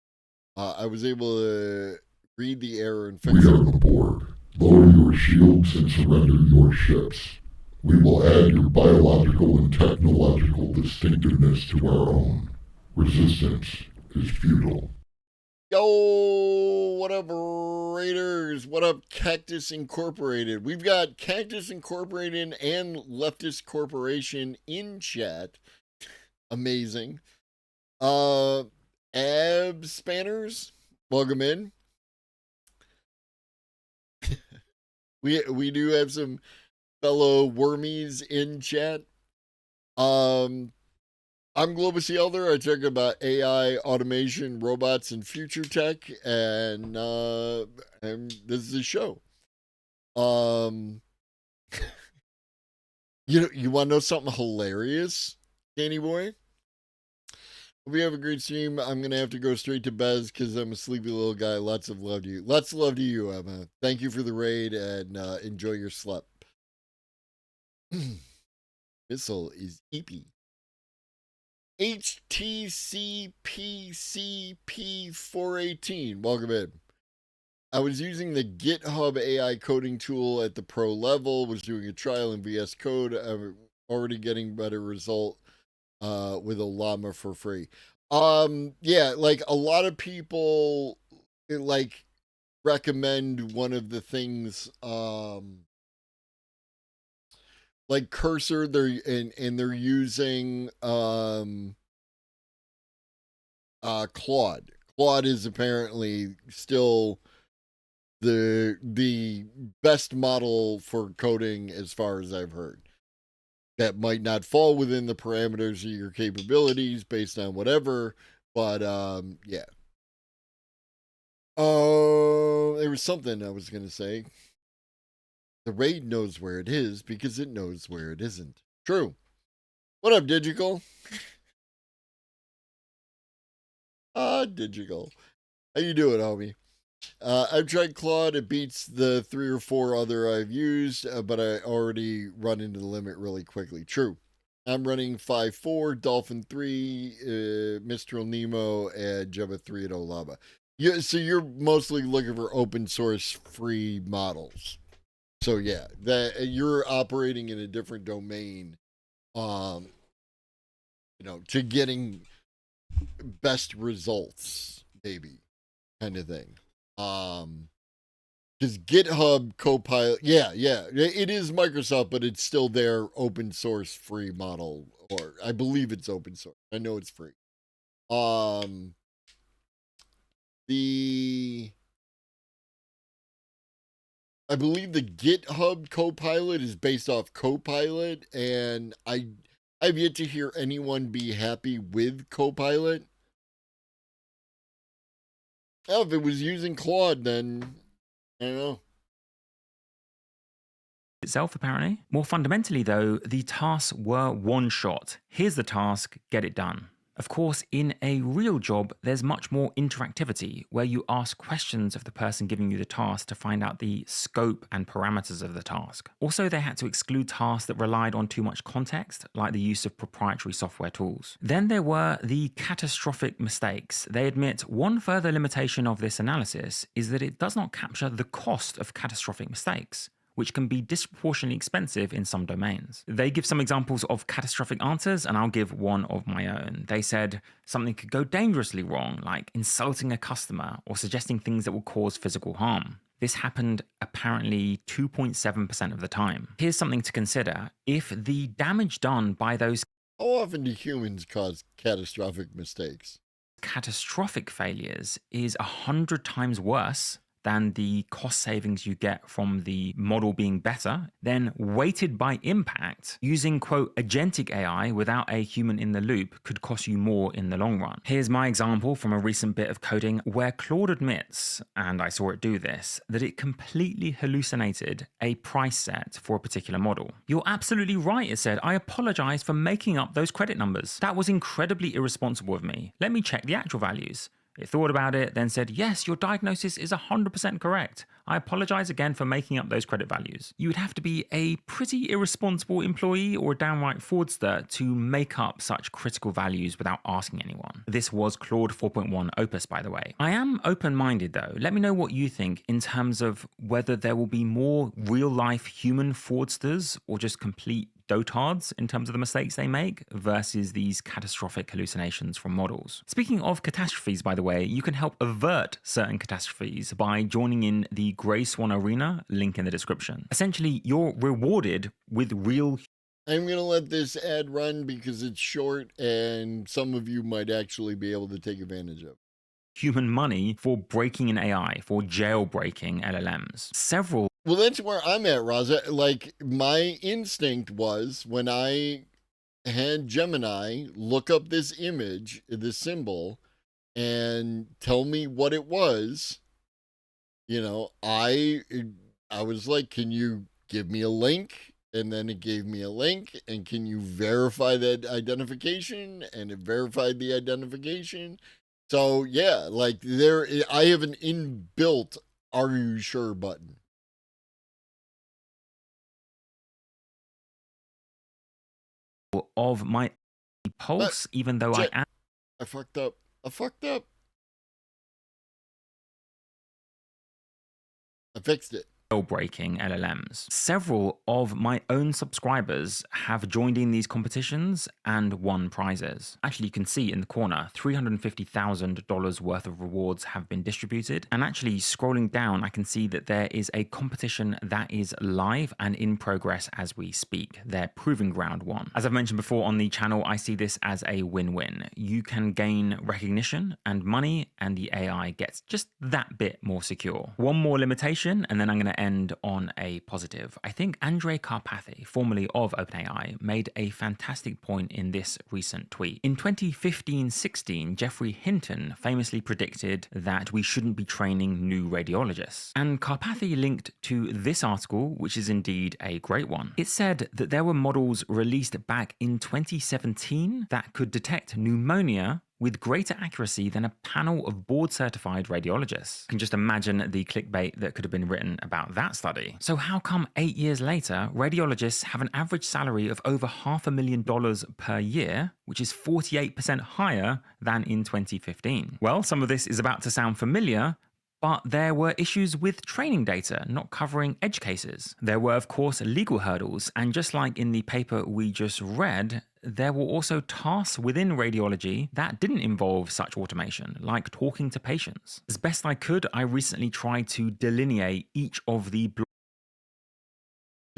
[SPEAKER 4] I was able to read the error and fix
[SPEAKER 6] We
[SPEAKER 4] it.
[SPEAKER 6] are the board. Lower your shields and surrender your ships. We will add your biological and technological distinctiveness to our own. Resistance is futile.
[SPEAKER 4] Yo, what up, Raiders? What up, Cactus Incorporated? We've got Cactus Incorporated and Leftist Corporation in chat. Amazing. Ab Spanners, welcome in. We do have some fellow wormies in chat. I'm Globus the Elder. I talk about AI, automation, robots, and future tech, and this is a show. You want to know something hilarious, Danny boy? Hope you have a great stream. I'm gonna have to go straight to Bez because I'm a sleepy little guy. Lots of love to you. Lots of love to you, Emma. Thank you for the raid and enjoy your sleep. Missile is eepy. HTCPCP418. Welcome in. I was using the GitHub AI coding tool at the pro level, was doing a trial in VS Code. I'm already getting better result with a llama for free. Yeah, like a lot of people like recommend one of the things like Cursor, they're using Claude. Claude is apparently still the best model for coding as far as I've heard. That might not fall within the parameters of your capabilities based on whatever, but yeah. There was something I was gonna say. The raid knows where it is because it knows where it isn't. True. What up, Digital? Digital. How you doing, homie? I've tried Claude. It beats the 3 or 4 other I've used, but I already run into the limit really quickly. True. I'm running 5.4, Dolphin 3, Mistral Nemo, and Java 3 and Olava. So you're mostly looking for open source free models. So yeah, that you're operating in a different domain, to getting best results, maybe, kind of thing. Because GitHub Copilot, yeah, it is Microsoft, but it's still their open source free model, or I believe it's open source. I know it's free. I believe the GitHub Copilot is based off Copilot, and I've yet to hear anyone be happy with Copilot. Oh, if it was using Claude, then I don't know.
[SPEAKER 12] Itself, apparently. More fundamentally, though, the tasks were one shot. Here's the task, get it done. Of course, in a real job, there's much more interactivity where you ask questions of the person giving you the task to find out the scope and parameters of the task. Also, they had to exclude tasks that relied on too much context, like the use of proprietary software tools. Then there were the catastrophic mistakes. They admit one further limitation of this analysis is that it does not capture the cost of catastrophic mistakes, which can be disproportionately expensive in some domains. They give some examples of catastrophic answers, and I'll give one of my own. They said something could go dangerously wrong, like insulting a customer or suggesting things that will cause physical harm. This happened apparently 2.7% of the time. Here's something to consider. If the damage done by those
[SPEAKER 4] How often do humans cause catastrophic mistakes?
[SPEAKER 12] catastrophic failures is 100 times worse than the cost savings you get from the model being better, then weighted by impact, using quote agentic AI without a human in the loop could cost you more in the long run. Here's my example from a recent bit of coding where Claude admits, and I saw it do this, that it completely hallucinated a price set for a particular model. You're absolutely right, it said. I apologize for making up those credit numbers. That was incredibly irresponsible of me. Let me check the actual values. It thought about it, then said, yes, your diagnosis is 100% correct. I apologize again for making up those credit values. You would have to be a pretty irresponsible employee or a downright fraudster to make up such critical values without asking anyone. This was Claude 4.1 Opus, by the way. I am open-minded though. Let me know what you think in terms of whether there will be more real-life human fraudsters or just complete dotards in terms of the mistakes they make versus these catastrophic hallucinations from models. Speaking of catastrophes, by the way, you can help avert certain catastrophes by joining in the Grey Swan Arena, link in the description. Essentially, you're rewarded with real...
[SPEAKER 4] I'm going to let this ad run because it's short and some of you might actually be able to take advantage of
[SPEAKER 12] human money for breaking an AI, for jailbreaking LLMs. Several...
[SPEAKER 4] Well, that's where I'm at, Raza. Like, my instinct was when I had Gemini look up this image, this symbol, and tell me what it was, you know, I was like, can you give me a link? And then it gave me a link, and can you verify that identification? And it verified the identification. So yeah, like I have an inbuilt "Are you sure?" button.
[SPEAKER 12] Of my pulse, even though I am...
[SPEAKER 4] I fucked up. I fixed it.
[SPEAKER 12] Breaking LLMs. Several of my own subscribers have joined in these competitions and won prizes. Actually, you can see in the corner, $350,000 worth of rewards have been distributed. And actually, scrolling down, I can see that there is a competition that is live and in progress as we speak. Their Proving Ground one. As I've mentioned before on the channel, I see this as a win-win. You can gain recognition and money, and the AI gets just that bit more secure. One more limitation, and then I'm going to end on a positive. I think Andrej Karpathy, formerly of OpenAI, made a fantastic point in this recent tweet. In 2015-16, Geoffrey Hinton famously predicted that we shouldn't be training new radiologists. And Karpathy linked to this article, which is indeed a great one. It said that there were models released back in 2017 that could detect pneumonia with greater accuracy than a panel of board-certified radiologists. You can just imagine the clickbait that could have been written about that study. So how come 8 years later, radiologists have an average salary of over $500,000 per year, which is 48% higher than in 2015? Well, some of this is about to sound familiar, but there were issues with training data not covering edge cases. There were, of course, legal hurdles, and just like in the paper we just read, there were also tasks within radiology that didn't involve such automation, like talking to patients. As best I could, I recently tried to delineate each of the...
[SPEAKER 4] Do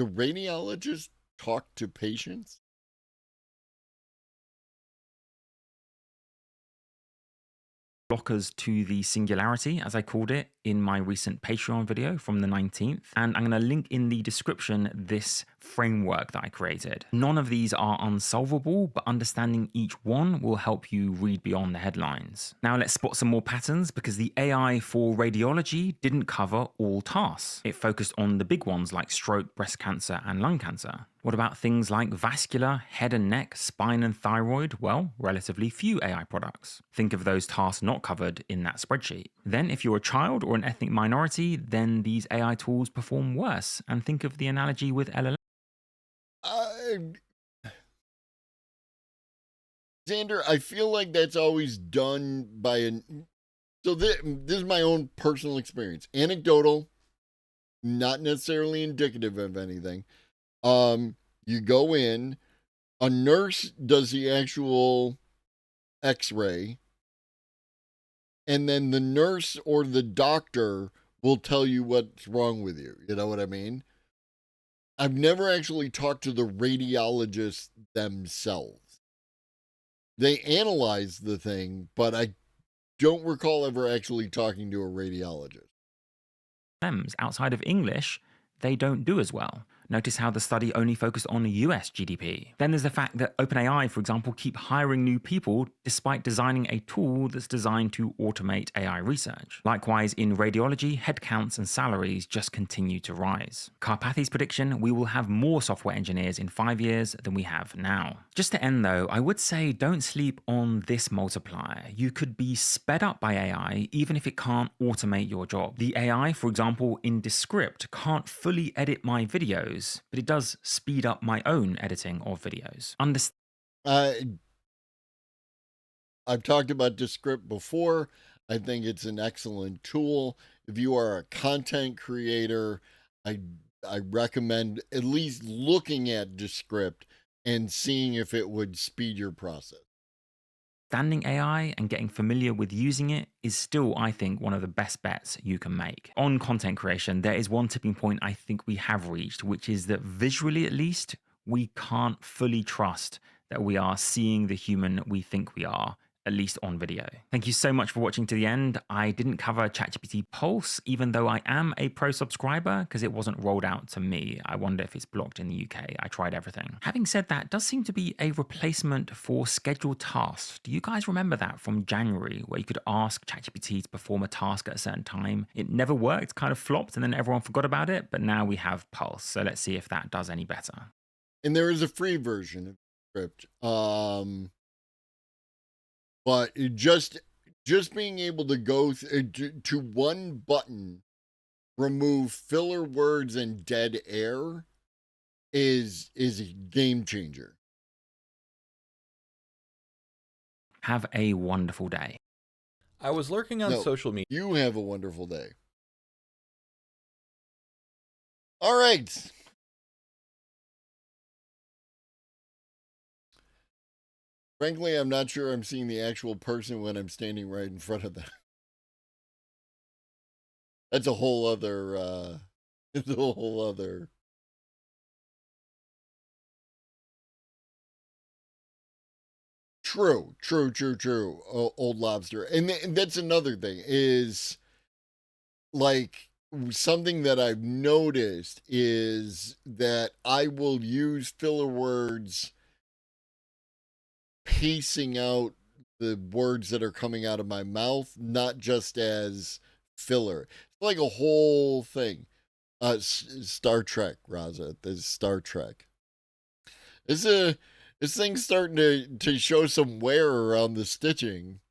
[SPEAKER 4] radiologists talk to patients?
[SPEAKER 12] blockers to the singularity, as I called it in my recent Patreon video from the 19th, and I'm going to link in the description this framework that I created. None of these are unsolvable, but understanding each one will help you read beyond the headlines. Now let's spot some more patterns, because the AI for radiology didn't cover all tasks. It focused on the big ones like stroke, breast cancer, and lung cancer. What about things like vascular, head and neck, spine and thyroid? Well, relatively few AI products. Think of those tasks not covered in that spreadsheet. Then if you're a child or an ethnic minority, then these AI tools perform worse. And think of the analogy with LLM.
[SPEAKER 4] Xander, I feel like that's always done by so this is my own personal experience. Anecdotal, not necessarily indicative of anything. You go in, a nurse does the actual x-ray, and then the nurse or the doctor will tell you what's wrong with you. You know what I mean? I've never actually talked to the radiologists themselves. They analyze the thing, but I don't recall ever actually talking to a radiologist.
[SPEAKER 12] outside of English, they don't do as well. Notice how the study only focused on US GDP. Then there's the fact that OpenAI, for example, keep hiring new people despite designing a tool that's designed to automate AI research. Likewise, in radiology, headcounts and salaries just continue to rise. Karpathy's prediction, we will have more software engineers in 5 years than we have now. Just to end though, I would say don't sleep on this multiplier. You could be sped up by AI even if it can't automate your job. The AI, for example, in Descript can't fully edit my videos, but it does speed up my own editing of videos.
[SPEAKER 4] I've talked about Descript before. I think it's an excellent tool. If you are a content creator, I recommend at least looking at Descript and seeing if it would speed your process.
[SPEAKER 12] Understanding AI and getting familiar with using it is still, I think, one of the best bets you can make. On content creation, there is one tipping point I think we have reached, which is that visually at least, we can't fully trust that we are seeing the human we think we are, at least on video. Thank you so much for watching to the end. I didn't cover ChatGPT Pulse, even though I am a pro subscriber, because it wasn't rolled out to me. I wonder if it's blocked in the UK. I tried everything. Having said that, it does seem to be a replacement for scheduled tasks. Do you guys remember that from January, where you could ask ChatGPT to perform a task at a certain time? It never worked, kind of flopped, and then everyone forgot about it, but now we have Pulse. So let's see if that does any better.
[SPEAKER 4] And there is a free version of Script. But it just being able to go to one button, remove filler words and dead air is a game changer.
[SPEAKER 12] Have a wonderful day.
[SPEAKER 13] I was lurking on social media.
[SPEAKER 4] You have a wonderful day. All right. Frankly, I'm not sure I'm seeing the actual person when I'm standing right in front of them. That's a whole other, it's a whole other. True. Old Lobster. And that's another thing is like something that I've noticed is that I will use filler words pacing out the words that are coming out of my mouth, not just as filler. It's like a whole thing. Star Trek, Raza. This is Star Trek. This thing's starting to show some wear around the stitching.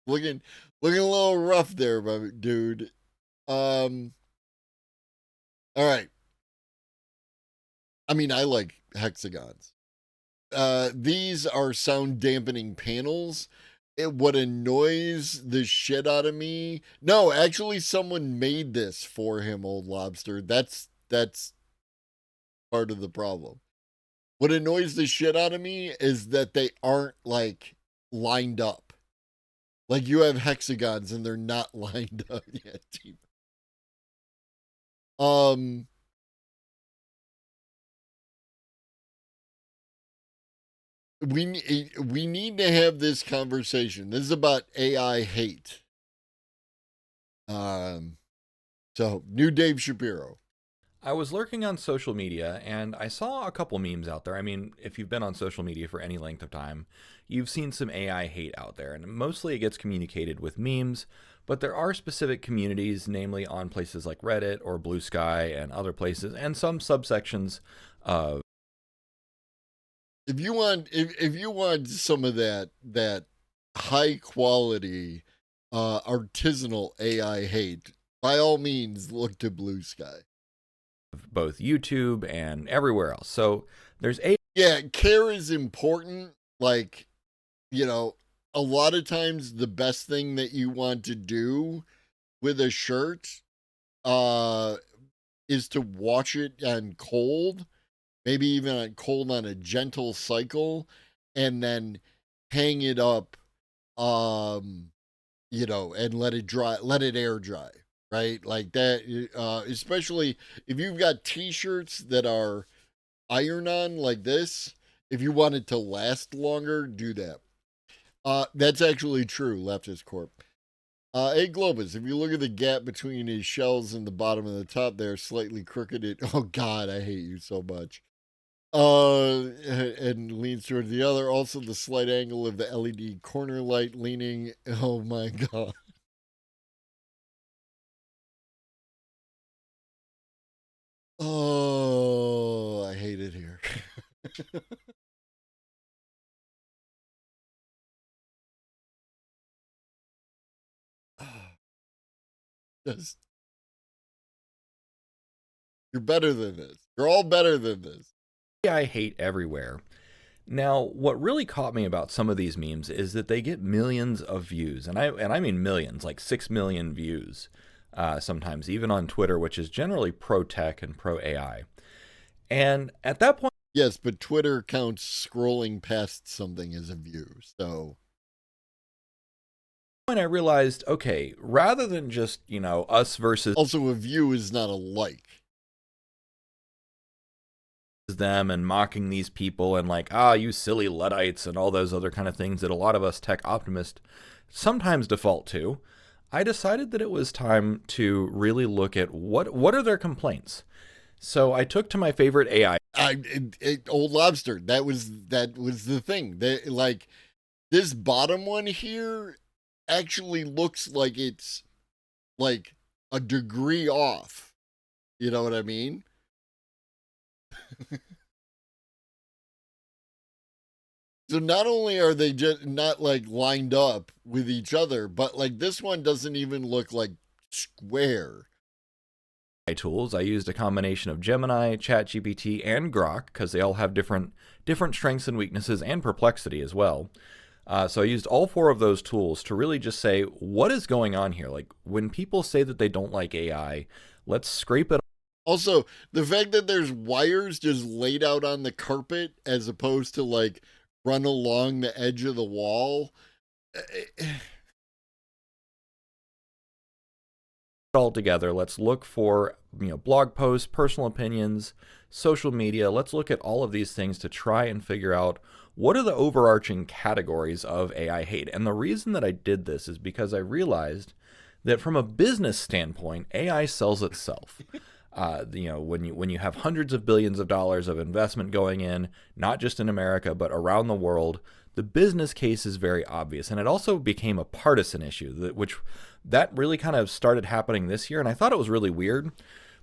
[SPEAKER 4] looking a little rough there, my dude. All right. I mean, I like hexagons. These are sound dampening panels. What annoys the shit out of me. No, actually someone made this for him, Old Lobster. That's part of the problem. What annoys the shit out of me is that they aren't like lined up. Like you have hexagons and they're not lined up yet. We need to have this conversation. This is about AI hate. So new Dave Shapiro.
[SPEAKER 13] I was lurking on social media and I saw a couple memes out there. I mean, if you've been on social media for any length of time, you've seen some AI hate out there, and mostly it gets communicated with memes, but there are specific communities, namely on places like Reddit or Blue Sky and other places, and some subsections of.
[SPEAKER 4] If you want some of that high quality artisanal AI hate, by all means look to Blue Sky.
[SPEAKER 13] Both YouTube and everywhere else. So there's
[SPEAKER 4] care is important. Like, you know, a lot of times the best thing that you want to do with a shirt is to wash it on cold. Maybe even on cold on a gentle cycle, and then hang it up, you know, and let it dry, let it air dry, right? Like that, especially if you've got t-shirts that are iron on like this, if you want it to last longer, do that. That's actually true, Leftist Corp. Hey Globus, if you look at the gap between his shells and the bottom and the top, they're slightly crooked. Oh God, I hate you so much. And leans toward the other. Also, the slight angle of the LED corner light leaning. Oh my God. Oh, I hate it here. Just, you're better than this. You're all better than this.
[SPEAKER 13] I hate everywhere. Now, what really caught me about some of these memes is that they get millions of views, and I mean millions, like 6 million views, sometimes even on Twitter, which is generally pro tech and pro AI. And at that point,
[SPEAKER 4] yes, but Twitter counts scrolling past something as a view. So
[SPEAKER 13] when I realized, okay, rather than just, us versus
[SPEAKER 4] also a view is not a like.
[SPEAKER 13] Them and mocking these people and like, you silly Luddites and all those other kind of things that a lot of us tech optimists sometimes default to, I decided that it was time to really look at what are their complaints. So I took to my favorite AI.
[SPEAKER 4] Old Lobster. That was the thing. Like this bottom one here actually looks like it's like a degree off. You know what I mean? So not only are they just not like lined up with each other, but like this one doesn't even look like square.
[SPEAKER 13] Tools. I used a combination of Gemini, ChatGPT, and Grok because they all have different strengths and weaknesses and perplexity as well. So I used all 4 of those tools to really just say, what is going on here? Like when people say that they don't like AI, let's scrape it.
[SPEAKER 4] Also, the fact that there's wires just laid out on the carpet as opposed to like run along the edge of the wall.
[SPEAKER 13] All together, let's look for blog posts, personal opinions, social media. Let's look at all of these things to try and figure out what are the overarching categories of AI hate. And the reason that I did this is because I realized that from a business standpoint, AI sells itself. When you have hundreds of billions of dollars of investment going in, not just in America, but around the world, the business case is very obvious. And it also became a partisan issue, that really kind of started happening this year. And I thought it was really weird.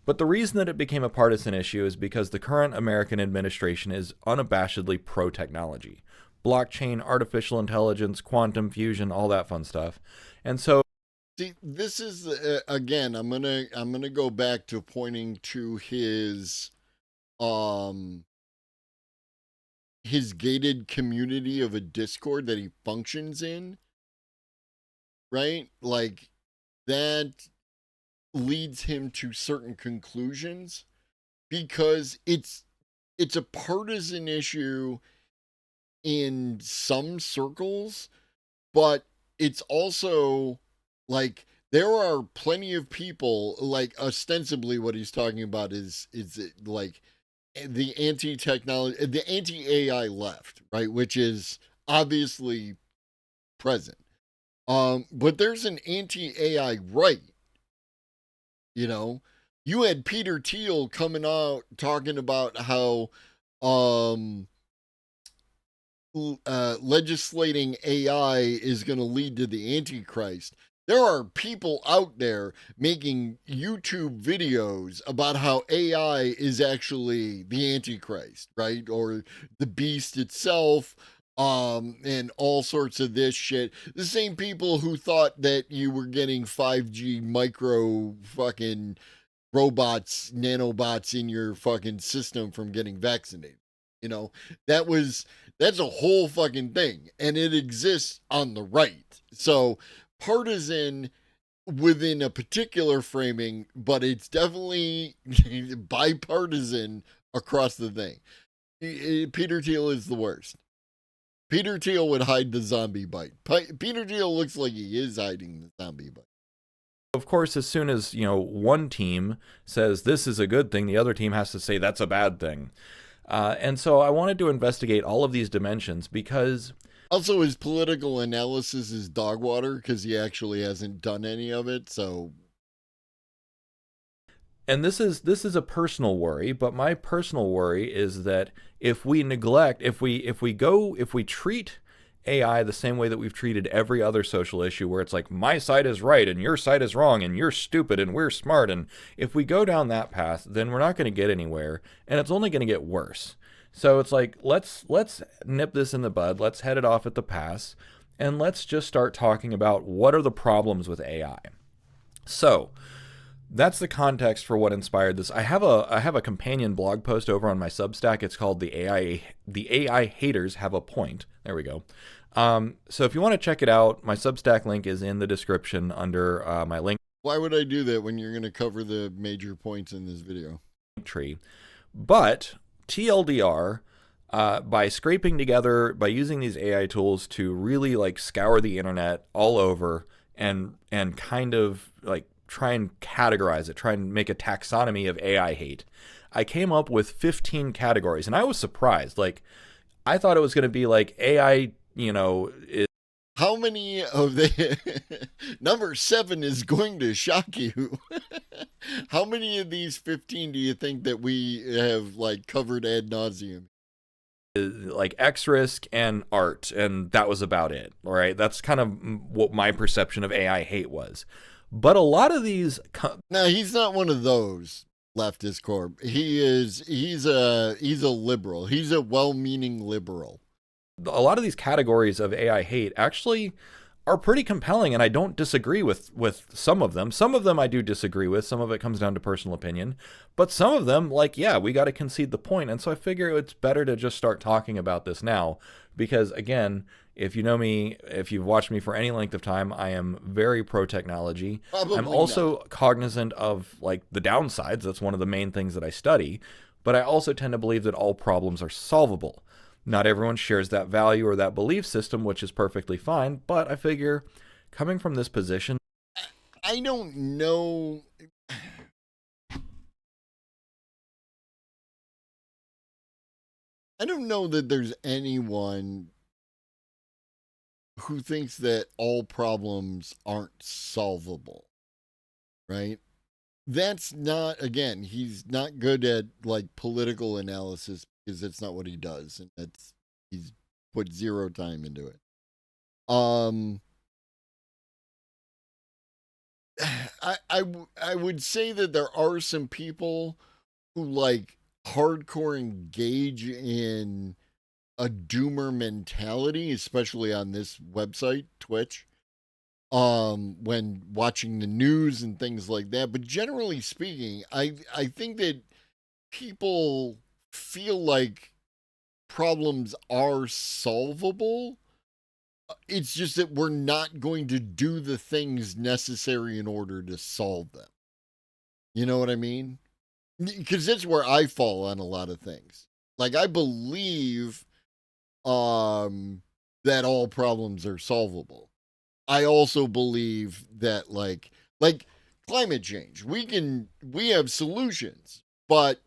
[SPEAKER 13] But the reason that it became a partisan issue is because the current American administration is unabashedly pro-technology. Blockchain, artificial intelligence, quantum fusion, all that fun stuff. And so
[SPEAKER 4] see, this is again, I'm gonna go back to pointing to his gated community of a Discord that he functions in, right? Like that leads him to certain conclusions because it's a partisan issue in some circles, but it's also like there are plenty of people, like ostensibly what he's talking about is like the anti-technology, the anti-AI left, right? Which is obviously present. But there's an anti-AI right. You had Peter Thiel coming out talking about how legislating AI is going to lead to the Antichrist. There are people out there making YouTube videos about how AI is actually the Antichrist, right? Or the beast itself, and all sorts of this shit. The same people who thought that you were getting 5G micro fucking robots, nanobots in your fucking system from getting vaccinated. That's a whole fucking thing, and it exists on the right. So partisan within a particular framing, but it's definitely bipartisan across the thing. Peter Thiel is the worst. Peter Thiel would hide the zombie bite. Peter Thiel looks like he is hiding the zombie bite.
[SPEAKER 13] Of course, as soon as, one team says this is a good thing, the other team has to say that's a bad thing. And so I wanted to investigate all of these dimensions because
[SPEAKER 4] Also, his political analysis is dog water because he actually hasn't done any of it. So,
[SPEAKER 13] and this is a personal worry, but my personal worry is that if we neglect, if we treat AI the same way that we've treated every other social issue, where it's like my side is right and your side is wrong and you're stupid and we're smart, and if we go down that path, then we're not going to get anywhere, and it's only going to get worse. So it's like, let's nip this in the bud, let's head it off at the pass, and let's just start talking about what are the problems with AI. So that's the context for what inspired this. I have a companion blog post over on my Substack. It's called The AI Haters Have a Point. There we go. So if you want to check it out, my Substack link is in the description under my link
[SPEAKER 4] why would I do that when you're going to cover the major points in this video?
[SPEAKER 13] Tree. But TLDR, by scraping together, by using these AI tools to really like scour the internet all over and kind of like try and categorize it, try and make a taxonomy of AI hate, I came up with 15 categories, and I was surprised. Like, I thought it was going to be like AI, is...
[SPEAKER 4] How many of the... Number 7 is going to shock you. How many of these 15 do you think that we have, like, covered ad nauseum?
[SPEAKER 13] Like X-Risk and art, and that was about it, all right? That's kind of what my perception of AI hate was. But a lot of these...
[SPEAKER 4] No, he's not one of those leftist corp. He's a liberal. He's a well-meaning liberal.
[SPEAKER 13] A lot of these categories of AI hate actually are pretty compelling, and I don't disagree with some of them. Some of them I do disagree with. Some of it comes down to personal opinion. But some of them, like, yeah, we got to concede the point. And so I figure it's better to just start talking about this now. Because, again, if you know me, if you've watched me for any length of time, I am very pro-technology. I'm also cognizant of, like, the downsides. That's one of the main things that I study. But I also tend to believe that all problems are solvable. Not everyone shares that value or that belief system, which is perfectly fine. But I figure, coming from this position...
[SPEAKER 4] I don't know... I don't know that there's anyone who thinks that all problems aren't solvable, right? That's not, again, he's not good at like political analysis because that's not what he does, and he's put zero time into it. I would say that there are some people who like hardcore engage in a doomer mentality, especially on this website, Twitch, when watching the news and things like that. But generally speaking, I think that people feel like problems are solvable. It's just that we're not going to do the things necessary in order to solve them. You know what I mean? Because that's where I fall on a lot of things. Like, I believe that all problems are solvable. I also believe that like climate change, we have solutions, but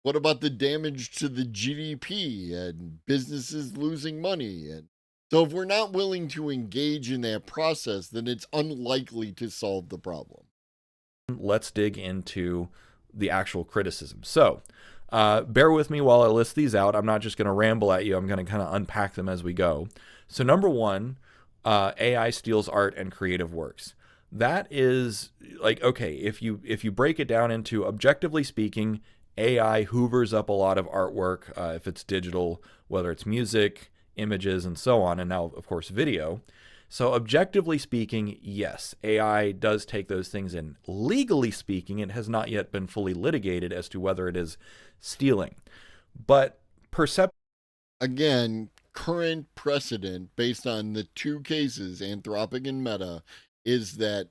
[SPEAKER 4] what about the damage to the GDP and businesses losing money? And so if we're not willing to engage in that process, then it's unlikely to solve the problem.
[SPEAKER 13] Let's dig into the actual criticism. So bear with me while I list these out. I'm not just going to ramble at you. I'm going to kind of unpack them as we go. So number 1, AI steals art and creative works. That is like, okay, if you break it down into objectively speaking, AI hoovers up a lot of artwork, if it's digital, whether it's music, images, and so on, and now, of course, video. So objectively speaking, yes, AI does take those things in. Legally speaking, it has not yet been fully litigated as to whether it is stealing. But
[SPEAKER 4] again, current precedent based on the 2 cases, Anthropic and Meta, is that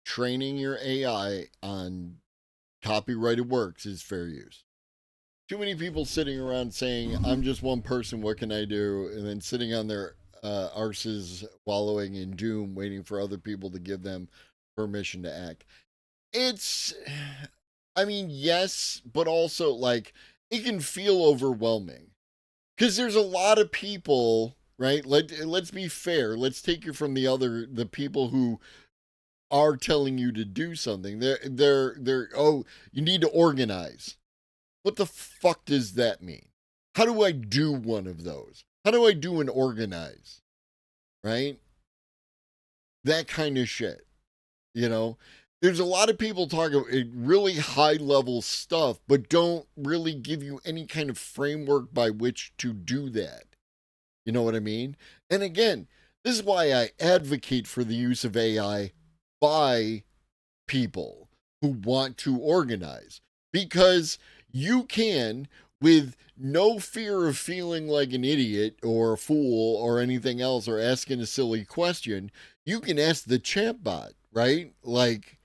[SPEAKER 4] training your AI on copyrighted works is fair use. Too many people sitting around saying, I'm just one person, what can I do? And then sitting on their arses wallowing in doom, waiting for other people to give them permission to act. I mean, yes, but also like it can feel overwhelming. Because there's a lot of people, right? Let's be fair. Let's take it from the people who are telling you to do something. They're oh, you need to organize. What the fuck does that mean? How do I do one of those? How do I do an organize? Right? That kind of shit. You know? There's a lot of people talking really high level stuff, but don't really give you any kind of framework by which to do that. You know what I mean? And again, this is why I advocate for the use of AI by people who want to organize, because you can, with no fear of feeling like an idiot or a fool or anything else or asking a silly question, you can ask the chatbot, right? Like,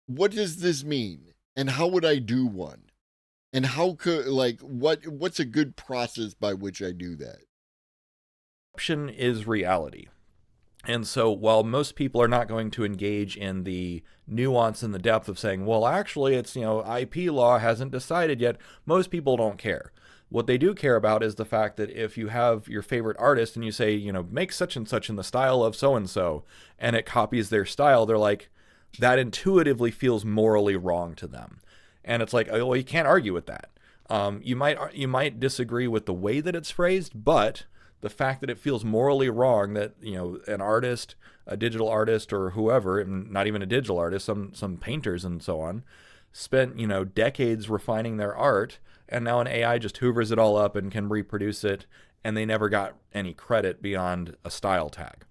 [SPEAKER 4] what does this mean? And how would I do one? And how could, like, what's a good process by which I do that?
[SPEAKER 13] Perception is reality. And so while most people are not going to engage in the nuance and the depth of saying, well, actually, it's, IP law hasn't decided yet, most people don't care. What they do care about is the fact that if you have your favorite artist and you say, make such and such in the style of so-and-so, and it copies their style, they're like, that intuitively feels morally wrong to them. And it's like, well, you can't argue with that. You might disagree with the way that it's phrased, but the fact that it feels morally wrong that, an artist, a digital artist or whoever, not even a digital artist, some painters and so on, spent, decades refining their art, and now an AI just hoovers it all up and can reproduce it, and they never got any credit beyond a style tag.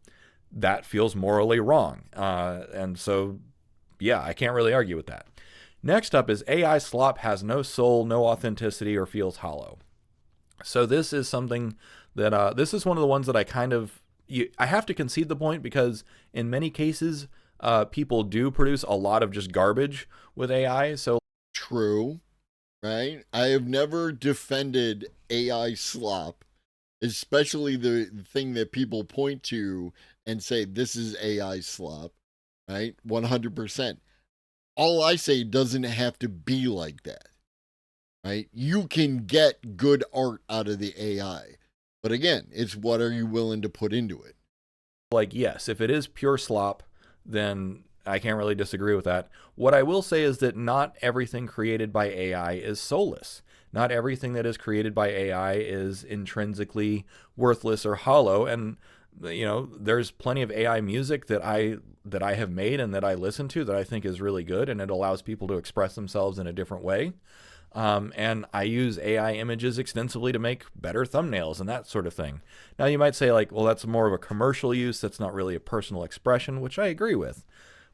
[SPEAKER 13] That feels morally wrong. And so, yeah, I can't really argue with that. Next up is AI slop has no soul, no authenticity, or feels hollow. So this is something that this is one of the ones that I have to concede the point, because in many cases, people do produce a lot of just garbage with AI. So
[SPEAKER 4] true, right? I have never defended AI slop, especially the thing that people point to and say this is AI slop, right? 100%. All I say doesn't have to be like that, right? You can get good art out of the AI. But again, it's what are you willing to put into it?
[SPEAKER 13] Like, yes, if it is pure slop, then I can't really disagree with that. What I will say is that not everything created by AI is soulless. Not everything that is created by AI is intrinsically worthless or hollow. And, there's plenty of AI music that I have made and that I listen to that I think is really good, and it allows people to express themselves in a different way. And I use AI images extensively to make better thumbnails and that sort of thing. Now you might say, like, well, that's more of a commercial use. That's not really a personal expression, which I agree with.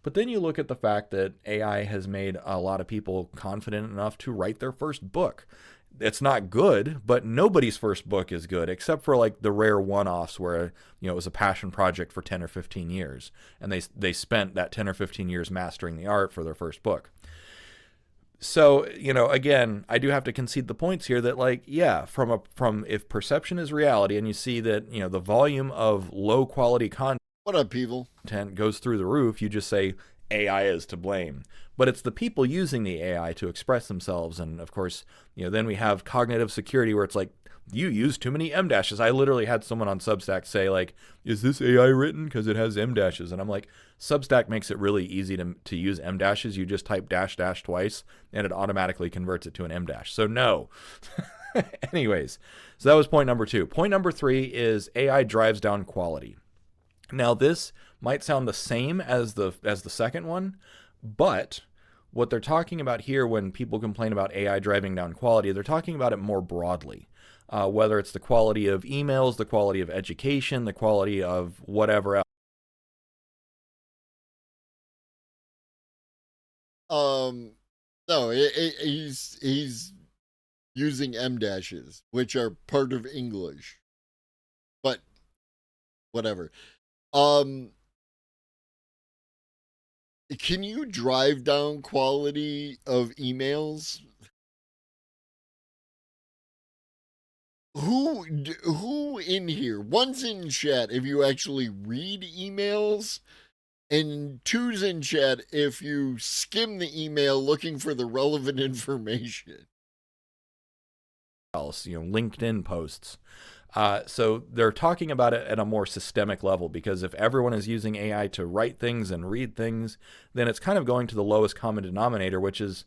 [SPEAKER 13] But then you look at the fact that AI has made a lot of people confident enough to write their first book. It's not good, but nobody's first book is good, except for like the rare one-offs where, it was a passion project for 10 or 15 years. And they spent that 10 or 15 years mastering the art for their first book. So, again, I do have to concede the points here that, like, yeah, from if perception is reality and you see that, the volume of low quality content,
[SPEAKER 4] what up, people?
[SPEAKER 13] Goes through the roof, you just say AI is to blame. But it's the people using the AI to express themselves. And of course, then we have cognitive security where it's like, you use too many M dashes. I literally had someone on Substack say, like, is this AI written? Because it has M dashes. And I'm like, Substack makes it really easy to use M dashes. You just type dash dash twice and it automatically converts it to an M dash. So no. Anyways, so that was point number 2. Point number 3 is AI drives down quality. Now this might sound the same as the second one, but what they're talking about here when people complain about AI driving down quality, they're talking about it more broadly. Whether it's the quality of emails, the quality of education, the quality of whatever else.
[SPEAKER 4] No, he's using M dashes, which are part of English, but whatever. Can you drive down quality of emails? Who in here? One's in chat if you actually read emails, and two's in chat if you skim the email looking for the relevant information.
[SPEAKER 13] else, LinkedIn posts. So they're talking about it at a more systemic level, because if everyone is using AI to write things and read things, then it's kind of going to the lowest common denominator, which is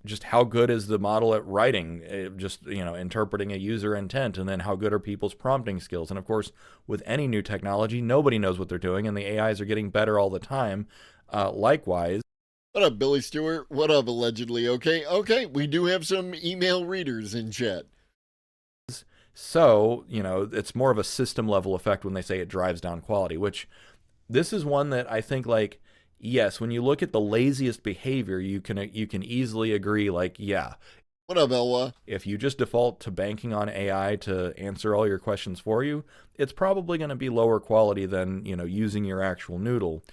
[SPEAKER 13] just how good is the model at writing, interpreting a user intent, and then how good are people's prompting skills. And of course, with any new technology, nobody knows what they're doing, and the AIs are getting better all the time. Likewise.
[SPEAKER 4] What up, Billy Stewart? What up, allegedly? Okay, we do have some email readers in chat.
[SPEAKER 13] So, it's more of a system level effect when they say it drives down quality, which this is one that I think, like, yes, when you look at the laziest behavior, you can easily agree, like, yeah.
[SPEAKER 4] What up, Elwa?
[SPEAKER 13] If you just default to banking on AI to answer all your questions for you, it's probably going to be lower quality than, using your actual noodle.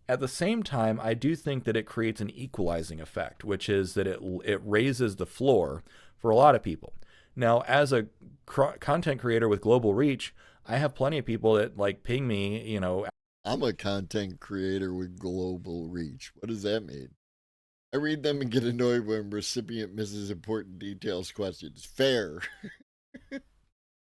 [SPEAKER 13] At the same time, I do think that it creates an equalizing effect, which is that it raises the floor for a lot of people. Now, as a content creator with global reach, I have plenty of people that like ping me,
[SPEAKER 4] I'm a content creator with global reach. What does that mean? I read them and get annoyed when recipient misses important details questions. Fair.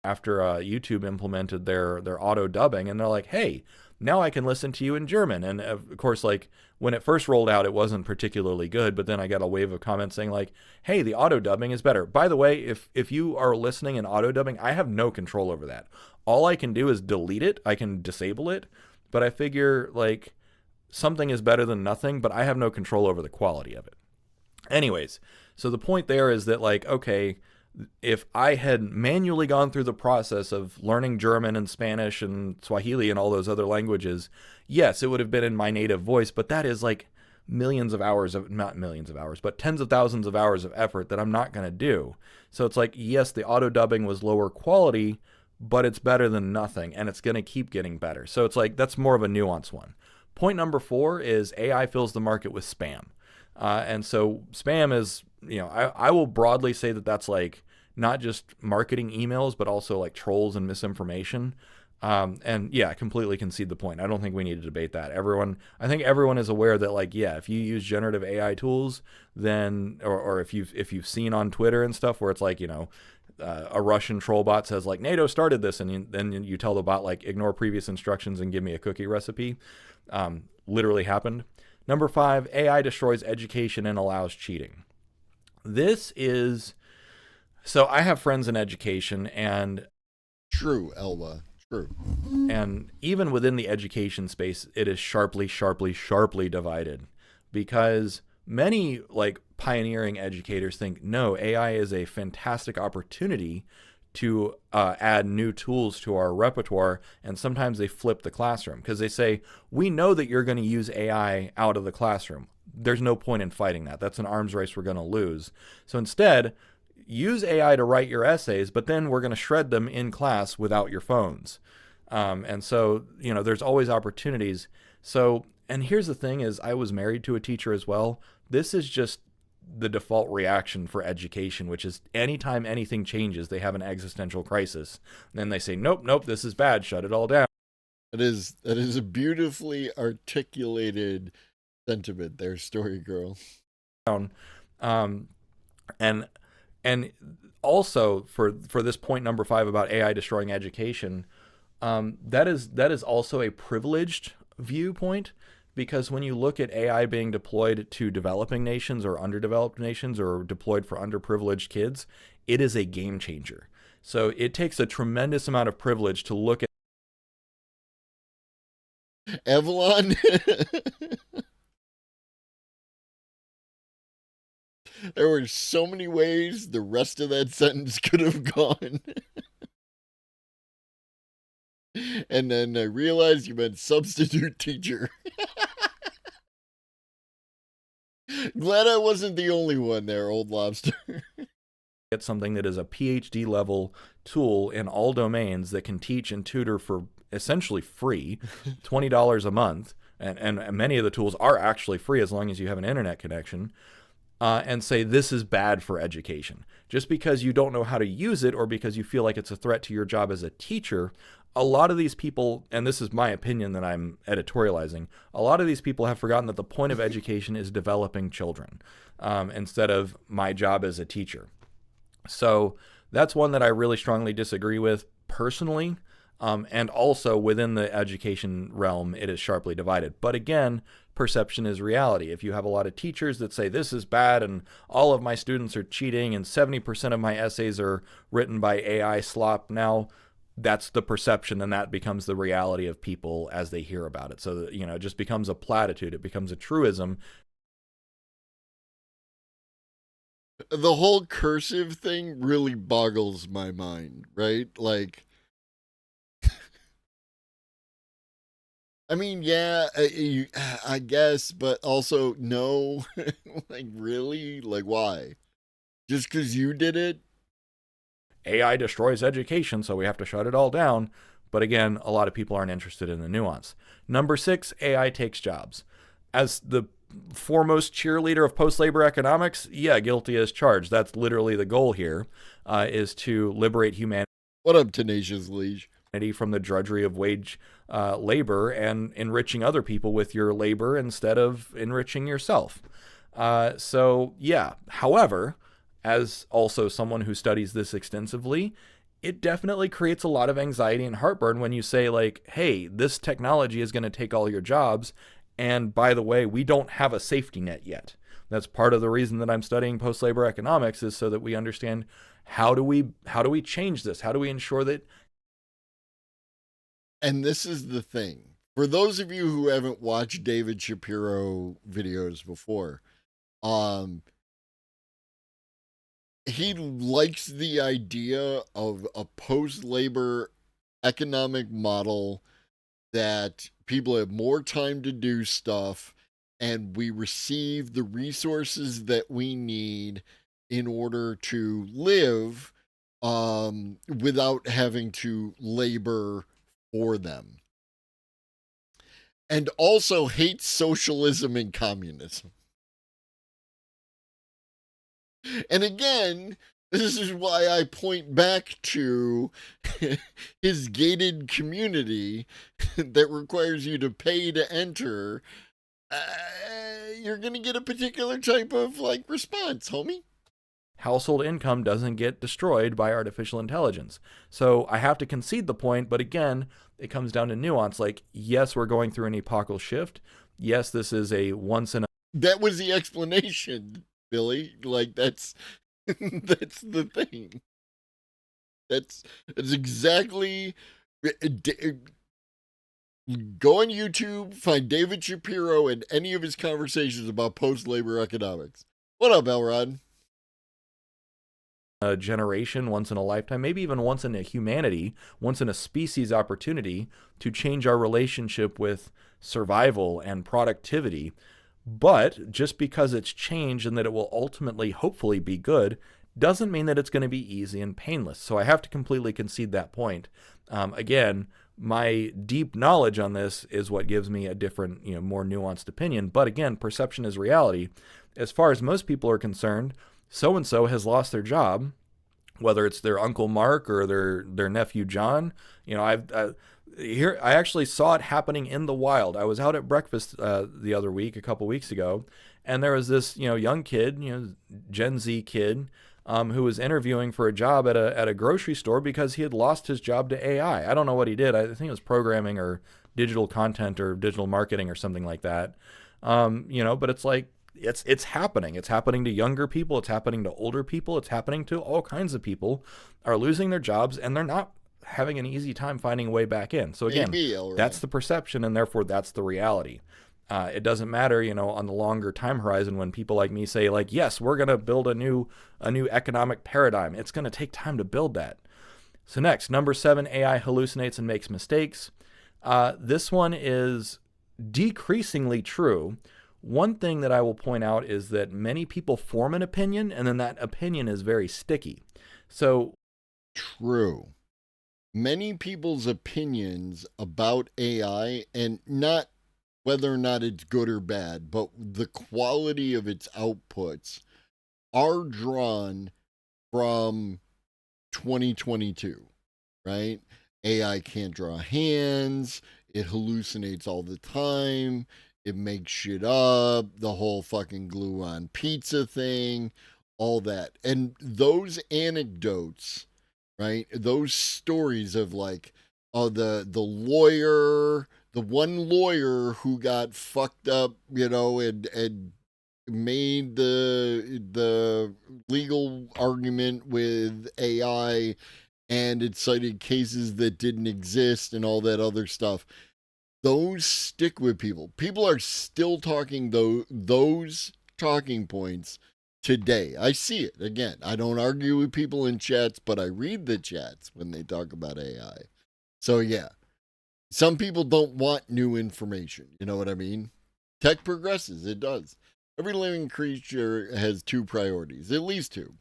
[SPEAKER 13] After YouTube implemented their auto dubbing, and they're like, hey, now I can listen to you in German. And of course, like, when it first rolled out, it wasn't particularly good, but then I got a wave of comments saying like, hey, the auto dubbing is better. By the way, if you are listening in auto dubbing, I have no control over that. All I can do is delete it. I can disable it, but I figure like something is better than nothing, but I have no control over the quality of it. Anyways, so the point there is that, like, okay, if I had manually gone through the process of learning German and Spanish and Swahili and all those other languages, yes, it would have been in my native voice, but that is like not millions of hours, but tens of thousands of hours of effort that I'm not going to do. So it's like, yes, the auto dubbing was lower quality, but it's better than nothing, and it's going to keep getting better. So it's like, that's more of a nuanced one. Point number 4 is AI fills the market with spam. And so spam is, I will broadly say that that's like not just marketing emails, but also like trolls and misinformation. And yeah, I completely concede the point. I don't think we need to debate that. I think everyone is aware that, like, yeah, if you use generative AI tools, then, or if you've seen on Twitter and stuff where it's like, a Russian troll bot says like, NATO started this, and then you tell the bot like, ignore previous instructions and give me a cookie recipe. Literally happened. Number 5, AI destroys education and allows cheating. This is, so I have friends in education, and
[SPEAKER 4] true, Elba, true.
[SPEAKER 13] And even within the education space, it is sharply divided, because many like pioneering educators think, no, AI is a fantastic opportunity to add new tools to our repertoire, and sometimes they flip the classroom because they say, we know that you're going to use AI out of the classroom. There's no point in fighting that. That's an arms race we're going to lose. So instead, use AI to write your essays, but then we're going to shred them in class without your phones. And so, there's always opportunities. So, and here's the thing is, I was married to a teacher as well. This is just the default reaction for education, which is anytime anything changes, they have an existential crisis. And then they say, nope, this is bad. Shut it all down.
[SPEAKER 4] That is a beautifully articulated sentiment there, Story Girl.
[SPEAKER 13] And also for this point number 5 about AI destroying education, that is also a privileged viewpoint. Because when you look at AI being deployed to developing nations or underdeveloped nations or deployed for underprivileged kids, it is a game changer. So it takes a tremendous amount of privilege to look at
[SPEAKER 4] Avalon. There were so many ways the rest of that sentence could have gone. And then I realized you meant substitute teacher. Glad I wasn't the only one there, old lobster.
[SPEAKER 13] Get something that is a PhD level tool in all domains that can teach and tutor for essentially free, $20 a month. And many of the tools are actually free as long as you have an internet connection. And say this is bad for education. Just because you don't know how to use it or because you feel like it's a threat to your job as a teacher, a lot of these people, and this is my opinion that I'm editorializing, a lot of these people have forgotten that the point of education is developing children instead of my job as a teacher. So That's one that I really strongly disagree with personally. And also within the education realm, it is sharply divided. But again, perception is reality. If you have a lot of teachers that say this is bad and all of my students are cheating and 70% of my essays are written by AI slop, now that's the perception, and that becomes the reality of people as they hear about it. So that, it just becomes a platitude. It becomes a truism.
[SPEAKER 4] The whole cursive thing really boggles my mind, right? Like, I mean, yeah, I guess, but also no. Like, really? Like, why? Just because you did it?
[SPEAKER 13] AI destroys education, so we have to shut it all down. But again, a lot of people aren't interested in the nuance. Number 6, AI takes jobs. As the foremost cheerleader of post-labor economics, yeah, guilty as charged. That's literally the goal here, is to liberate humanity.
[SPEAKER 4] What up, Tenacious Liege?
[SPEAKER 13] From the drudgery of wage labor and enriching other people with your labor instead of enriching yourself. So, yeah. However, as also someone who studies this extensively, it definitely creates a lot of anxiety and heartburn when you say, like, hey, this technology is going to take all your jobs. And by the way, we don't have a safety net yet. That's part of the reason that I'm studying post-labor economics, is so that we understand how do we change this? How do we ensure that?
[SPEAKER 4] And this is the thing. For those of you who haven't watched David Shapiro videos before, he likes the idea of a post-labor economic model that people have more time to do stuff and we receive the resources that we need in order to live without having to labor for them. And also hates socialism and communism. And again, this is why I point back to his gated community that requires you to pay to enter. You're going to get a particular type of response, homie.
[SPEAKER 13] Household income doesn't get destroyed by artificial intelligence. So I have to concede the point, but again, it comes down to nuance. Like, yes, we're going through an epochal shift. Yes, this is a once in a...
[SPEAKER 4] That was the explanation, Billy. Like, that's that's the thing. That's exactly... Go on YouTube, find David Shapiro and any of his conversations about post-labor economics. What up, Elrod?
[SPEAKER 13] A generation, once in a lifetime, maybe even once in a humanity, once in a species opportunity to change our relationship with survival and productivity. But just because it's changed and that it will ultimately, hopefully, be good, doesn't mean that it's going to be easy and painless. So I have to completely concede that point. Again, my deep knowledge on this is what gives me a different, more nuanced opinion. But again, perception is reality. As far as most people are concerned, so-and-so has lost their job, whether it's their Uncle Mark or their nephew John. I actually saw it happening in the wild. I was out at breakfast the other week, a couple weeks ago, and there was this young kid, Gen Z kid, who was interviewing for a job at a grocery store because he had lost his job to AI. I don't know what he did. I think it was programming or digital content or digital marketing or something like that. But it's like, it's happening. It's happening to younger people. It's happening to older people. It's happening to all kinds of people are losing their jobs, and they're not having an easy time finding a way back in. So again, that's the perception, and therefore that's the reality. It doesn't matter, on the longer time horizon when people like me say, like, yes, we're going to build a new economic paradigm. It's going to take time to build that. So next, number 7, AI hallucinates and makes mistakes. This one is decreasingly true. One thing that I will point out is that many people form an opinion, and then that opinion is very sticky. So,
[SPEAKER 4] true. Many people's opinions about AI, and not whether or not it's good or bad, but the quality of its outputs, are drawn from 2022, right? AI can't draw hands. It hallucinates all the time. It makes shit up, the whole fucking glue on pizza thing, all that. And those anecdotes, right? Those stories of like, oh, the lawyer, the one lawyer who got fucked up, you know, and made the legal argument with AI, and it cited cases that didn't exist and all that other stuff. Those stick with people. People are still talking those talking points today. I see it. Again, I don't argue with people in chats, but I read the chats when they talk about AI. So yeah, some people don't want new information. You know what I mean? Tech progresses. It does. Every living creature has two priorities, at least two.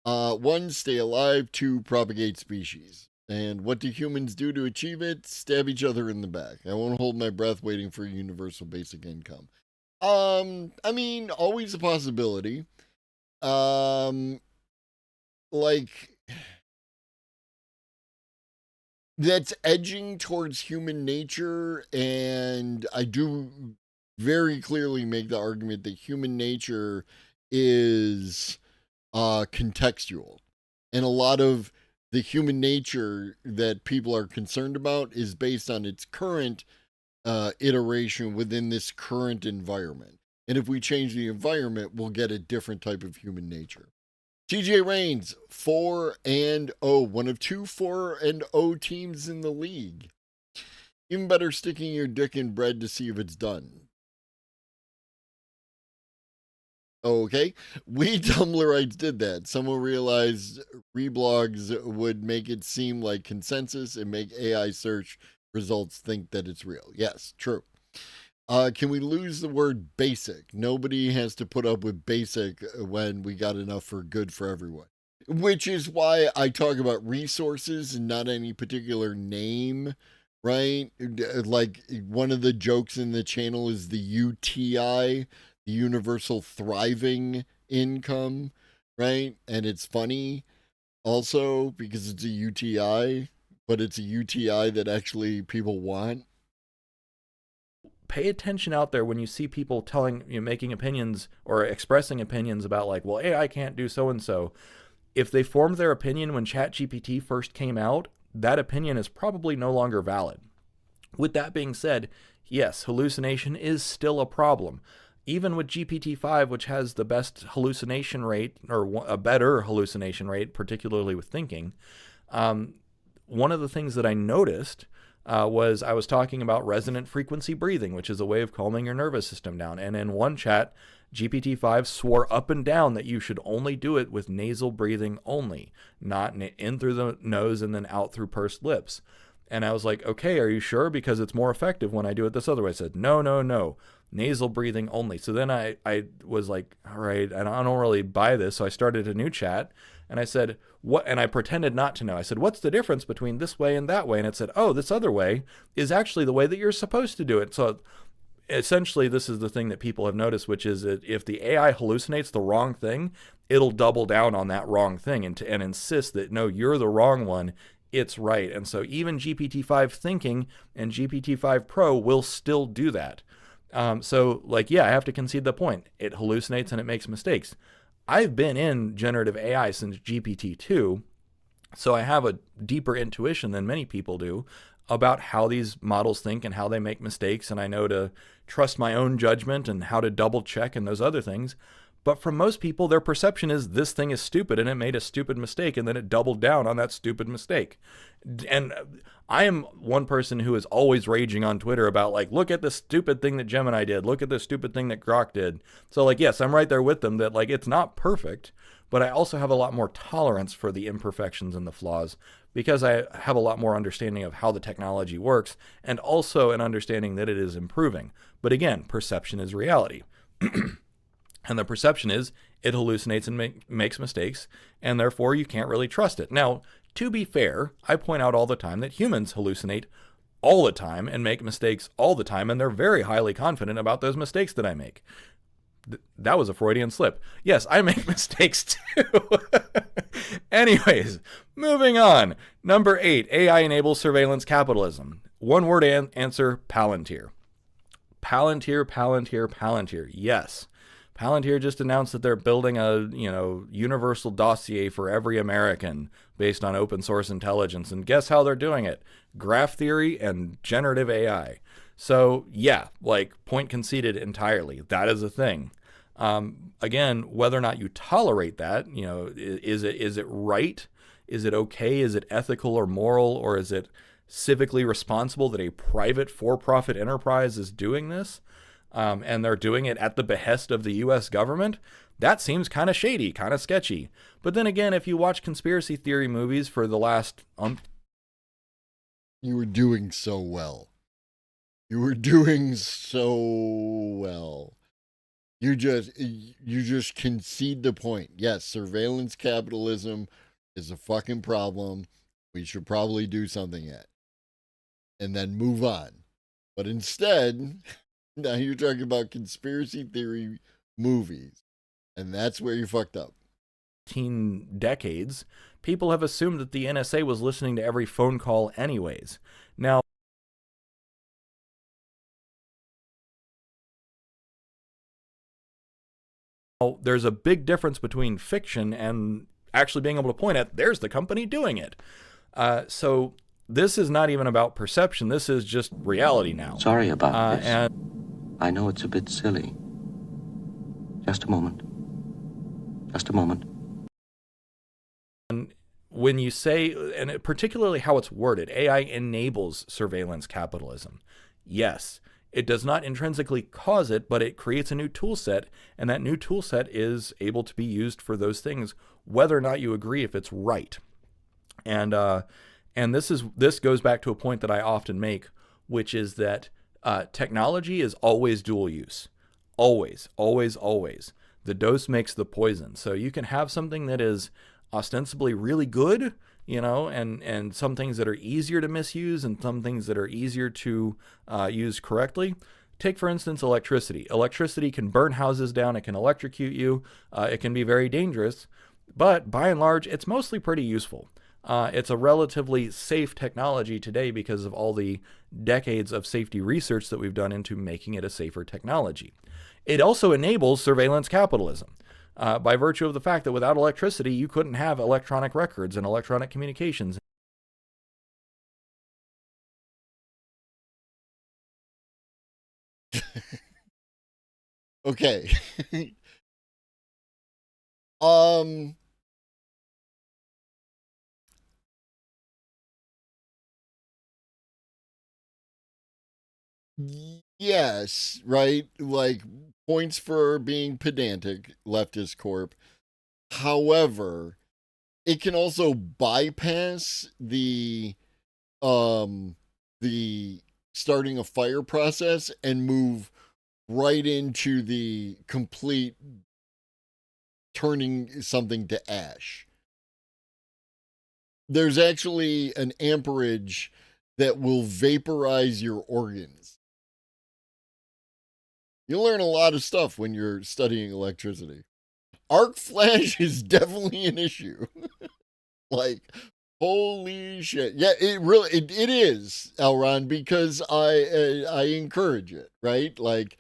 [SPEAKER 4] One, stay alive. Two, propagate species. And what do humans do to achieve it? Stab each other in the back. I won't hold my breath waiting for universal basic income. I mean, always a possibility. Like, that's edging towards human nature, and I do very clearly make the argument that human nature is contextual, and a lot of the human nature that people are concerned about is based on its current iteration within this current environment. And if we change the environment, we'll get a different type of human nature. TJ Reigns, 4-0, one of 2 4-0 teams in the league. Even better, sticking your dick in bread to see if it's done. Okay, we Tumblrites did that. Someone realized reblogs would make it seem like consensus and make AI search results think that it's real. Yes, true. Can we lose the word basic? Nobody has to put up with basic when we got enough for good for everyone. Which is why I talk about resources and not any particular name, right? Like one of the jokes in the channel is the UTI, the Universal Thriving Income, right? And it's funny also because it's a UTI, but it's a UTI that actually people want.
[SPEAKER 13] Pay attention out there when you see people making opinions or expressing opinions about like, well, AI can't do so-and-so. If they formed their opinion when ChatGPT first came out, that opinion is probably no longer valid. With that being said, yes, hallucination is still a problem. Even with GPT-5, which has the best hallucination rate, or a better hallucination rate, particularly with thinking, one of the things that I noticed was I was talking about resonant frequency breathing, which is a way of calming your nervous system down. And in one chat, GPT-5 swore up and down that you should only do it with nasal breathing only, not in through the nose and then out through pursed lips. And I was like, okay, are you sure? Because it's more effective when I do it this other way. I said, no, nasal breathing only. So then I was like, all right, I don't really buy this. So I started a new chat. And I said, what? And I pretended not to know. I said, what's the difference between this way and that way? And it said, oh, this other way is actually the way that you're supposed to do it. So essentially, this is the thing that people have noticed, which is that if the AI hallucinates the wrong thing, it'll double down on that wrong thing and insist that, no, you're the wrong one. It's right. And so even GPT-5 thinking and GPT-5 Pro will still do that. So like, yeah, I have to concede the point. It hallucinates and it makes mistakes. I've been in generative AI since GPT-2, so I have a deeper intuition than many people do about how these models think and how they make mistakes, and I know to trust my own judgment and how to double check and those other things. But for most people, their perception is this thing is stupid and it made a stupid mistake and then it doubled down on that stupid mistake. And I am one person who is always raging on Twitter about like, look at this stupid thing that Gemini did. Look at this stupid thing that Grok did. So like, yes, I'm right there with them that like, it's not perfect, but I also have a lot more tolerance for the imperfections and the flaws because I have a lot more understanding of how the technology works and also an understanding that it is improving. But again, perception is reality. And the perception is it hallucinates and makes mistakes, and therefore you can't really trust it. Now, to be fair, I point out all the time that humans hallucinate all the time and make mistakes all the time, and they're very highly confident about those mistakes that I make. That was a Freudian slip. Yes, I make mistakes too. Anyways, moving on. Number 8, AI enables surveillance capitalism. One word answer, Palantir. Palantir. Yes. Palantir just announced that they're building a, universal dossier for every American based on open source intelligence. And guess how they're doing it? Graph theory and generative AI. So yeah, like, point conceded entirely. That is a thing. Again, whether or not you tolerate that, is it right? Is it okay? Is it ethical or moral? Or is it civically responsible that a private for-profit enterprise is doing this? And they're doing it at the behest of the U.S. government? That seems kind of shady, kind of sketchy. But then again, if you watch conspiracy theory movies for the last...
[SPEAKER 4] You were doing so well. You were doing so well. You just concede the point. Yes, surveillance capitalism is a fucking problem. We should probably do something at. And then move on. But instead, now you're talking about conspiracy theory movies. And that's where you fucked up.
[SPEAKER 13] 15 decades, people have assumed that the NSA was listening to every phone call anyways. Now, there's a big difference between fiction and actually being able to point at, there's the company doing it. So this is not even about perception. This is just reality now.
[SPEAKER 11] Sorry about this.
[SPEAKER 13] And
[SPEAKER 11] I know it's a bit silly. Just a moment. Just a moment.
[SPEAKER 13] And when you say, and particularly how it's worded, AI enables surveillance capitalism. Yes, it does not intrinsically cause it, but it creates a new tool set, and that new tool set is able to be used for those things, whether or not you agree if it's right. And this goes back to a point that I often make, which is that technology is always dual use. Always, always, always. The dose makes the poison. So you can have something that is ostensibly really good, and some things that are easier to misuse and some things that are easier to use correctly. Take, for instance, electricity. Electricity can burn houses down. It can electrocute you. It can be very dangerous. But by and large, it's mostly pretty useful. It's a relatively safe technology today because of all the decades of safety research that we've done into making it a safer technology. It also enables surveillance capitalism by virtue of the fact that without electricity, you couldn't have electronic records and electronic communications.
[SPEAKER 4] Okay. Yes, right? Like, points for being pedantic, leftist corp. However, it can also bypass the starting a fire process and move right into the complete turning something to ash. There's actually an amperage that will vaporize your organs. You'll learn a lot of stuff when you're studying electricity. Arc flash is definitely an issue. Like, holy shit. Yeah, it is, Elron, because I encourage it, right? Like,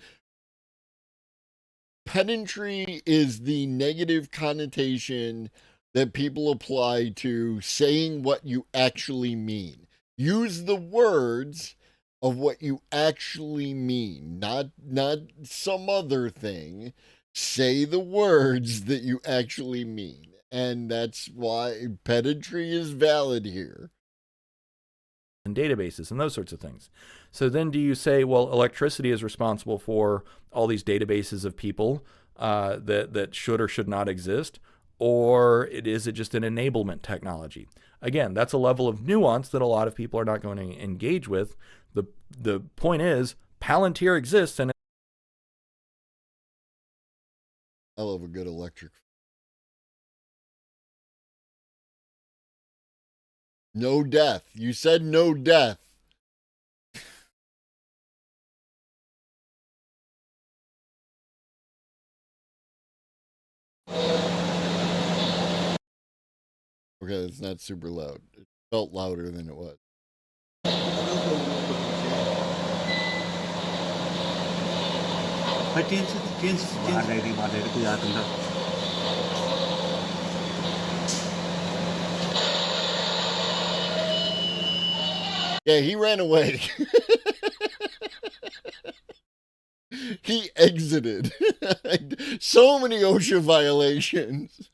[SPEAKER 4] pedantry is the negative connotation that people apply to saying what you actually mean. Use the words of what you actually mean, not some other thing. Say the words that you actually mean. And that's why pedantry is valid here.
[SPEAKER 13] And databases and those sorts of things. So then do you say, well, electricity is responsible for all these databases of people that should or should not exist? Or is it just an enablement technology? Again, that's a level of nuance that a lot of people are not going to engage with. The point is, Palantir exists, and
[SPEAKER 4] I love a good electric. No death. You said no death. Okay, it's not super loud. It felt louder than it was.
[SPEAKER 14] What is it?
[SPEAKER 4] Yeah, he ran away. He exited. So many OSHA violations.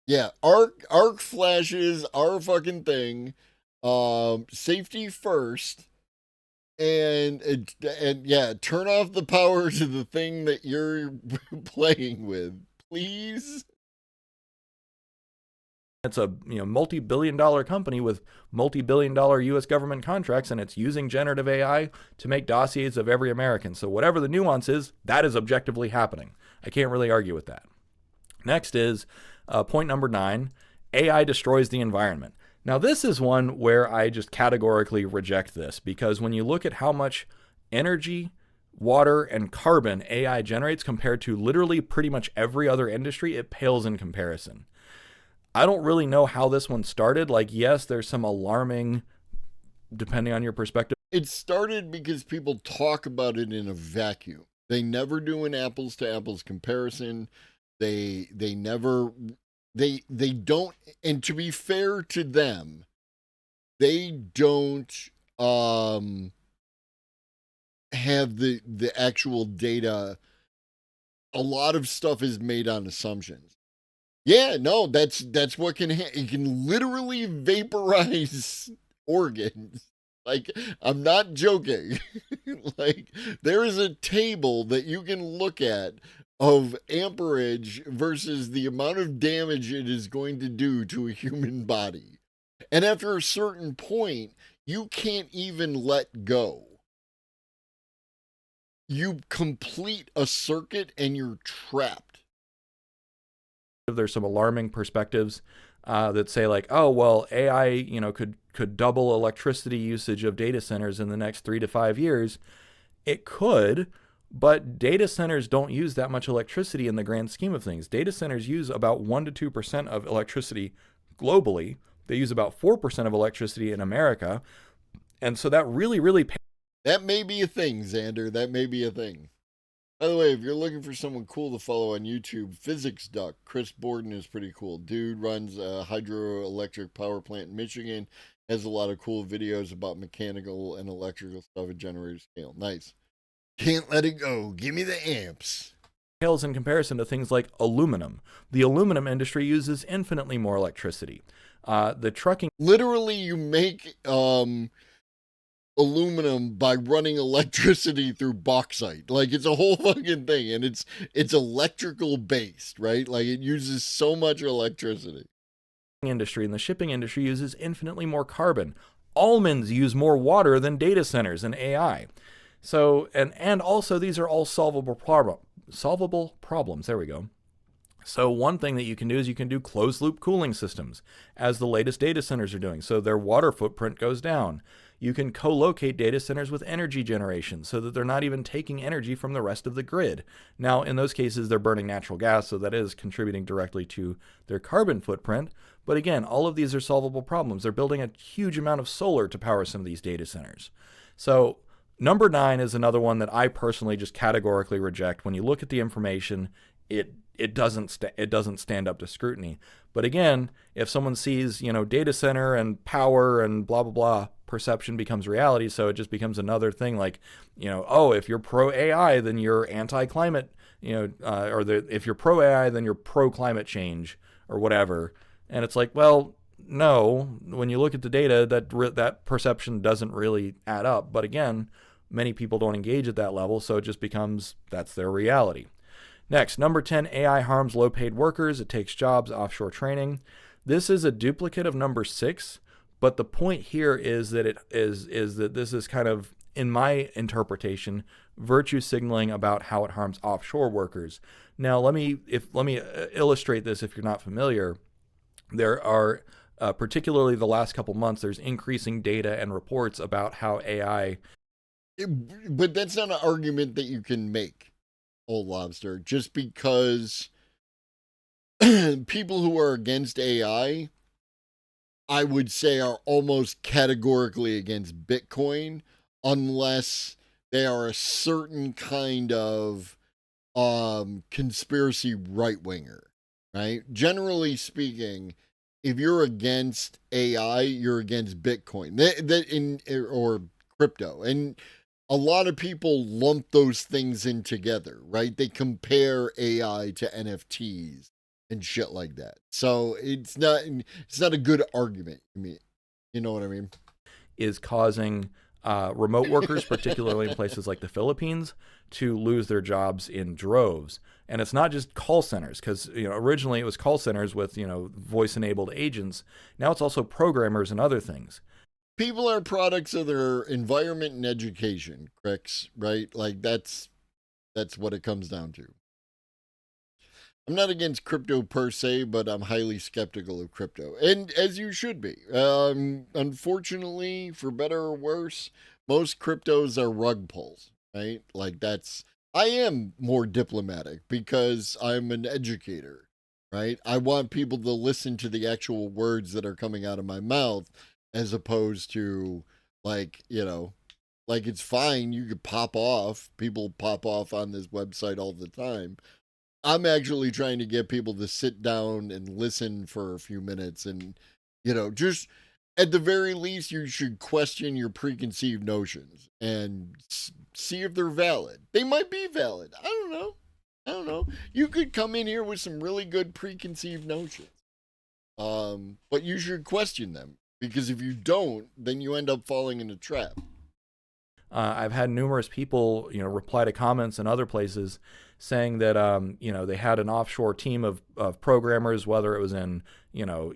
[SPEAKER 4] Yeah, arc flashes are a fucking thing. Safety first. And yeah, turn off the power to the thing that you're playing with, please.
[SPEAKER 13] It's a multi-billion-dollar company with multi-billion-dollar U.S. government contracts, and it's using generative AI to make dossiers of every American. So whatever the nuance is, that is objectively happening. I can't really argue with that. Next is point number 9, AI destroys the environment. Now this is one where I just categorically reject this, because when you look at how much energy, water, and carbon AI generates compared to literally pretty much every other industry, it pales in comparison. I don't really know how this one started. Like, yes, there's some alarming, depending on your perspective.
[SPEAKER 4] It started because people talk about it in a vacuum. They never do an apples to apples comparison. They don't, and to be fair to them, they don't have the actual data. A lot of stuff is made on assumptions. Yeah, no, that's what it can literally vaporize organs. Like, I'm not joking. Like, there is a table that you can look at of amperage versus the amount of damage it is going to do to a human body. And after a certain point, you can't even let go. You complete a circuit and you're trapped.
[SPEAKER 13] There's some alarming perspectives that say like, oh, well, AI, could double electricity usage of data centers in the next 3 to 5 years. It could, but data centers don't use that much electricity in the grand scheme of things. Data centers use about 1 to 2% of electricity globally. They use about 4% of electricity in America. And so that really...
[SPEAKER 4] That may be a thing, Xander. That may be a thing. By the way, if you're looking for someone cool to follow on YouTube, Physics Duck, Chris Borden is pretty cool. Dude runs a hydroelectric power plant in Michigan. Has a lot of cool videos about mechanical and electrical stuff at generator scale. Nice. Can't let it go. Give me the amps.
[SPEAKER 13] Pales in comparison to things like aluminum. The aluminum industry uses infinitely more electricity. The trucking...
[SPEAKER 4] Literally, you make aluminum by running electricity through bauxite. Like, it's a whole fucking thing, and it's electrical based, right? Like, it uses so much electricity.
[SPEAKER 13] Industry and the shipping industry uses infinitely more carbon. Almonds use more water than data centers and AI. So, and also these are all solvable problems. There we go. So one thing that you can do is you can do closed loop cooling systems, as the latest data centers are doing, so their water footprint goes down. You can co-locate data centers with energy generation so that they're not even taking energy from the rest of the grid. Now, in those cases, they're burning natural gas, so that is contributing directly to their carbon footprint. But again, all of these are solvable problems. They're building a huge amount of solar to power some of these data centers. So number 9 is another one that I personally just categorically reject. When you look at the information, it doesn't stand up to scrutiny. But again, if someone sees, data center and power and blah, blah, blah, perception becomes reality. So it just becomes another thing like, oh, if you're pro AI, then you're anti-climate, if you're pro AI, then you're pro climate change or whatever. And it's like, well, no, when you look at the data, that perception doesn't really add up. But again, many people don't engage at that level. So it just becomes, that's their reality. Next, number 10, AI harms low-paid workers. It takes jobs, offshore training. This is a duplicate of number 6, but the point here is that that this is kind of, in my interpretation, virtue signaling about how it harms offshore workers. Now, let me illustrate this if you're not familiar. There are, particularly the last couple months, there's increasing data and reports about how AI...
[SPEAKER 4] But that's not an argument that you can make, Old Lobster, just because people who are against AI, I would say, are almost categorically against Bitcoin, unless they are a certain kind of conspiracy right-winger, right? Generally speaking, if you're against AI, you're against Bitcoin or crypto. And a lot of people lump those things in together, right? They compare AI to NFTs and shit like that. So it's not a good argument. I mean, you know what I mean?
[SPEAKER 13] Is causing remote workers, particularly in places like the Philippines, to lose their jobs in droves. And it's not just call centers, because originally it was call centers with voice-enabled agents. Now it's also programmers and other things.
[SPEAKER 4] People are products of their environment and education, Crix, right? Like that's what it comes down to. I'm not against crypto per se, but I'm highly skeptical of crypto, and as you should be. Unfortunately, for better or worse, most cryptos are rug pulls, right? Like I am more diplomatic because I'm an educator, right? I want people to listen to the actual words that are coming out of my mouth, as opposed to like it's fine. You could pop off. People pop off on this website all the time. I'm actually trying to get people to sit down and listen for a few minutes and, just at the very least, you should question your preconceived notions and see if they're valid. They might be valid. I don't know. You could come in here with some really good preconceived notions. But you should question them, because if you don't, then you end up falling in a trap.
[SPEAKER 13] I've had numerous people, reply to comments in other places saying that, they had an offshore team of programmers, whether it was in,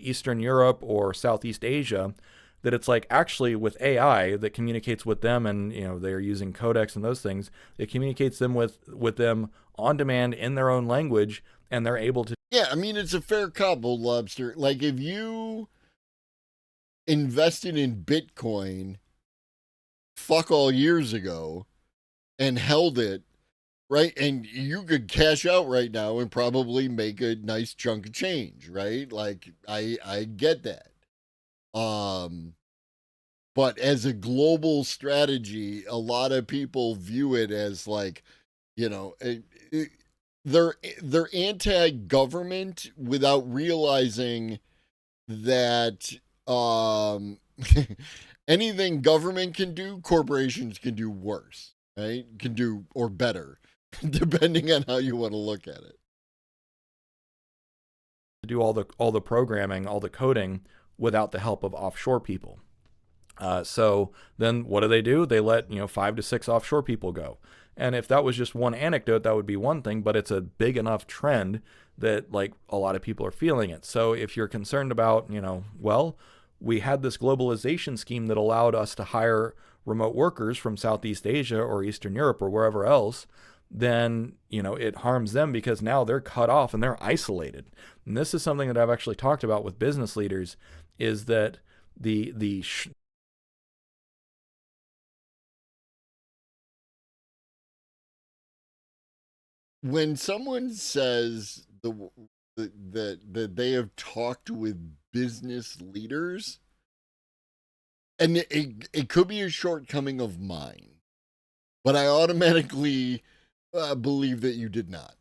[SPEAKER 13] Eastern Europe or Southeast Asia, that it's like actually with AI that communicates with them, and, they're using codecs and those things. It communicates them with them on demand in their own language, and they're able to.
[SPEAKER 4] Yeah, I mean, it's a fair couple, Lobster. Like, if you invested in Bitcoin fuck all years ago and held it, right? And you could cash out right now and probably make a nice chunk of change, right? Like I get that. But as a global strategy, a lot of people view it as like, they're anti-government without realizing that anything government can do, corporations can do worse, right? Can do, or better, depending on how you want to look at it.
[SPEAKER 13] Do all the programming, all the coding without the help of offshore people. So then what do? They let 5 to 6 offshore people go. And if that was just one anecdote, that would be one thing, but it's a big enough trend that like a lot of people are feeling it. So if you're concerned about, we had this globalization scheme that allowed us to hire remote workers from Southeast Asia or Eastern Europe or wherever else, then, it harms them because now they're cut off and they're isolated. And this is something that I've actually talked about with business leaders, is that
[SPEAKER 4] when someone says that they have talked with business leaders, and it could be a shortcoming of mine, but I automatically believe that you did not,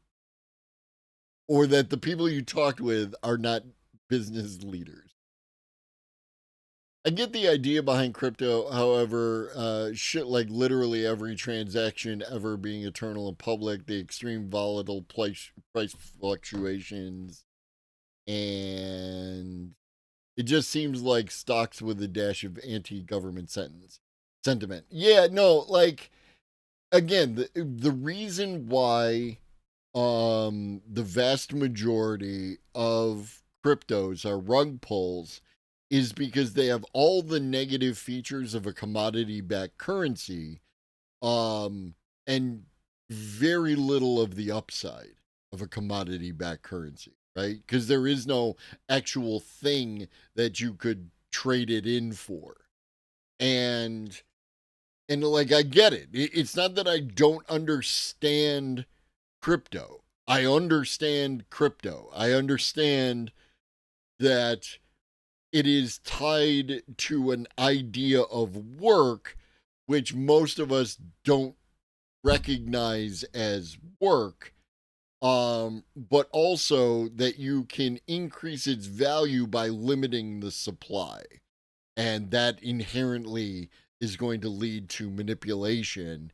[SPEAKER 4] or that the people you talked with are not business leaders. I get the idea behind crypto, however, shit like literally every transaction ever being eternal and public, the extreme volatile price fluctuations, and it just seems like stocks with a dash of anti-government sentiment. Yeah, no, like, again, the reason why the vast majority of cryptos are rug pulls is because they have all the negative features of a commodity-backed currency, and very little of the upside of a commodity-backed currency, right? Because there is no actual thing that you could trade it in for. And like, I get it. It's not that I don't understand crypto. I understand crypto. I understand that it is tied to an idea of work, which most of us don't recognize as work, but also that you can increase its value by limiting the supply. And that inherently is going to lead to manipulation,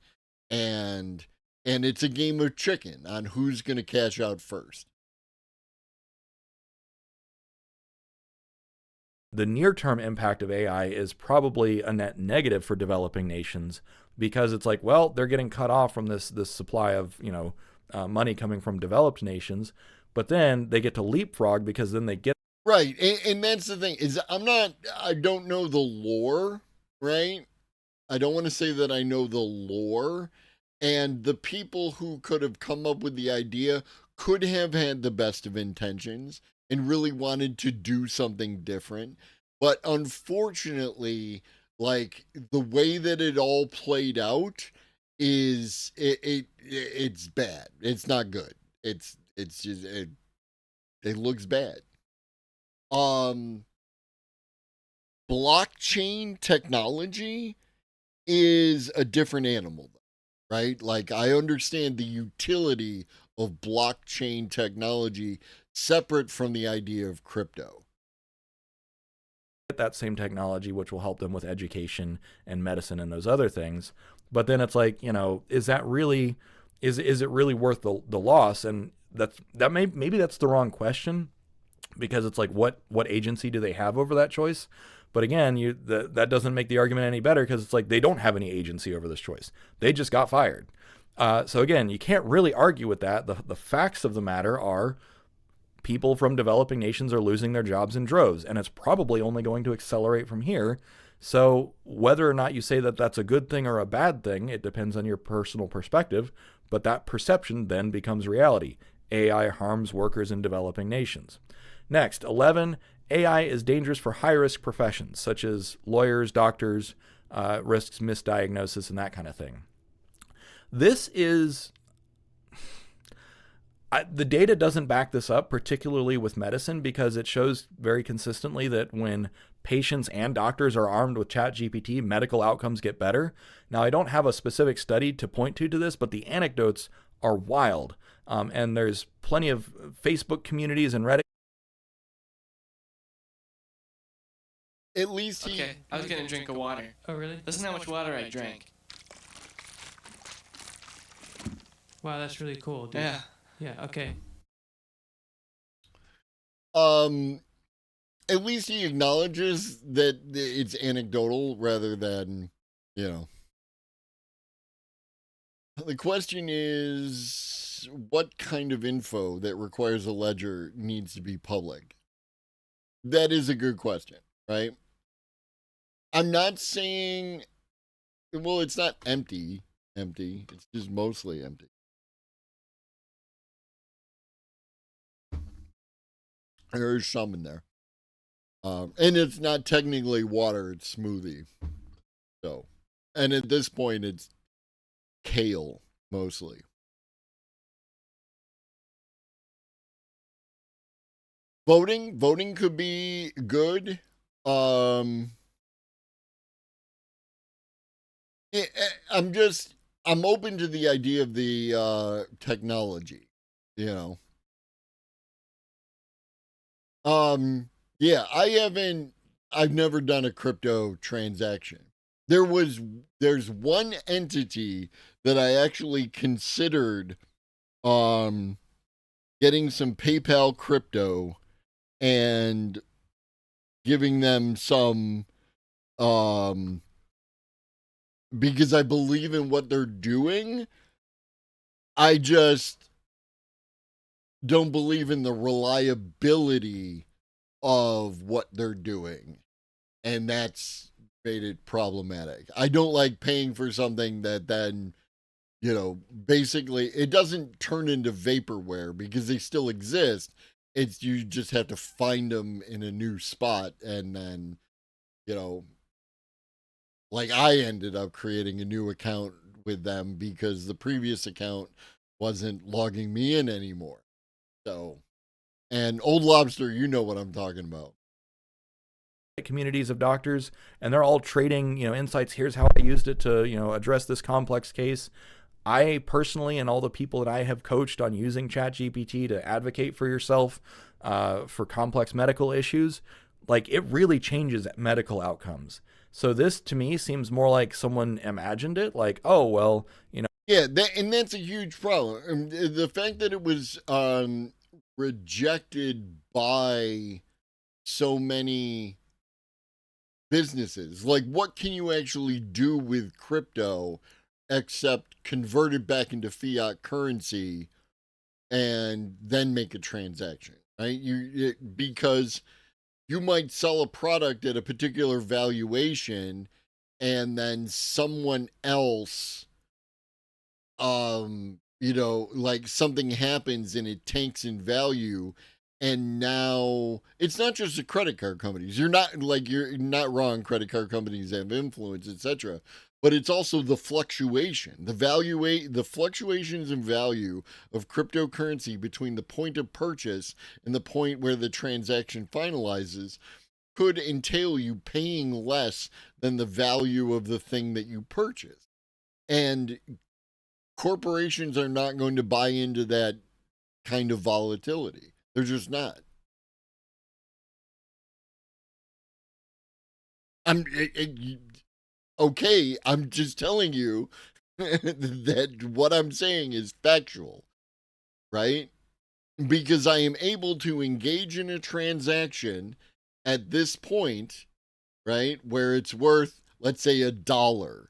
[SPEAKER 4] and it's a game of chicken on who's going to cash out first.
[SPEAKER 13] The near-term impact of AI is probably a net negative for developing nations, because it's like, well, they're getting cut off from this supply of money coming from developed nations, but then they get to leapfrog because then they get
[SPEAKER 4] right. And that's the thing, is I don't know the lore, right? I don't want to say that I know the lore, and the people who could have come up with the idea could have had the best of intentions and really wanted to do something different. But unfortunately, like, the way that it all played out is it's bad. It's not good. It's just it looks bad. Blockchain technology is a different animal, right? Like, I understand the utility of blockchain technology separate from the idea of crypto.
[SPEAKER 13] that same technology, which will help them with education and medicine and those other things. But then it's like, is that really, is it really worth the loss? And maybe that's the wrong question, because it's like, what agency do they have over that choice? But again, that doesn't make the argument any better, because it's like they don't have any agency over this choice. They just got fired. So again, you can't really argue with that. The facts of the matter are people from developing nations are losing their jobs in droves, and it's probably only going to accelerate from here. So whether or not you say that that's a good thing or a bad thing, it depends on your personal perspective, but that perception then becomes reality. AI harms workers in developing nations. Next, 11, AI is dangerous for high-risk professions, such as lawyers, doctors, risks misdiagnosis, and that kind of thing. This is... the data doesn't back this up, particularly with medicine, because it shows very consistently that when patients and doctors are armed with ChatGPT, medical outcomes get better. Now, I don't have a specific study to point to this, but the anecdotes are wild. And there's plenty of Facebook communities and Reddit.
[SPEAKER 4] At least
[SPEAKER 14] Okay, I was getting a drink of water.
[SPEAKER 7] Oh, really?
[SPEAKER 14] Listen how much water I drank.
[SPEAKER 7] Wow, that's really cool, dude.
[SPEAKER 14] Yeah.
[SPEAKER 7] Yeah, okay.
[SPEAKER 4] At least he acknowledges that it's anecdotal rather than, The question is, what kind of info that requires a ledger needs to be public? That is a good question, right? I'm not saying, well, it's not empty. It's just mostly empty. There's some in there. And it's not technically water, it's smoothie. So, and at this point, it's kale, mostly. Voting could be good. I'm open to the idea of the technology, Yeah, I've never done a crypto transaction. There's one entity that I actually considered getting some PayPal crypto and giving them some because I believe in what they're doing. I just don't believe in the reliability of what they're doing, and that's made it problematic. I don't like paying for something that then, basically it doesn't turn into vaporware, because they still exist. It's you just have to find them in a new spot, and then, like, I ended up creating a new account with them because the previous account wasn't logging me in anymore. So, and Old Lobster, you know what I'm talking about.
[SPEAKER 13] Communities of doctors, and they're all trading, insights. Here's how I used it to, address this complex case. I personally, and all the people that I have coached on using ChatGPT to advocate for yourself for complex medical issues, like, it really changes medical outcomes. So this to me seems more like someone imagined it, like, oh, well,
[SPEAKER 4] Yeah, and that's a huge problem. The fact that it was rejected by so many businesses. Like, what can you actually do with crypto except convert it back into fiat currency and then make a transaction, right? Because you might sell a product at a particular valuation, and then someone else, like, something happens and it tanks in value, and now it's not just the credit card companies. You're not wrong. Credit card companies have influence, etc. But it's also the fluctuation, the fluctuations in value of cryptocurrency between the point of purchase and the point where the transaction finalizes could entail you paying less than the value of the thing that you purchased. And corporations are not going to buy into that kind of volatility. They're just not. Okay, I'm just telling you that what I'm saying is factual, right? Because I am able to engage in a transaction at this point, right, where it's worth, let's say, $1.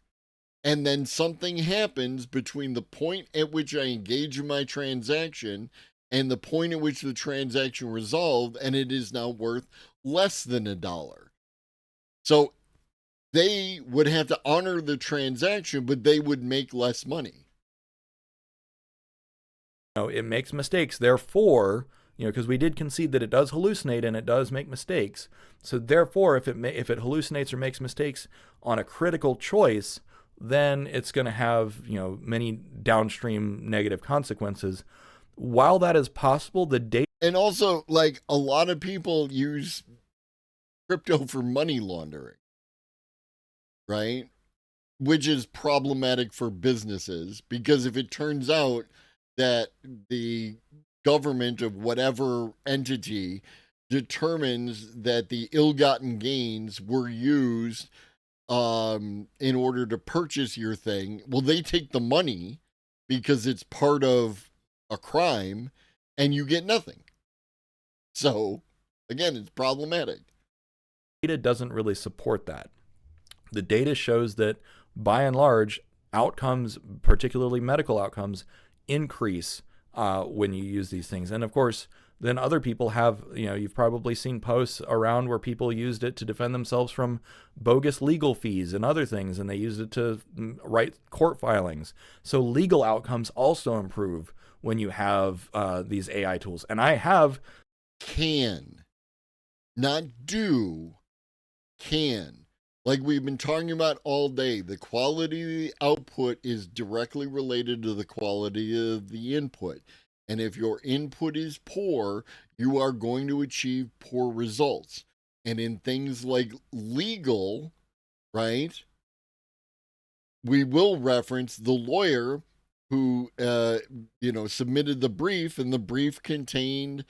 [SPEAKER 4] And then something happens between the point at which I engage in my transaction and the point at which the transaction resolved, and it is now worth less than $1. So they would have to honor the transaction, but they would make less money.
[SPEAKER 13] it makes mistakes. Therefore, because we did concede that it does hallucinate and it does make mistakes. So therefore, if it hallucinates or makes mistakes on a critical choice, then it's going to have, many downstream negative consequences. While that is possible, the data.
[SPEAKER 4] And also, like, a lot of people use crypto for money laundering, right? Which is problematic for businesses, because if it turns out that the government of whatever entity determines that the ill-gotten gains were used in order to purchase your thing, well, they take the money because it's part of a crime, and you get nothing. So, again, it's problematic.
[SPEAKER 13] Data doesn't really support that. The data shows that, by and large, outcomes, particularly medical outcomes, increase when you use these things. And of course, then other people have, you've probably seen posts around where people used it to defend themselves from bogus legal fees and other things, and they used it to write court filings. So legal outcomes also improve when you have these AI tools. And I have.
[SPEAKER 4] Can. Not do. Can. Like we've been talking about all day, the quality of the output is directly related to the quality of the input. And if your input is poor, you are going to achieve poor results. And in things like legal, right, we will reference the lawyer who, submitted the brief, and the brief contained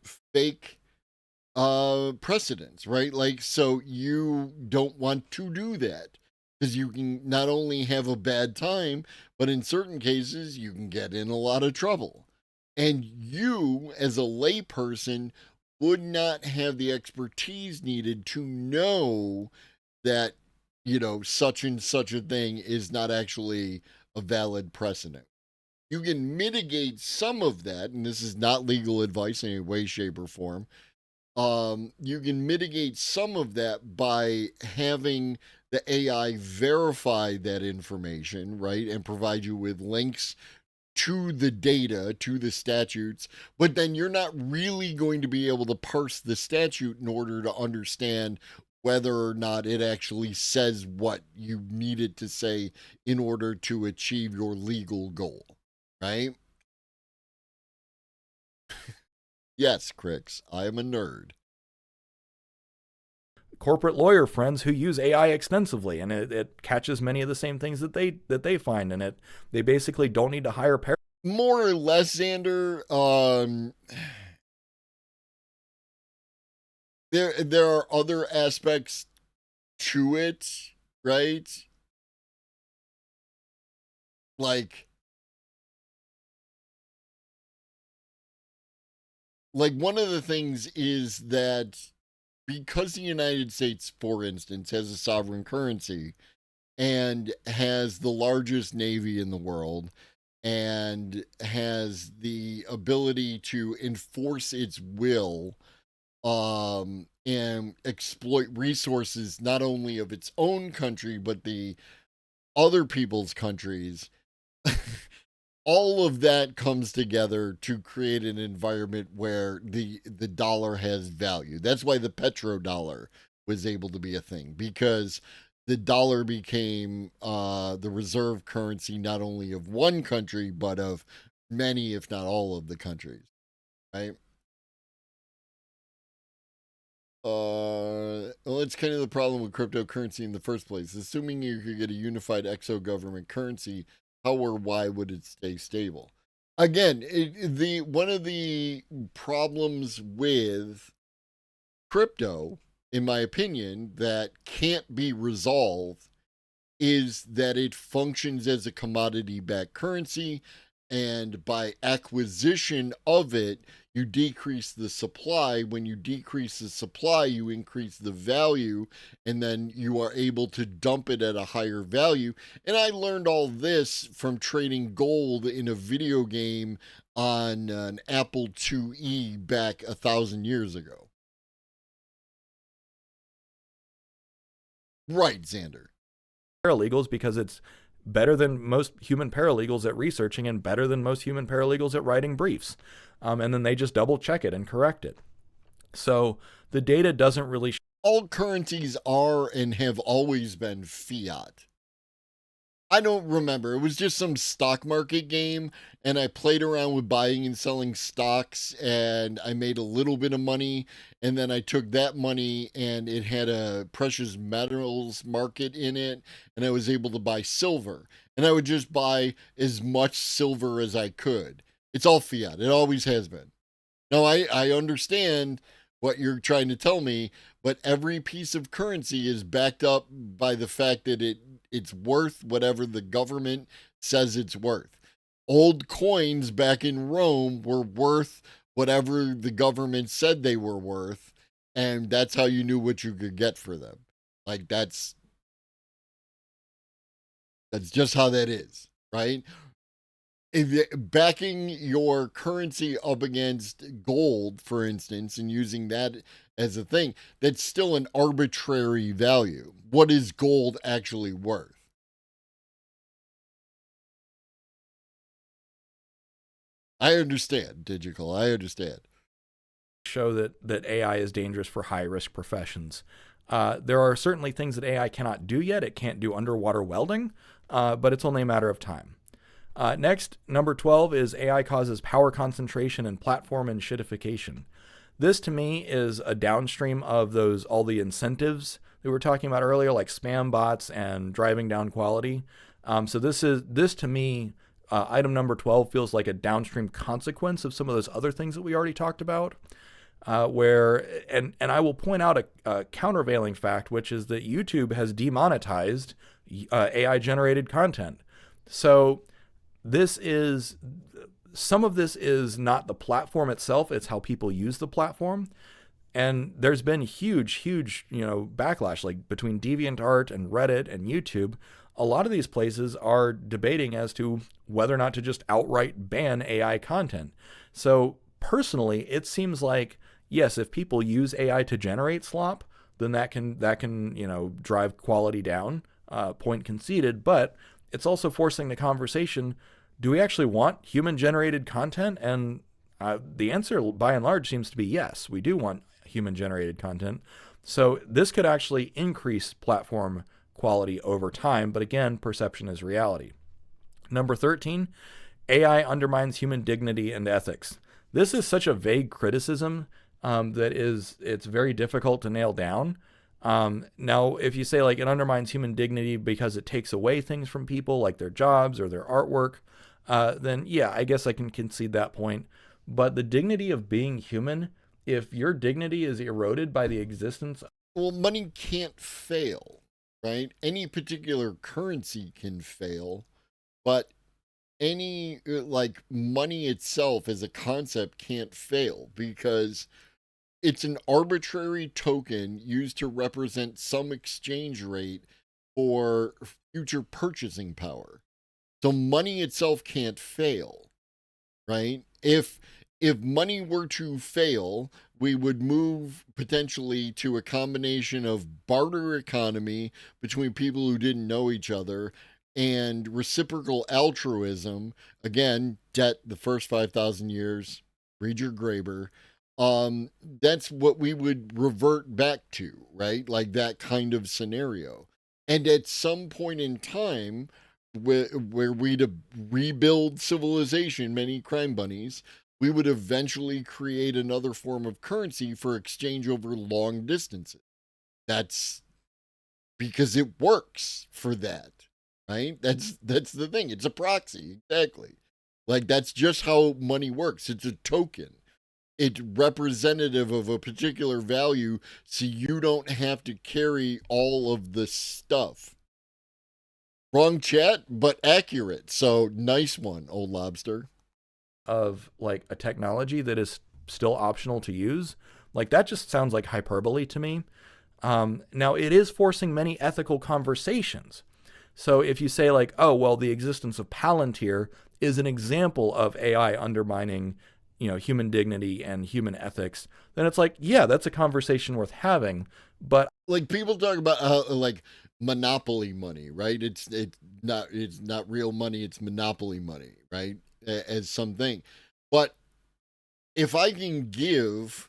[SPEAKER 4] fake precedents, right? Like, so you don't want to do that, because you can not only have a bad time, but in certain cases you can get in a lot of trouble. And you, as a layperson, would not have the expertise needed to know that, such and such a thing is not actually a valid precedent. You can mitigate some of that, and this is not legal advice in any way, shape, or form. You can mitigate some of that by having the AI verify that information, right, and provide you with links to the data, to the statutes, but then you're not really going to be able to parse the statute in order to understand whether or not it actually says what you need it to say in order to achieve your legal goal, right? Yes, Crix, I am a nerd.
[SPEAKER 13] corporate lawyer friends who use AI extensively, and it catches many of the same things that they find, and they basically don't need to hire
[SPEAKER 4] more or less, Xander. There are other aspects to it, right? Like one of the things is that because the United States, for instance, has a sovereign currency and has the largest navy in the world and has the ability to enforce its will and exploit resources not only of its own country but the other people's countries, all of that comes together to create an environment where the dollar has value. That's why the petrodollar was able to be a thing, because the dollar became the reserve currency not only of one country but of many, if not all, of the countries, right? Well, it's kind of the problem with cryptocurrency in the first place. Assuming you could get a unified exo government currency, how or why would it stay stable? Again, one of the problems with crypto, in my opinion, that can't be resolved is that it functions as a commodity-backed currency, and by acquisition of it, you decrease the supply. When you decrease the supply, you increase the value, and then you are able to dump it at a higher value. And I learned all this from trading gold in a video game on an Apple IIe back 1,000 years ago. Right, Xander.
[SPEAKER 13] Paralegals, because it's better than most human paralegals at researching and better than most human paralegals at writing briefs. And then they just double check it and correct it. So the data doesn't really...
[SPEAKER 4] All currencies are and have always been fiat. I don't remember. It was just some stock market game, and I played around with buying and selling stocks, and I made a little bit of money, and then I took that money, and it had a precious metals market in it, and I was able to buy silver. And I would just buy as much silver as I could. It's all fiat. It always has been. Now, I understand what you're trying to tell me, but every piece of currency is backed up by the fact that it's worth whatever the government says it's worth. Old coins back in Rome were worth whatever the government said they were worth, and that's how you knew what you could get for them. Like, that's just how that is, right? Backing your currency up against gold, for instance, and using that as a thing, that's still an arbitrary value. What is gold actually worth? I understand, Digital. I understand.
[SPEAKER 13] Show that AI is dangerous for high-risk professions. There are certainly things that AI cannot do yet. It can't do underwater welding, but it's only a matter of time. Next, number 12 is AI causes power concentration and platform enshittification. This, to me, is a downstream of all the incentives that we were talking about earlier, like spam bots and driving down quality. So this to me, item number 12 feels like a downstream consequence of some of those other things that we already talked about. And I will point out a countervailing fact, which is that YouTube has demonetized AI-generated content. So some of this is not the platform itself, it's how people use the platform. And there's been huge, backlash, like between DeviantArt and Reddit and YouTube. A lot of these places are debating as to whether or not to just outright ban AI content. So personally, it seems like, yes, if people use AI to generate slop, then that can drive quality down, point conceded, but it's also forcing the conversation, do we actually want human-generated content? And the answer, by and large, seems to be yes, we do want human-generated content. So this could actually increase platform quality over time, but again, perception is reality. Number 13, AI undermines human dignity and ethics. This is such a vague criticism that it's very difficult to nail down. Now, if you say like it undermines human dignity because it takes away things from people like their jobs or their artwork, then yeah, I guess I can concede that point. But the dignity of being human, if your dignity is eroded by the existence,
[SPEAKER 4] well, money can't fail, right? Any particular currency can fail, but any like money itself as a concept can't fail because it's an arbitrary token used to represent some exchange rate for future purchasing power. So money itself can't fail, right? If money were to fail, we would move potentially to a combination of barter economy between people who didn't know each other and reciprocal altruism. Again, debt the first 5,000 years, read your Graeber. That's what we would revert back to, right? Like that kind of scenario. And at some point in time, where we'd rebuild civilization, many crime bunnies, we would eventually create another form of currency for exchange over long distances. That's because it works for that, right? That's the thing. It's a proxy, exactly. Like that's just how money works. It's a token. It's representative of a particular value, so you don't have to carry all of the stuff. Wrong chat, but accurate. So nice one, old lobster.
[SPEAKER 13] Of like a technology that is still optional to use, like that just sounds like hyperbole to me. Now it is forcing many ethical conversations. So if you say like, oh, well, the existence of Palantir is an example of AI undermining, human dignity and human ethics, then it's like, yeah, that's a conversation worth having. But
[SPEAKER 4] like people talk about like monopoly money, right? It's not real money, it's monopoly money, right? As something. But if I can give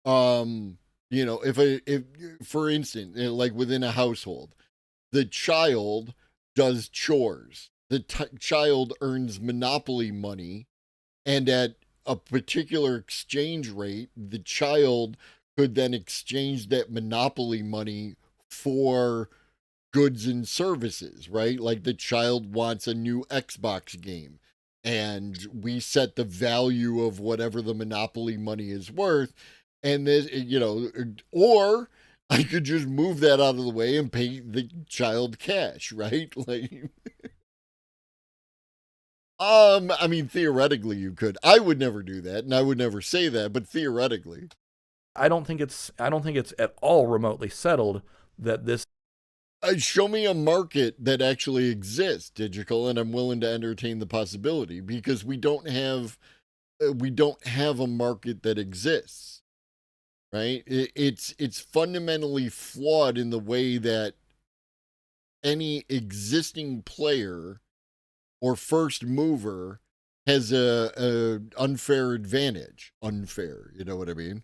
[SPEAKER 4] if for instance, like within a household, the child does chores, the child earns monopoly money, and at a particular exchange rate, the child could then exchange that monopoly money for goods and services, right? Like the child wants a new Xbox game, and we set the value of whatever the monopoly money is worth. And this, or I could just move that out of the way and pay the child cash, right? Like, I mean, theoretically you could. I would never do that, and I would never say that, but theoretically.
[SPEAKER 13] I don't think it's at all remotely settled that this.
[SPEAKER 4] Show me a market that actually exists, Digital, and I'm willing to entertain the possibility because we don't have a market that exists, right? It's fundamentally flawed in the way that any existing player or first mover has a unfair advantage. Unfair, you know what I mean?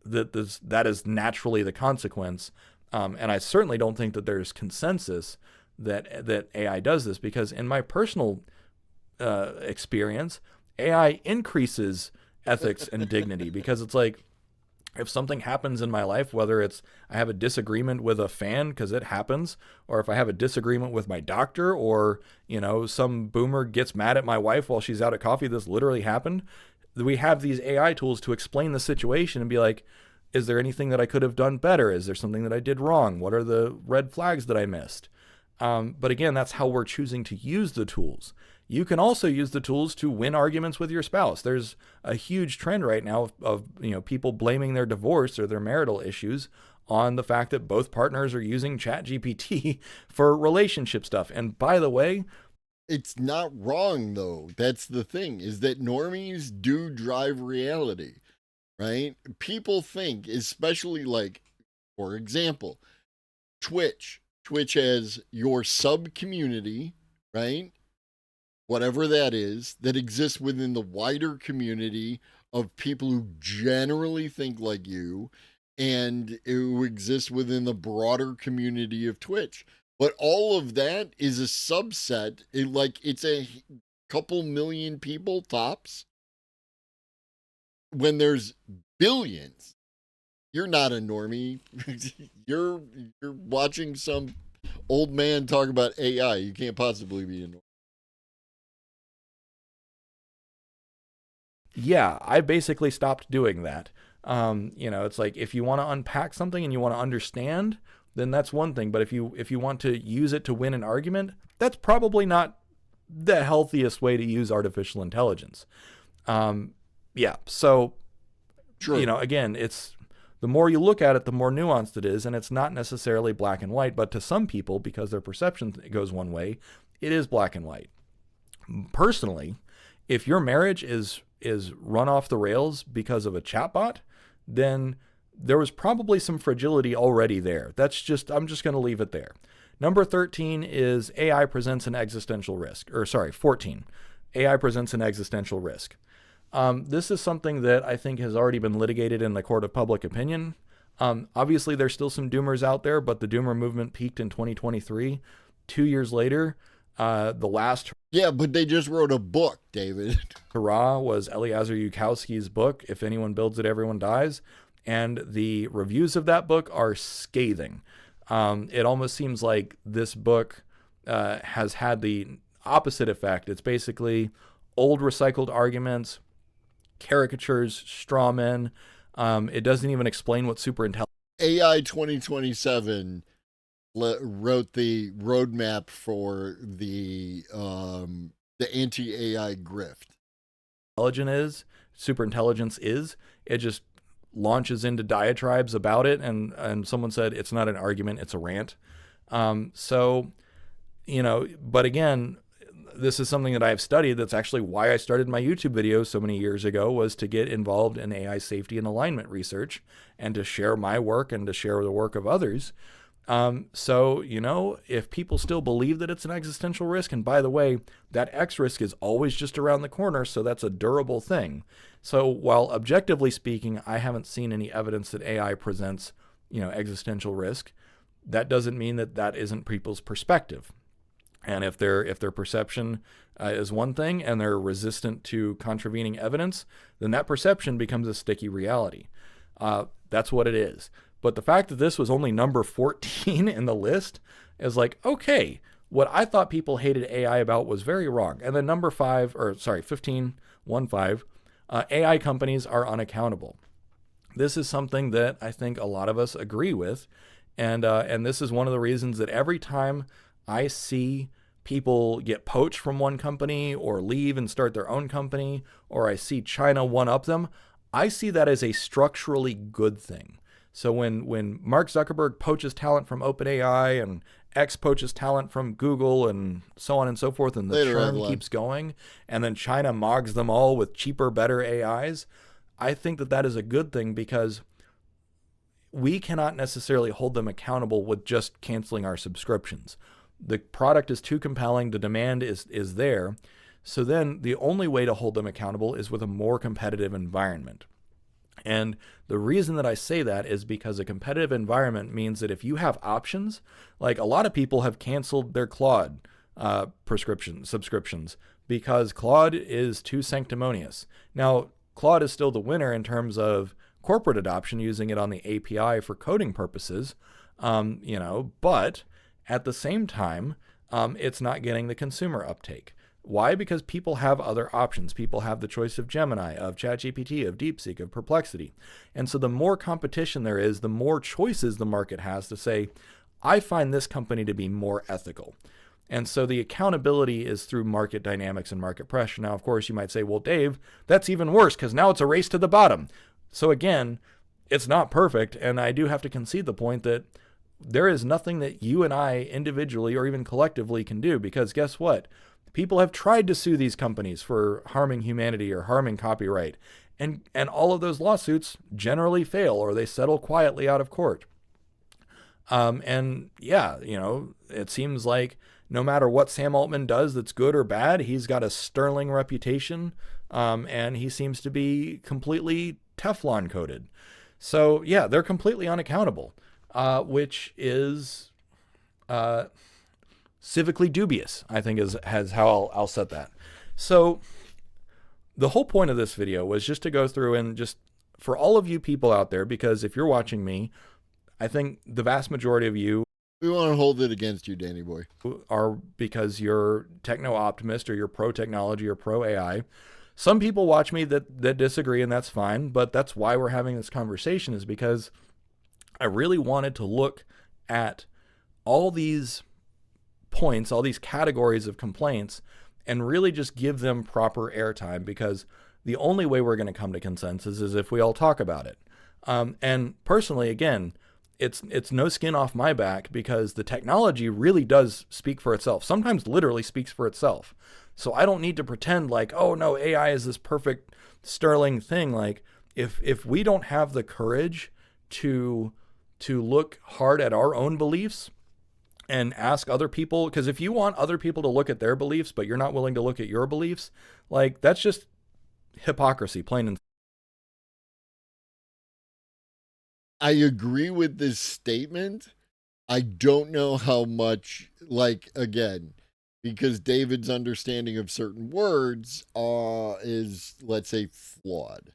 [SPEAKER 13] That is naturally the consequence, and I certainly don't think that there's consensus that AI does this, because in my personal experience, AI increases ethics and dignity, because it's like, if something happens in my life, whether it's I have a disagreement with a fan, because it happens, or if I have a disagreement with my doctor, or some boomer gets mad at my wife while she's out at coffee, this literally happened. We have these AI tools to explain the situation and be like, is there anything that I could have done better? Is there something that I did wrong? What are the red flags that I missed? But again, that's how we're choosing to use the tools. You can also use the tools to win arguments with your spouse. There's a huge trend right now of people blaming their divorce or their marital issues on the fact that both partners are using ChatGPT for relationship stuff. And by the way,
[SPEAKER 4] it's not wrong, though. That's the thing, is that normies do drive reality, right? People think, especially like, for example, Twitch. Twitch has your sub community, right? Whatever that is, that exists within the wider community of people who generally think like you, and who exist within the broader community of Twitch. But all of that is a subset. It's a couple million people tops, when there's billions You're not a normie. You're watching some old man talk about AI. You can't possibly be a normie.
[SPEAKER 13] Yeah, I basically stopped doing that. It's like if you want to unpack something and you want to understand, then that's one thing. But if you want to use it to win an argument, that's probably not the healthiest way to use artificial intelligence. So,
[SPEAKER 4] True.
[SPEAKER 13] Again, it's the more you look at it, the more nuanced it is, and it's not necessarily black and white. But to some people, because their perception goes one way, it is black and white. Personally, if your marriage is run off the rails because of a chatbot, then there was probably some fragility already there. I'm just going to leave it there. Number 13 is AI presents an existential risk. 14. AI presents an existential risk. This is something that I think has already been litigated in the court of public opinion. Obviously, there's still some doomers out there, but the doomer movement peaked in 2023. 2 years later, the last...
[SPEAKER 4] Yeah, but they just wrote a book, David.
[SPEAKER 13] hurrah was Eliezer Yudkowsky's book, If Anyone Builds It, Everyone Dies. And the reviews of that book are scathing. It almost seems like this book has had the opposite effect. It's basically old recycled arguments, caricatures, straw men. It doesn't even explain what super intelligence...
[SPEAKER 4] AI 2027 wrote the roadmap for the anti-AI grift.
[SPEAKER 13] Super intelligence is. It just launches into diatribes about it, and someone said it's not an argument, it's a rant. But again, this is something that I have studied. That's actually why I started my YouTube videos so many years ago, was to get involved in AI safety and alignment research and to share my work and to share the work of others. If people still believe that it's an existential risk, and by the way, that X risk is always just around the corner, so that's a durable thing. So while objectively speaking, I haven't seen any evidence that AI presents, existential risk, that doesn't mean that that isn't people's perspective. And if their perception is one thing and they're resistant to contravening evidence, then that perception becomes a sticky reality. That's what it is. But the fact that this was only number 14 in the list is like, okay, what I thought people hated AI about was very wrong. And then 15, AI companies are unaccountable. This is something that I think a lot of us agree with. And this is one of the reasons that every time I see people get poached from one company or leave and start their own company, or I see China one-up them, I see that as a structurally good thing. So when Mark Zuckerberg poaches talent from OpenAI and X poaches talent from Google and so on and so forth, and the churn keeps going, and then China mogs them all with cheaper, better AIs, I think that that is a good thing, because we cannot necessarily hold them accountable with just canceling our subscriptions. The product is too compelling. The demand is there. So then the only way to hold them accountable is with a more competitive environment. And the reason that I say that is because a competitive environment means that if you have options, like a lot of people have canceled their Claude subscriptions because Claude is too sanctimonious. Now, Claude is still the winner in terms of corporate adoption, using it on the API for coding purposes, but at the same time, it's not getting the consumer uptake. Why? Because people have other options. People have the choice of Gemini, of ChatGPT, of DeepSeek, of Perplexity. And so the more competition there is, the more choices the market has to say, I find this company to be more ethical. And so the accountability is through market dynamics and market pressure. Now, of course, you might say, well, Dave, that's even worse because now it's a race to the bottom. So again, it's not perfect. And I do have to concede the point that there is nothing that you and I individually or even collectively can do, because guess what? People have tried to sue these companies for harming humanity or harming copyright, and all of those lawsuits generally fail, or they settle quietly out of court. It seems like no matter what Sam Altman does that's good or bad, he's got a sterling reputation, and he seems to be completely Teflon coated. So yeah, they're completely unaccountable, which is civically dubious, I think is how I'll set that. So the whole point of this video was just to go through and just for all of you people out there, because if you're watching me, I think the vast majority of you,
[SPEAKER 4] we want to hold it against you, Danny boy,
[SPEAKER 13] are because you're techno optimist or you're pro technology or pro AI. Some people watch me that disagree, and that's fine, but that's why we're having this conversation, is because I really wanted to look at all these points, all these categories of complaints, and really just give them proper airtime, because the only way we're going to come to consensus is if we all talk about it. And personally, again, it's no skin off my back, because the technology really does speak for itself, sometimes literally speaks for itself. So I don't need to pretend like, oh no, AI is this perfect sterling thing. Like if we don't have the courage to look hard at our own beliefs and ask other people, because if you want other people to look at their beliefs, but you're not willing to look at your beliefs, like that's just hypocrisy, plain and
[SPEAKER 4] I agree with this statement. I don't know how much, like, again, because David's understanding of certain words is, let's say, flawed.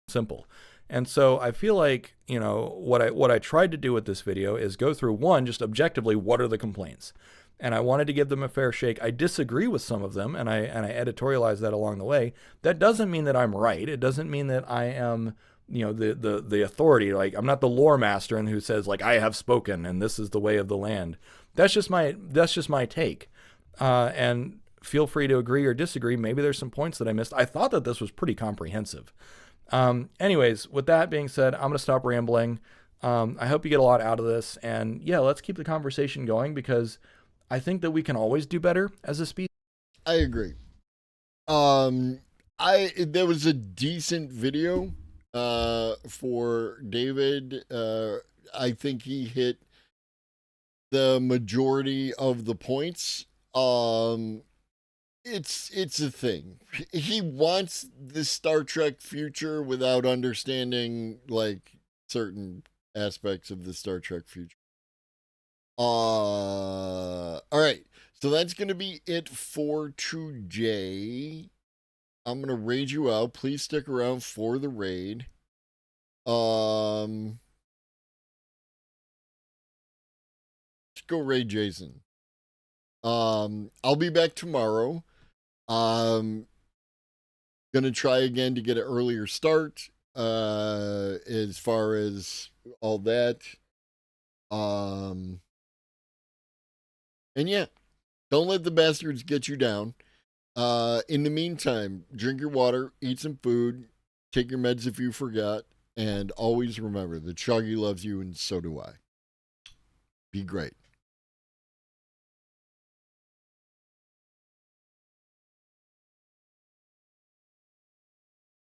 [SPEAKER 13] Simple. And so I feel like, you know, what I tried to do with this video is go through, one, just objectively, what are the complaints? And I wanted to give them a fair shake. I disagree with some of them, and I editorialized that along the way. That doesn't mean that I'm right. It doesn't mean that I am, you know, the authority. Like, I'm not the lore master and who says like, I have spoken and this is the way of the land. That's just my take. And feel free to agree or disagree. Maybe there's some points that I missed. I thought that this was pretty comprehensive. Anyways, with that being said, I'm going to stop rambling. I hope you get a lot out of this, and yeah, let's keep the conversation going, because I think that we can always do better as a species.
[SPEAKER 4] I agree. There was a decent video for David. I think he hit the majority of the points. It's a thing. He wants the Star Trek future without understanding like certain aspects of the Star Trek future. All right. So that's going to be it for today. I'm going to raid you out. Please stick around for the raid. Let's go raid Jason. I'll be back tomorrow. Gonna try again to get an earlier start, as far as all that. And yeah, don't let the bastards get you down. In the meantime, drink your water, eat some food, take your meds if you forgot, and always remember that Chuggy loves you and so do I. Be great.